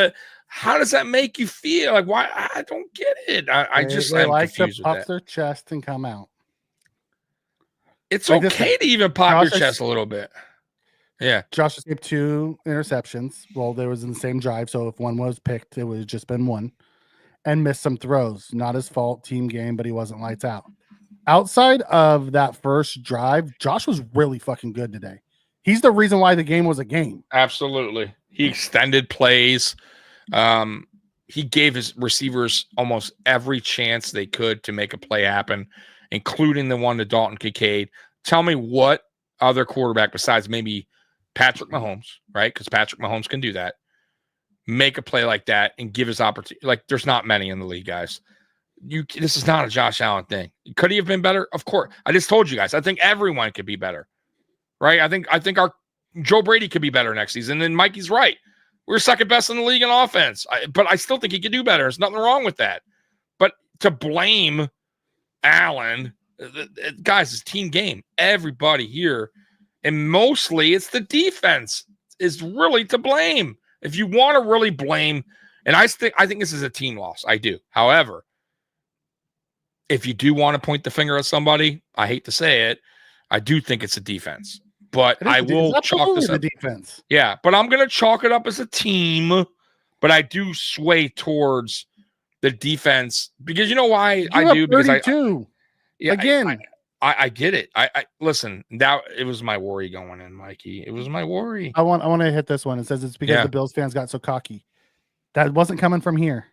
how does that make you feel? Like, why? I don't get it. They I'm like to confused with puff that. their chest and come out. It's like okay to even pop your Josh chest a little bit. Yeah. Josh escaped 2 interceptions. Well, they was in the same drive, so if one was picked, it would have just been one. And missed some throws. Not his fault, team game, but he wasn't lights out. Outside of that first drive, Josh was really fucking good today. He's the reason why the game was a game. Absolutely. He extended plays. He gave his receivers almost every chance they could to make a play happen, including the one to Dalton Kincaid. Tell me what other quarterback besides maybe Patrick Mahomes, right? Because Patrick Mahomes can do that. Make a play like that and give his opportunity. Like, there's not many in the league, guys. This is not a Josh Allen thing. Could he have been better? Of course. I just told you guys. I think everyone could be better, right? I think our Joe Brady could be better next season. And Mikey's right. We're second best in the league in offense, but I still think he could do better. There's nothing wrong with that. But to blame Allen, guys, it's team game. Everybody here, and mostly it's the defense is really to blame. If you want to really blame, and I think this is a team loss. I do. However, if you do want to point the finger at somebody, I hate to say it, I do think it's a defense. But I will chalk this up. Defense. Yeah, but I'm going to chalk it up as a team. But I do sway towards the defense because you know why I do? Because I again. I get it. I listen. That it was my worry going in, Mikey. It was my worry. I want to hit this one. It says it's because the Bills fans got so cocky. That wasn't coming from here.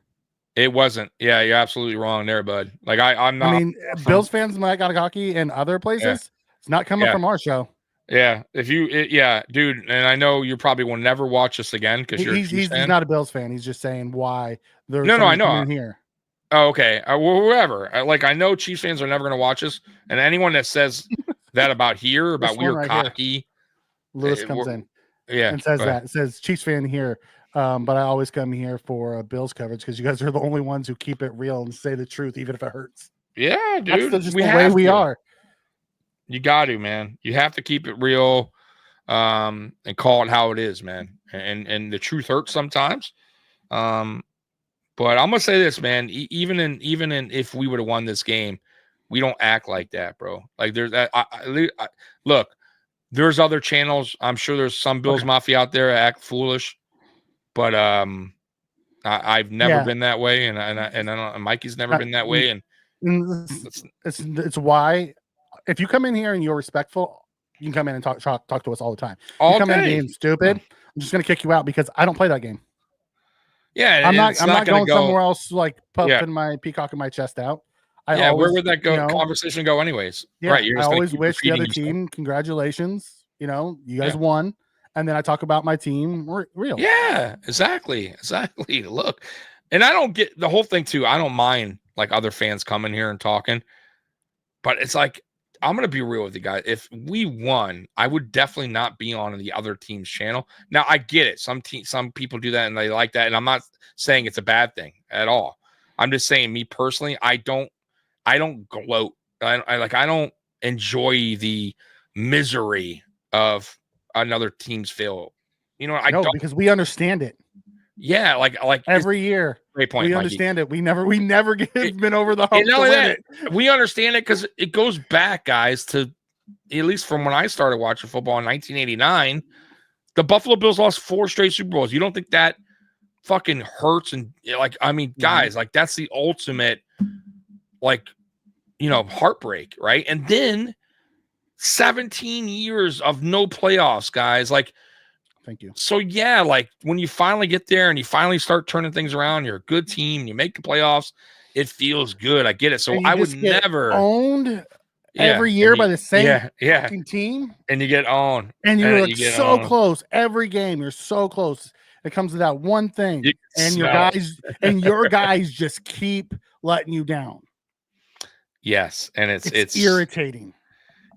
It wasn't. Yeah, you're absolutely wrong there, bud. Like I'm not. I mean, Bills fans might got cocky in other places. Yeah. It's not coming from our show. Yeah, dude. And I know you probably will never watch this again because he's not a Bills fan. He's just saying why there's I know in here. Oh, okay. Well, whoever. I know Chiefs fans are never going to watch this, and anyone that says that about here, about we're right cocky. Here. Lewis comes in, and says that. It says Chiefs fan here, but I always come here for Bills coverage because you guys are the only ones who keep it real and say the truth, even if it hurts. Yeah, dude. That's just the way we are. You got to, man. You have to keep it real, and call it how it is, man. And the truth hurts sometimes. But I'm gonna say this, man. Even in if we would have won this game, we don't act like that, bro. Like there's that. Look, there's other channels. I'm sure there's some Bills Mafia out there that act foolish, but I've never been that way, and Mikey's never been that way, and it's why if you come in here and you're respectful, you can come in and talk to us all the time. You come in being stupid, I'm just gonna kick you out because I don't play that game. Yeah, I'm not going somewhere else like puffing my peacocking my chest out. Where would that go? Conversation go anyways? Yeah, right. You're I always wish the other team congratulations. You guys won, and then I talk about my team. Real. Yeah, exactly. Look, and I don't get the whole thing too. I don't mind like other fans coming here and talking, but it's like I'm gonna be real with you guys. If we won, I would definitely not be on the other team's channel. Now I get it. Some people do that and they like that, and I'm not saying it's a bad thing at all. I'm just saying, me personally, I don't gloat. I don't enjoy the misery of another team's fail. I don't, because we understand it. Yeah, like every year. Great point. We understand it. We never been over the hump to win it. We understand it because it goes back, guys, to at least from when I started watching football in 1989. The Buffalo Bills lost 4 straight Super Bowls. You don't think that fucking hurts? And guys, like that's the ultimate, heartbreak, right? And then 17 years of no playoffs, guys. Thank you. So when you finally get there and you finally start turning things around, you're a good team, you make the playoffs, it feels good. I get it. So I would never owned every year by the same fucking team, and you get owned, and you're so close every game. You're so close. It comes to that one thing, and your guys just keep letting you down. Yes, and it's irritating.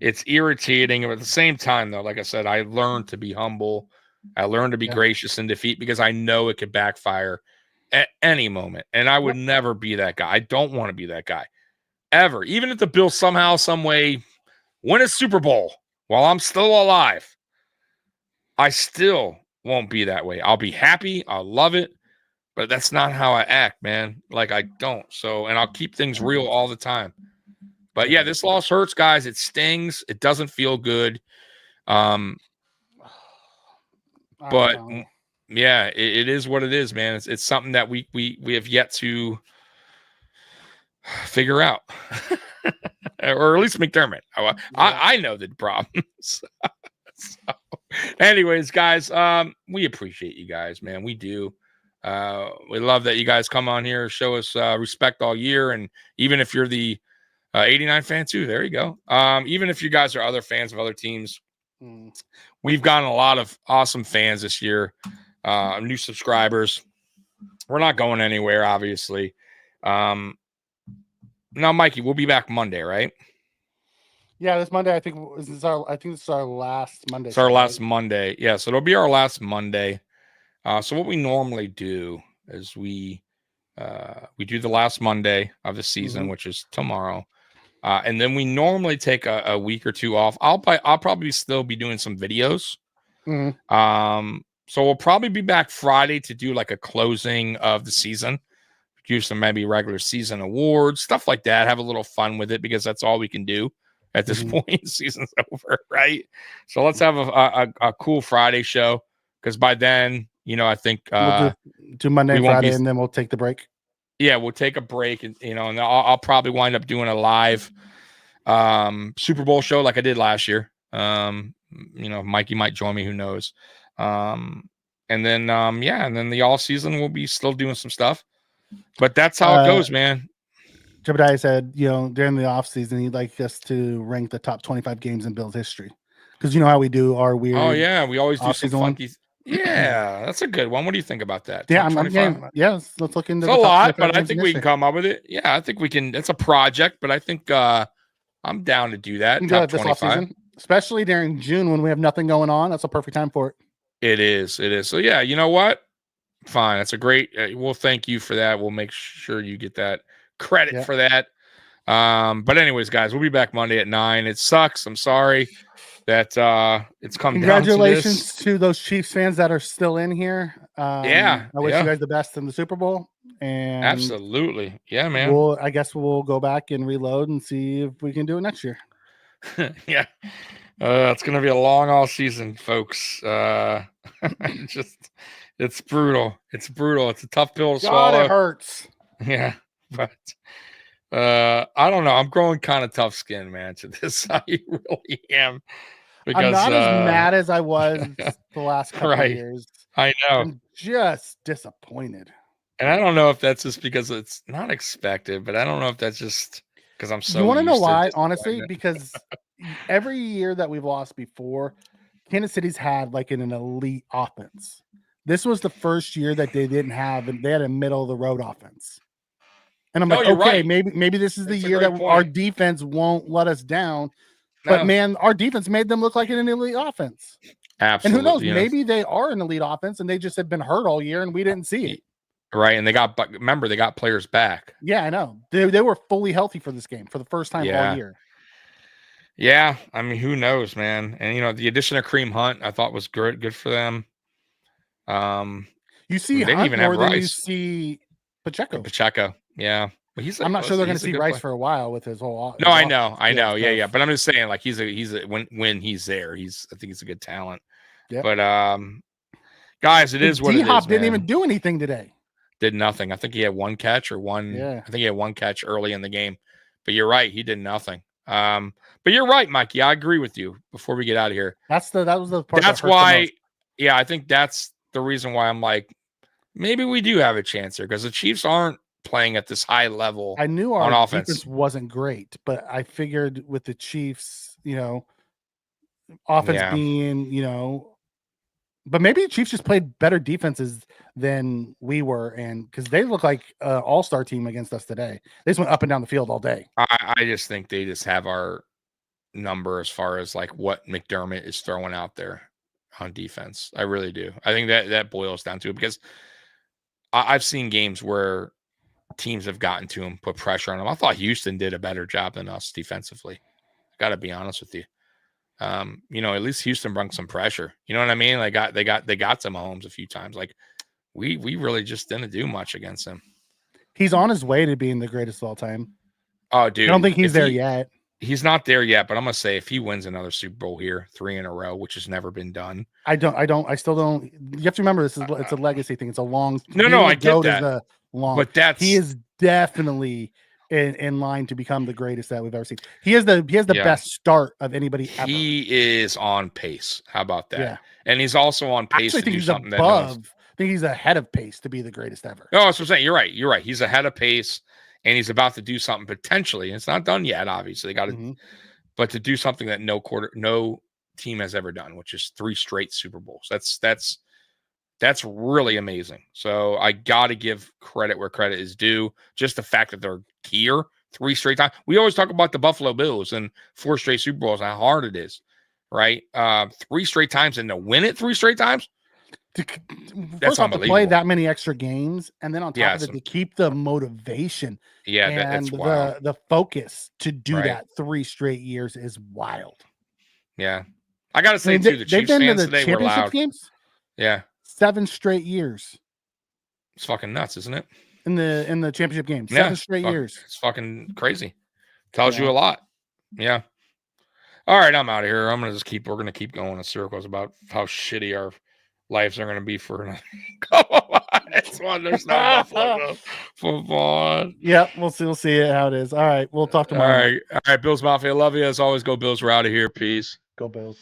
It's irritating, but at the same time, though, like I said, I learned to be humble. I learned to be gracious in defeat because I know it could backfire at any moment. And I would never be that guy. I don't want to be that guy ever. Even if the Bills somehow, some way win a Super Bowl while I'm still alive, I still won't be that way. I'll be happy. I'll love it. but that's not how I act, man. Like I don't. So, and I'll keep things real all the time. But yeah, this loss hurts, guys. It stings. It doesn't feel good. But yeah, it is what it is, man. It's something that we have yet to figure out, or at least McDermott. I know the problems. So, anyways, guys, we appreciate you guys, man. We do. We love that you guys come on here, show us respect all year, and even if you're the 89 fan too, there you go. Even if you guys are other fans of other teams, we've gotten a lot of awesome fans this year, new subscribers. We're not going anywhere, obviously. Now, Mikey, we'll be back Monday, right? Yeah, this Monday. I think this is our last Monday. It's our last Monday. Yeah, so it'll be our last Monday. So what we normally do is we do the last Monday of the season, which is tomorrow, and then we normally take a week or two off. I'll probably still be doing some videos. So we'll probably be back Friday to do like a closing of the season. Do some maybe regular season awards, stuff like that. Have a little fun with it because that's all we can do at this point. Season's over, right? So let's have a cool Friday show because by then, I think we'll do Monday and Friday, and then we'll take the break. Yeah, we'll take a break, and and I'll probably wind up doing a live Super Bowl show like I did last year. Mikey might join me, who knows? And then and then the all season we'll be still doing some stuff. But that's how it goes, man. Jebediah said, during the offseason, he'd like us to rank the top 25 games in Bills history. Because you know how we do our weird. Oh, yeah. We always do some funky. Yeah, that's a good one. What do you think about that? Yeah, let's look into it's a lot, but I think we can come up with it. Yeah, I think we can. It's a project, but I think I'm down to do that. Top 25. Especially during June when we have nothing going on. That's a perfect time for it. It is. So, yeah, you know what? Fine. That's a great. We'll thank you for that. We'll make sure you get that credit for that. But anyways, guys, we'll be back Monday at 9. It sucks. I'm sorry that it's come. Congratulations to those Chiefs fans that are still in here. I wish you guys the best in the Super Bowl. And absolutely, yeah, man. I guess we'll go back and reload and see if we can do it next year. Yeah. It's gonna be a long all season, folks. It's brutal. It's a tough pill to swallow. It hurts. Yeah, but I don't know. I'm growing kind of tough skin, man, to this. I really am. Because, I'm not as mad as I was the last couple of years. I know. I'm just disappointed. And I don't know if that's just because it's not expected, but I don't know if that's just because I'm so. You want to know why? Honestly, because every year that we've lost before, Kansas City's had like an elite offense. This was the first year that they didn't have, and they had a middle of the road offense. And I'm like, okay, right. maybe this is the year that our defense won't let us down. But man, our defense made them look like an elite offense. Absolutely. And who knows? Maybe they are an elite offense, and they just have been hurt all year, and we didn't see it. Right, and they got players back. Yeah, I know. They were fully healthy for this game for the first time all year. Yeah, I mean, who knows, man? And the addition of Kareem Hunt, I thought was good for them. You see Hunt more than you see Pacheco. Yeah. But I'm not sure they're going to see Rice for a while with his whole. No, I know. Yeah. But I'm just saying, like, he's when he's there, I think he's a good talent. Yeah. But guys, it is what it is. D-Hop didn't even do anything today. Did nothing. I think he had one catch or one. Yeah. I think he had one catch early in the game. But you're right, he did nothing. But you're right, Mikey. I agree with you. Before we get out of here, that was the part. That's why. Yeah, I think that's the reason why I'm like, maybe we do have a chance here because the Chiefs aren't playing at this high level. I knew our defense wasn't great, but I figured with the Chiefs, offense being, but maybe the Chiefs just played better defenses than we were, and because they look like an all-star team against us today. They just went up and down the field all day. I just think they just have our number as far as like what McDermott is throwing out there on defense. I really do. I think that boils down to it because I've seen games where teams have gotten to him, put pressure on him. I thought Houston did a better job than us defensively. I got to be honest with you. At least Houston brought some pressure. You know what I mean? They got to Mahomes a few times. Like we really just didn't do much against him. He's on his way to being the greatest of all time. Oh, dude. I don't think he's there yet. He's not there yet, but I'm gonna say if he wins another Super Bowl here, 3 in a row, which has never been done. I still don't. You have to remember it's a legacy thing. It's a long. No, I get that. Is a long, but he is definitely in line to become the greatest that we've ever seen. He has the best start of anybody ever. He is on pace. How about that? Yeah. And he's also on pace to do something above. I think he's ahead of pace to be the greatest ever. No, that's what I'm saying. You're right. He's ahead of pace, and he's about to do something potentially. And it's not done yet, obviously. Got to, but to do something that no team has ever done, which is 3 straight Super Bowls. That's really amazing. So I got to give credit where credit is due. Just the fact that they're here 3 straight times. We always talk about the Buffalo Bills and 4 straight Super Bowls, how hard it is, right? 3 straight times and to win it 3 straight times. First off, to play that many extra games, and then on top of it, to keep the motivation, that's wild. the focus to do that 3 straight years is wild. Yeah, I gotta say too, the Chiefs fans today were loud. Games? Yeah, 7 straight years. It's fucking nuts, isn't it? In the championship game, 7 straight years. It's fucking crazy. Tells you a lot. Yeah. All right, I'm out of here. We're gonna keep going in circles about how shitty our lives are going to be for another couple of months. There's no Buffalo football. Yep, we'll see how it is. All right, we'll talk tomorrow. All right, Bills Mafia. Love you as always. Go Bills. We're out of here. Peace. Go Bills.